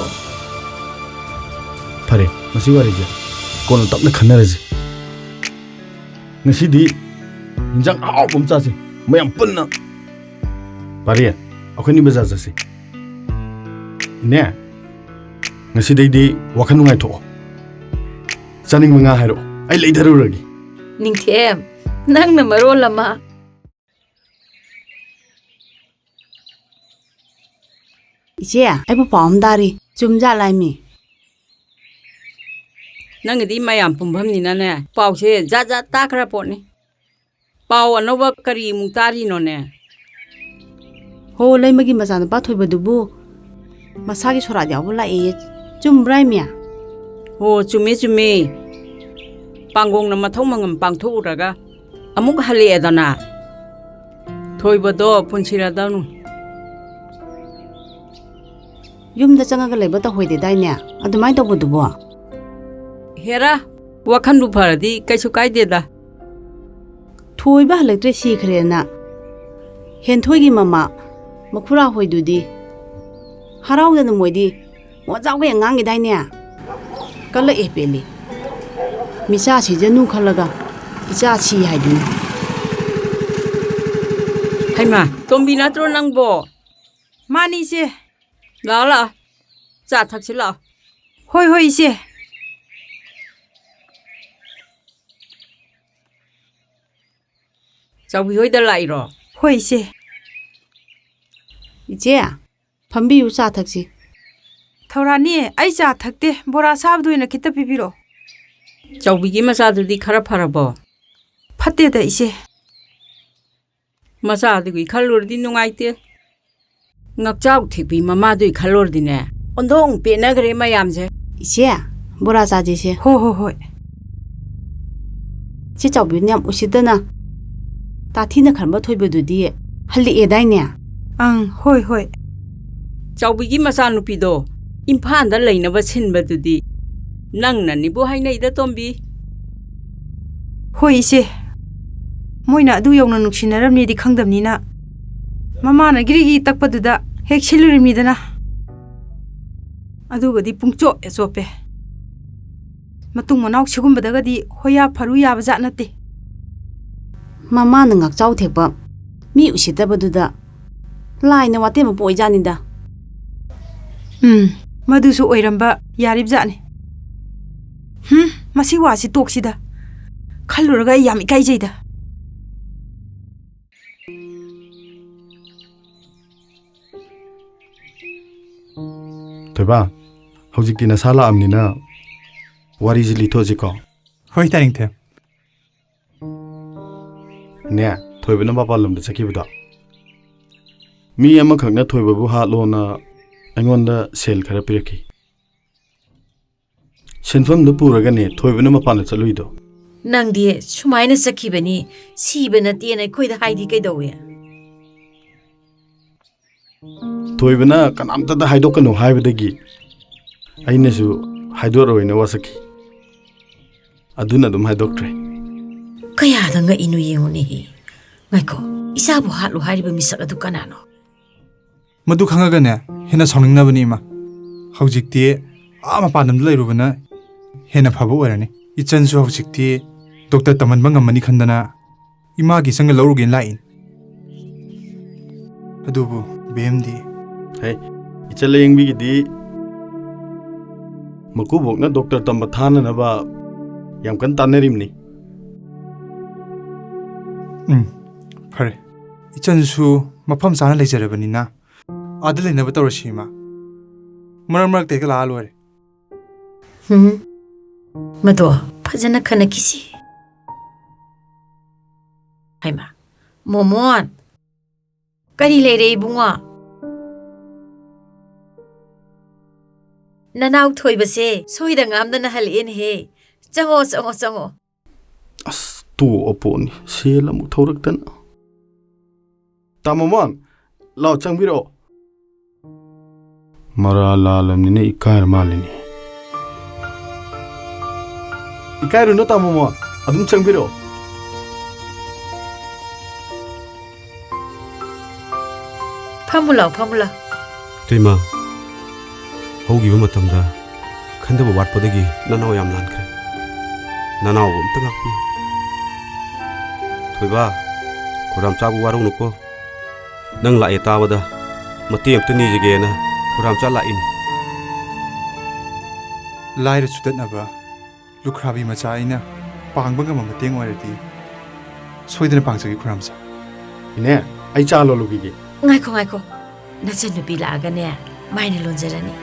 ꯐꯔꯦ ꯃꯁꯤ ꯋꯥꯔꯤꯁꯦ ꯀꯣꯟꯅ ꯇꯞꯅ ꯈꯟꯅꯔꯁꯤ ꯉꯁꯤꯗꯤ ꯏꯟꯖꯥꯡ ꯑꯍꯥꯎꯕ ꯑꯃ ꯆꯥꯁꯤ ꯃꯌꯥꯝ ꯄꯨꯟꯅ ꯄꯥꯔꯤ ꯑꯩꯈꯣꯏꯅꯤ ꯕꯖꯥꯔ ꯆꯠꯁꯤ ꯏꯅꯦ ꯉꯁꯤꯗꯩꯗꯤ ꯋꯥꯈꯜ ꯅꯨꯡꯉꯥꯏꯊꯣꯛꯑꯣ ꯆꯥꯅꯤꯡꯕ ꯉꯥ ꯍꯥꯏꯔꯛꯑꯣ ꯑꯩ ꯂꯩꯙꯔꯨꯔꯒꯦ ꯅꯤꯡꯊꯦꯝ ꯅꯪꯅ ꯃꯔꯣꯜ ꯑꯃ 이제 아이고 밤다리 좀 잘라미. ꯅꯪꯒꯤꯗꯤ ꯃꯌꯥꯝ ꯄꯨꯝꯐꯝꯅꯤꯅꯅꯦ ꯄꯥꯎꯁꯦ ꯖꯥꯠ ꯖꯥꯠ ꯇꯥꯈ꯭ꯔ ꯄꯣꯠꯅꯤ ꯄꯥꯎ ꯑꯅꯧꯕ ꯀꯔꯤꯃꯨꯛ ꯇꯥꯔꯤꯅꯣꯅꯦ ꯍꯣ ꯂꯩꯃꯒꯤ ꯃꯆꯥꯅꯨꯄꯥ ꯊꯣꯏꯕꯗꯨꯕꯨ ꯃꯁꯥꯒꯤ ꯁꯣꯔꯥꯠ ꯌꯥꯎꯕ ꯂꯥꯛꯑꯦ ꯆꯨꯝꯕ꯭ꯔꯥ ꯏꯃ꯭ꯌꯥ? ꯍꯣ ꯆꯨꯝꯃꯤ ꯆꯨꯝꯃꯤ ꯄꯥꯡꯒꯣꯡꯅ ꯃꯊꯧ ꯃꯉꯝ ꯄꯥꯡꯊꯣꯛꯎꯔꯒ ꯑꯃꯨꯛ ꯍꯜꯂꯛꯑꯦꯗꯅ ꯊꯣꯏꯕꯗꯣ ꯄꯨꯟꯁꯤꯔꯗꯧꯅꯨ ꯌꯨꯝꯗ ꯆꯪꯉꯒ ꯂꯩꯕ ꯇꯧꯍꯣꯏꯗꯦꯗꯥꯏꯅꯦ ꯑꯗꯨꯃꯥꯏꯅ ꯇꯧꯕꯗꯨꯕꯣ ꯍꯦꯔꯥ ꯋꯥꯈꯟꯕꯨ ꯐꯔꯗꯤ ꯀꯩꯁꯨ ꯀꯥꯏꯗꯦꯗ ꯊꯣꯏꯕ ꯍꯜꯂꯛꯇ꯭ꯔꯦ ꯁꯤꯈ꯭ꯔꯦꯅ ꯍꯦꯟꯊꯣꯏꯒꯤ ꯃꯃꯥ ꯃꯈꯨꯔꯥ ꯍꯣꯏꯗꯨꯗꯤ ꯍꯔꯥꯎꯗꯅ ꯃꯣꯏꯗꯤ ꯃꯣꯖꯥꯎꯒ ꯉꯥꯡꯒꯤꯗꯥꯏꯅꯦ ꯀꯜꯂꯛꯑꯦ ꯄꯦꯜꯂꯤ ꯃꯤꯆꯥ ꯁꯤꯖꯅꯨ ꯈꯜꯂꯒ ꯏꯆꯥ ꯁꯤ ꯍꯥꯏꯗꯨꯅꯤ ꯍꯩꯃꯥ ꯇꯣꯝꯕꯤ ꯅꯠꯇ꯭ꯔꯣ ꯅꯪꯕꯣ ꯃꯥꯅꯤ ꯏꯆꯦ ꯂꯥꯛꯑꯣ ꯂꯥꯛꯑꯣ ꯆꯥ ꯊꯛꯁꯤ ꯂꯥꯛꯑꯣ ꯍꯣꯏ ꯍꯣꯏ ꯏꯆꯦ ꯆꯧꯕꯤ ꯍꯣꯏꯗ ꯂꯥꯛꯏꯔꯣ ꯍꯣꯏ ꯏꯆꯦ 이제 ꯐꯝꯕꯤꯌꯨ ꯆꯥ ꯊꯛꯁꯤ ꯊꯧꯔꯥꯅꯤ ꯑꯩ ꯆꯥ ꯊꯛꯇꯦ ꯕꯣꯔꯥ ꯁꯥꯕꯗꯨ ꯑꯣꯏꯅ ꯈꯤꯇ ꯄꯤꯕꯤꯔꯛꯑꯣ ꯆꯧꯕꯤꯒꯤ ꯃꯆꯥꯗꯨꯗꯤ ꯈꯔ ꯐꯔꯕꯣ ꯐꯠꯇꯦꯗ ꯏꯆꯦ ꯃꯆꯥꯗꯨꯒꯤ ꯈꯜꯂꯨꯔꯗꯤ ꯅꯨꯡꯉꯥꯏꯇꯦ ꯉꯛꯆꯥꯎ ꯊꯦꯛꯄꯤ ꯃꯃꯥꯗꯨꯒꯤ ꯈꯜꯂꯨꯔꯗꯤꯅꯦ ꯑꯣꯟꯊꯣꯡ ꯄꯦꯟꯅꯈ꯭ꯔꯦ ꯃꯌꯥꯝꯁꯦ 이제 보라 자지시 호호호 치 ꯆꯥꯎꯕꯤꯅ ꯌꯥꯝ 우시ꯗꯅ 따티나 ꯈꯟꯕ ꯊꯣꯏꯕꯗꯨꯗꯤ ꯍꯜꯂꯛꯑꯦꯗꯥꯏꯅꯦ ꯍꯣꯏ ꯍꯣꯏ ꯆꯥꯎꯕꯤꯒꯤ ꯃꯆꯥꯅꯨꯄꯤꯗꯣ ꯏꯝꯐꯥꯜꯗ ꯂꯩꯅꯕ ꯁꯤꯟꯕꯗꯨꯗꯤ ꯅꯪꯅꯅꯤꯕꯨ ꯍꯥꯏꯅꯩꯗ ꯇꯣꯝꯕꯤ ꯍꯣꯏ ꯏꯆꯦ ꯃꯣꯏꯅ ꯑꯗꯨ ꯌꯧꯅ ꯅꯨꯡꯁꯤꯅꯔꯝꯅꯤꯗꯤ ꯈꯪꯗꯕꯅꯤꯅ ꯃꯃꯥꯅ ꯒꯤꯔꯤꯒꯤ ꯇꯛꯄꯗꯨꯗ ꯍꯦꯛ ꯁꯤꯜꯂꯨꯔꯤꯃꯤꯗꯅ ꯑꯗꯨꯒꯗꯤ ꯄꯨꯡꯆꯣꯞ ꯆꯣꯞꯄꯦ ꯃꯇꯨꯡ ꯃꯅꯥꯎ ꯁꯤꯒꯨꯝꯕꯗꯒꯗꯤ ꯍꯣꯌꯥ ꯐꯔꯨ ꯌꯥꯕ ꯖꯥꯠ ꯅꯠꯇꯦ ꯃꯃꯥꯅ ꯉꯥꯛꯆꯥꯎ ꯊꯦꯛꯄ ꯃꯤ ꯎꯁꯤꯠꯇꯕꯗꯨꯗ ꯂꯥꯏꯅ ꯋꯥꯇꯦꯝꯕ ꯄꯣꯏꯖꯥꯅꯤꯗ ꯃꯗꯨꯁꯨ ꯑꯣꯏꯔꯝꯕ ꯌꯥꯔꯤꯕꯖꯥꯠꯅꯤ ꯃꯁꯤ ꯋꯥꯁꯤ ꯇꯣꯛꯁꯤꯗ ꯈꯜꯂꯨꯔꯒ ꯑꯩ ꯌꯥꯝ ꯏꯀꯥꯏꯖꯩꯗ ꯊꯣꯏꯕ ꯍꯧꯖꯤꯛꯇꯤ ꯅꯁꯥ ꯂꯥꯛꯑꯝꯅꯤꯅ ꯋꯥꯔꯤꯁꯤ ꯂꯤꯊꯣꯛꯁꯤꯀꯣ ꯍꯣꯏ ꯇꯥꯅꯤꯡꯊꯦꯝ ꯅꯦ ꯊꯣꯏꯕꯅ ꯃꯄꯥꯟ ꯂꯝꯗ ꯆꯠꯈꯤꯕꯗꯣ ꯃꯤ ꯑꯃꯈꯛꯅ ꯊꯣꯏꯕꯕꯨ ꯍꯥꯠꯂꯣꯅ ꯑꯩꯉꯣꯟꯗ ꯁꯦꯜ ꯈꯔ ꯄꯤꯔꯛꯈꯤ ꯁꯦꯟꯐꯝꯗꯨ ꯄꯨꯔꯒꯅꯦ ꯊꯣꯏꯕꯅ ꯃꯄꯥꯟꯗ ꯆꯠꯂꯨꯏꯗꯣ ꯅꯪꯗꯤ ꯁꯨꯃꯥꯏꯅ ꯆꯠꯈꯤꯕꯅꯤ ꯁꯤꯕ ꯅꯠꯇꯦꯅ ꯑꯩꯈꯣꯏꯗ ꯍꯥꯏꯗꯤ ꯀꯩꯗꯧꯋꯦ ꯊꯣꯏꯕꯅ ꯀꯅꯥꯝꯇꯗ ꯍꯥꯏꯗꯣꯛꯀꯅꯨ ꯍꯥꯏꯕꯗꯒꯤ ꯑꯩꯅꯁꯨ ꯍꯥꯏꯗꯣꯛꯑꯔꯣꯏꯅ ꯋꯥꯁꯛꯈꯤ ꯑꯗꯨꯅ ꯑꯗꯨꯝ ꯍꯥꯏꯗꯣꯛꯇ꯭ꯔꯦ ꯀꯌꯥꯗ ꯉꯛꯏꯅꯣ ꯌꯦꯡꯉꯨꯅꯦꯍꯦ ꯉꯥꯏꯈꯣ ꯏꯆꯥꯕꯨ ꯍꯥꯠꯂꯨ ꯍꯥꯏꯔꯤꯕ ꯃꯤꯁꯛ ꯑꯗꯨ ꯀꯅꯥꯅꯣ ꯃꯗꯨ ꯈꯪꯉꯒꯅꯦ ꯍꯦꯟꯅ ꯁꯥꯎꯅꯤꯡꯅꯕꯅꯤ ꯏꯃꯥ ꯍꯧꯖꯤꯛꯇꯤ ꯃꯄꯥꯟ ꯂꯝꯗ ꯂꯩꯔꯨꯕꯅ ꯍꯦꯟꯅ ꯐꯕ ꯑꯣꯏꯔꯅꯤ ꯏꯆꯟꯁꯨ ꯍꯧꯖꯤꯛꯇꯤ ꯗꯣꯛꯇꯔ ꯇꯝꯍꯟꯕ ꯉꯝꯃꯅꯤ ꯈꯟꯗꯅ ꯏꯃꯥꯒꯤ ꯆꯪꯒ ꯂꯧꯔꯨꯒꯦꯅ ꯂꯥꯛꯏꯅꯤ ꯑꯗꯨꯕꯨ ꯕꯦꯝꯗꯤ ꯍꯩ ꯏꯆꯟ ꯂꯥꯌꯦꯡꯕꯤꯒꯤꯗꯤ ꯃꯀꯨꯕꯣꯛꯅ ꯗꯣꯛꯇꯔ ꯇꯝꯕ ꯊꯥꯅꯅꯕ ꯌꯥꯝ ꯀꯟꯅ ꯇꯥꯟꯅꯔꯤꯕꯅꯤ ꯐꯔꯦ ꯏꯆꯟꯁꯨ ꯃꯐꯝ ꯆꯥꯅ ꯂꯩꯖꯔꯕꯅꯤꯅ ꯑꯥꯗ ꯂꯩꯅꯕ ꯇꯧꯔꯁꯤ ꯏꯃꯥ ꯃꯔꯛ ꯃꯔꯛꯇ ꯍꯦꯛ ꯂꯥꯛꯑ ꯂꯣꯏꯔꯦ ꯃꯗꯣ ꯐꯖꯅ ꯈꯟꯅꯈꯤꯁꯤ ꯍꯩꯃꯥ ꯃꯣꯃꯣꯟ Kari leire ibunga. Nanaw thoi base soi da ngam da na hal in he. Chango. As tu opon sela mu thorak tan. Tamamon lao changbiro. Mara lalam ni ne ikar malini. Ikairu no tamamon adum changbiro. Phamula. Tema haugiba matamda khandaba watpadagi nanaw yam lankre nanaw amta ngakpi thoiba khoram chabu warung nuko nang la etawada mati amta ni jege na khoram cha la ini Laira chudatnaba lukhrabi macha aina pangba ngam mateng warati soidana pangjagi khuramsa. Ine ai cha lo lugi. Ngai ko. Nachan nupi la ga ne maine lonjarani.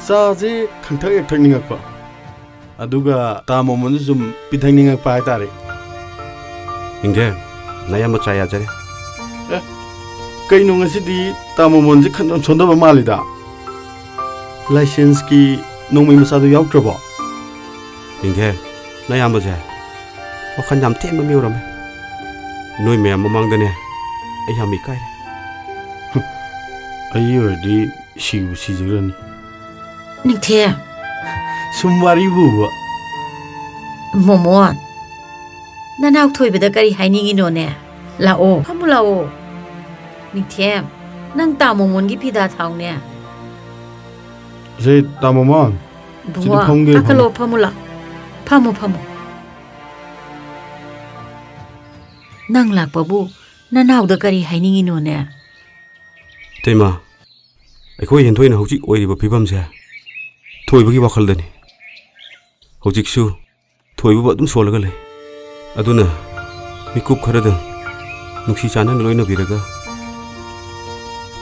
Saje khantha ek thangning pa. Aduga tamamon zum pithangning pa tare. Inge naya macha ya jare. Kaino ngasidi tamamon ji khandam sonda ba malida. License ki nongmai masa du yauk trabo. Inge naya maja. Wakhan jam te ma miurame. Noi me mamang dane. Ai hami kai. Ai di si jirani. Ning the. Sumwari bu. Momon. Nanaw thoi beda kari haini gi no ne. Lao. Phamulao. Ning the. Nang tamomon gi phida thau ne. Je tamamon. Bunga akalo phamula. Phamu. Nang lakpa bu nanaw da kari haini gi no ne. Tema akhoi hen thoina hauji oiriba phibam se thoibagi wakhal dani hauji su thoibu adum solaga le aduna mikup kharada nuksi chana loina biraga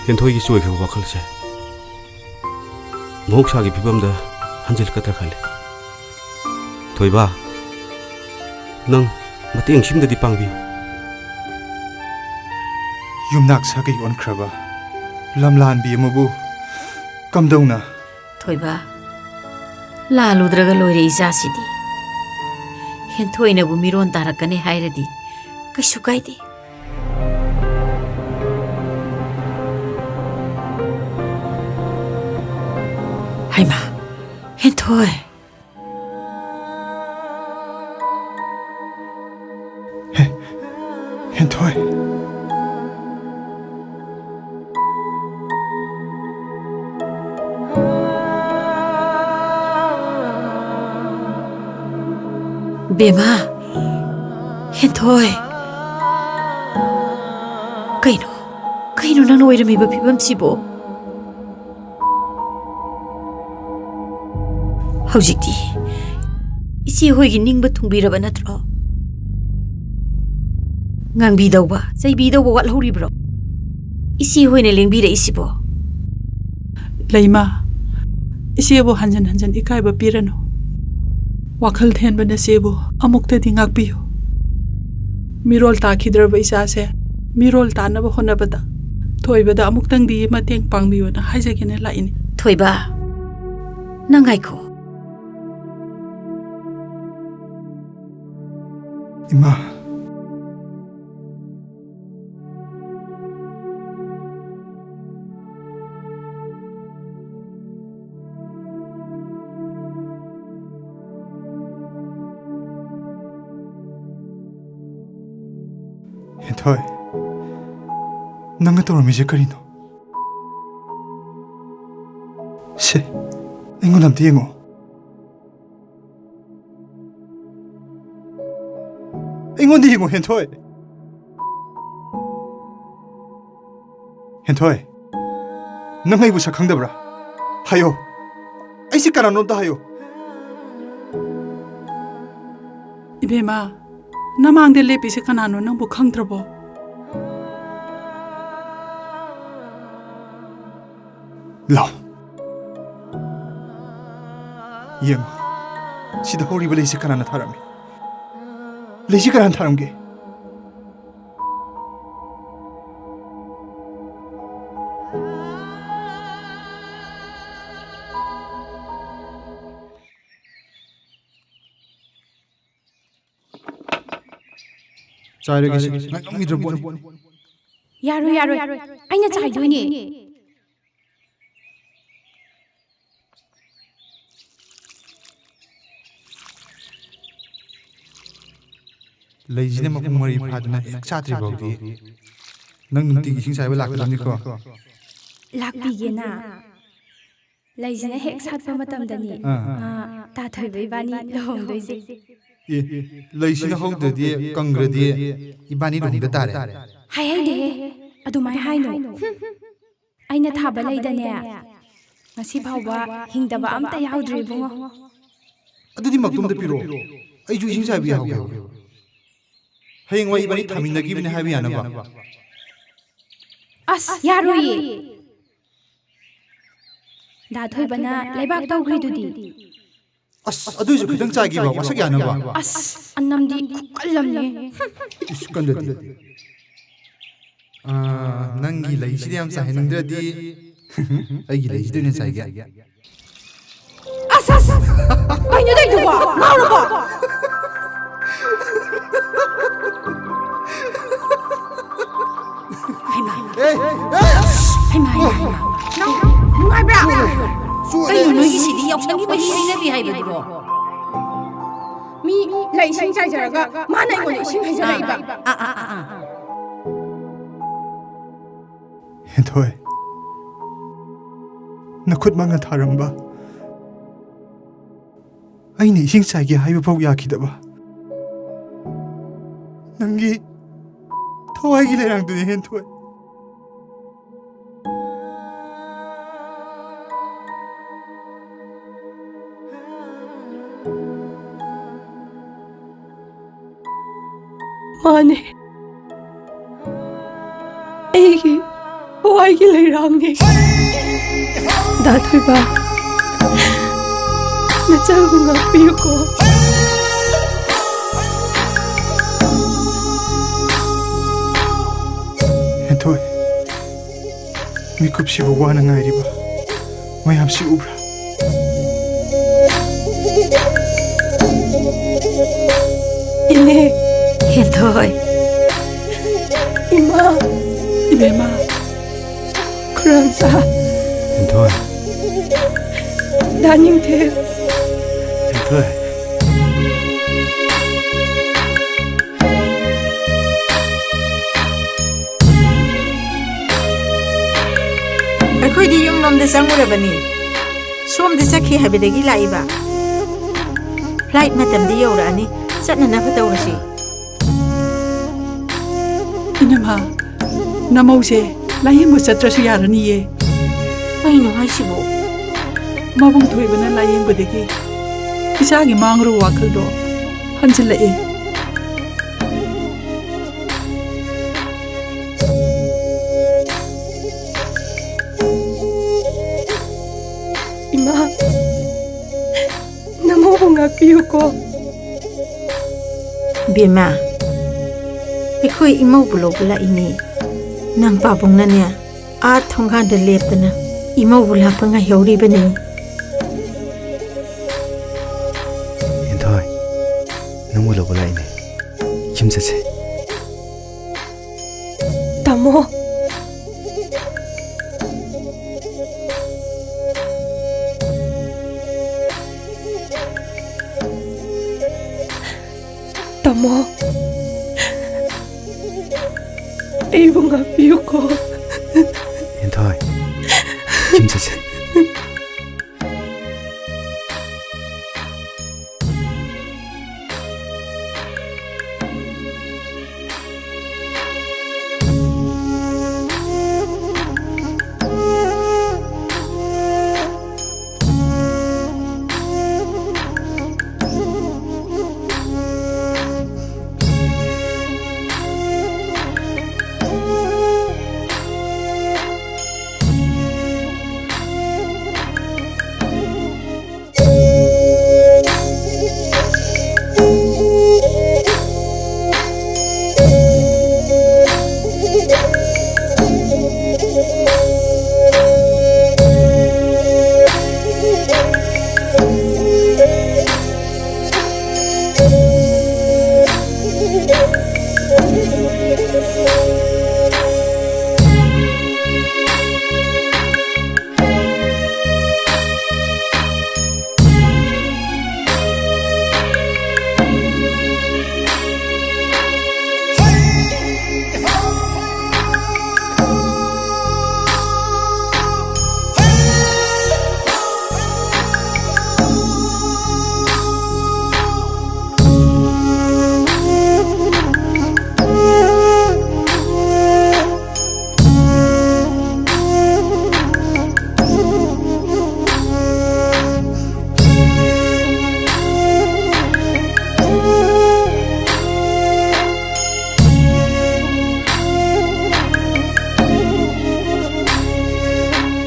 hen thoi gi soi kha wakhal se mohoksa gi phibam da hanjil katra khale thoiba nang mateng simda di pangbi Yumnak sagai onkraba lamlan bi amabu kamdona Thoiba la ludraga loire isasidi hen thoina bu miron tarakane hairadi kaisu kaidi haima hen thoi Bema hen thoi kaino nang noirami ba phibam sibo haujikti isi hoigi ningba thungbiraba natro ngangbi dawba saibi dawba wat horibro isi hoine lengbira isibo Laima isibo hanjan ikai ba pirano Wakhal then bana sebo amukta dingak biyo mirol ta khidra ba isa se mirol ta na ba hona bada thoiba da amuktang di mateng pangbiyo na haijagene la ini thoiba nangai ko Ima Thoi nanga tawramije karino se ingon amti yengo ingon di yengo henthoi nanga ibu sakhangdabra hayo aisi karano da hayo Ibema namang de lepi se kanano nang bu khangdrabo Lao Yang Sida hori ba leisi kanana tharami Leisi kanan tharamge ꯆꯥꯏꯔꯒꯦ ꯉꯝꯈꯤꯗ꯭ꯔꯕꯣꯠꯅꯤ ꯌꯥꯔꯣꯏ ꯌꯥꯔꯣꯏ ꯑꯩꯅ ꯆꯥꯏꯗꯣꯏꯅꯦ ꯂꯩꯁꯤꯅ ꯃꯄꯨꯡ ꯃꯔꯤ ꯐꯥꯗꯨꯅ ꯍꯦꯛ ꯆꯥꯗ꯭ꯔꯤ ꯐꯥꯎꯗꯤ ꯅꯪ ꯅꯨꯡꯇꯤꯒꯤ ꯏꯁꯤꯡ ꯆꯥꯏꯕ ꯂꯥꯛꯀꯗꯕꯅꯤꯀꯣ ꯂꯥꯛꯄꯤꯒꯦꯅ ꯂꯩꯁꯤꯅ ꯍꯦꯛ ꯁꯥꯠꯄ ꯃꯇꯝꯗꯅꯤ ꯇꯥ ꯊꯣꯏꯕ ꯏꯕꯥꯅꯤ ꯂꯨꯍꯣꯡꯗꯣꯏꯁꯦ ꯂꯩꯁꯤꯅ ꯍꯧꯗ꯭ꯔꯗꯤ ꯀꯪꯈ꯭ꯔꯗꯤ ꯏꯕꯥꯅꯤ ꯂꯨꯍꯣꯡꯗ ꯇꯥꯔꯦ ꯍꯥꯏꯍꯩꯗꯦꯍꯦ ꯑꯗꯨꯃꯥꯏ ꯍꯥꯏꯅꯣ ꯑꯩꯅ ꯊꯥꯕ ꯂꯩꯗꯅꯦ ꯉꯁꯤ ꯐꯥꯎꯕ ꯍꯤꯡꯗꯕ ꯑꯝꯇ ꯌꯥꯎꯗ꯭ꯔꯤ ꯏꯕꯨꯡꯉꯣ ꯑꯗꯨꯗꯤ ꯃꯛꯇꯨꯝꯗ ꯄꯤꯔꯛꯑꯣ ꯑꯩꯁꯨ ꯏꯁꯤꯡ ꯆꯥꯏꯕ ꯌꯥꯍꯧꯒꯦ ꯍꯌꯦꯡꯋꯥꯏ ꯏꯕꯥꯅꯤ ꯊꯥꯃꯤꯟꯅꯈꯤꯕꯅꯦ ꯍꯥꯏꯕ ꯌꯥꯅꯕ ꯑꯁ ꯌꯥꯔꯣꯏꯌꯦ ꯗꯥ ꯊꯣꯏꯕꯅ ꯂꯩꯕꯥꯛ ꯇꯧꯈ꯭ꯔꯤꯗꯨꯗꯤ ꯑꯁ ꯑꯗꯨꯏꯁꯨ ꯈꯤꯇꯪ ꯆꯥꯏꯈꯤꯕ ꯋꯥꯁꯛ ꯌꯥꯅꯕ ꯑꯁ ꯑꯅꯝꯗꯤ ꯀꯜꯂꯝꯅꯤ 이씨 깐데디 ꯅꯪꯒꯤ ꯂꯩꯁꯤꯗꯤ ꯌꯥꯝ ꯆꯥꯏꯍꯟꯅꯤꯡꯗ꯭ꯔꯗꯤ ꯑꯩꯒꯤ ꯂꯩꯁꯤꯗ ꯑꯣꯏꯅ ꯆꯥꯏꯒꯦ ꯑꯁ ꯑꯁ ꯀꯩꯅꯣ ꯇꯧꯔꯤꯗꯨꯕꯣ ꯉꯥꯎꯔꯕꯣ ꯅꯨꯡꯉꯥꯏꯕ꯭ꯔꯥ ꯀꯩꯅꯣ ꯅꯣꯏꯒꯤꯁꯤꯗꯤ ꯌꯥꯎꯁꯪꯒꯤ ꯃꯍꯤ ꯍꯩꯅꯕꯤ ꯍꯥꯏꯕꯗꯨꯔꯣ ꯃꯤ ꯂꯩ ꯏꯁꯤꯡ ꯆꯥꯏꯖꯔꯒ ꯃꯥꯅ ꯑꯩꯉꯣꯟꯗ ꯏꯁꯤꯡ ꯍꯩꯖꯔꯛꯏꯕ ꯍꯦꯟꯊꯣꯏ ꯅꯈꯨꯠ ꯃꯥꯡꯅ ꯊꯥꯔꯝꯕ ꯑꯩꯅ ꯏꯁꯤꯡ ꯆꯥꯏꯒꯦ ꯍꯥꯏꯕ ꯐꯥꯎ ꯌꯥꯈꯤꯗꯕ ꯅꯪꯒꯤ ꯊꯋꯥꯏꯒꯤ ꯂꯩꯔꯥꯡꯗꯨꯅꯤ ꯍꯦꯟꯊꯣꯏ माने एगी हवाई लैरांगने दाथुबा नचलबु ngakpiyuko ꯍꯦꯟꯊꯣꯏ ꯃꯤꯀꯨꯞꯁꯤꯕꯨ ꯋꯥꯅ ꯉꯥꯏꯔꯤꯕ ꯃꯌꯥꯝꯁꯤ ꯎꯕ꯭ꯔꯥ इने ꯍꯦꯟꯊꯣꯏ इमा इबेमा खुरांसा ꯍꯦꯟꯊꯣꯏ दानिंथे ꯍꯦꯟꯊꯣꯏ ꯑꯩꯈꯣꯏꯗꯤ ꯌꯨꯝꯂꯣꯝꯗ ꯆꯪꯉꯨꯔꯕꯅꯤ ꯁꯣꯝꯗ ꯆꯠꯈꯤ ꯍꯥꯏꯕꯗꯒꯤ ꯂꯥꯛꯏꯕ ꯐ꯭ꯂꯥꯏꯠ ꯃꯇꯝꯗꯤ ꯌꯧꯔꯛꯑꯅꯤ ꯆꯠꯅꯅꯕ ꯇꯧꯔꯁꯤ 이놈아 나머우세 라이엠부 ꯆꯠꯇ꯭ꯔꯁꯨ ꯌꯥꯔꯅꯤꯌꯦ ꯀꯩꯅꯣ ꯍꯥꯏꯁꯤꯕꯣ ꯃꯕꯨꯡ ꯊꯣꯏꯕꯅ ꯂꯥꯏꯌꯦꯡꯕꯗꯒꯤ ꯏꯆꯥꯒꯤ ꯃꯥꯡꯔꯨꯕ ꯋꯥꯈꯜꯗꯣ ꯍꯟꯖꯤꯜꯂꯛꯑꯦ इमा नमोबु ngakpiyuko ꯕꯦꯃꯥ ꯑꯩꯈꯣꯏ ꯏꯃꯧꯕꯨ ꯂꯧꯕ ꯂꯥꯛꯏꯅꯤ ꯅꯪ ꯄꯥꯕꯨꯡꯅꯅꯦ ꯑꯥ ꯊꯣꯡꯒꯥꯟꯗ ꯂꯦꯞꯇꯅ ꯏꯃꯧꯕꯨ ꯂꯥꯛꯄ ꯉꯥꯏꯍꯧꯔꯤꯕꯅꯤ ꯍꯦꯟꯊꯣꯏ ꯅꯪꯕꯨ ꯂꯧꯕ ꯂꯥꯛꯏꯅꯦ ꯌꯨꯝ ꯆꯠꯁꯦ तमो तमो एबु ngakpiyuko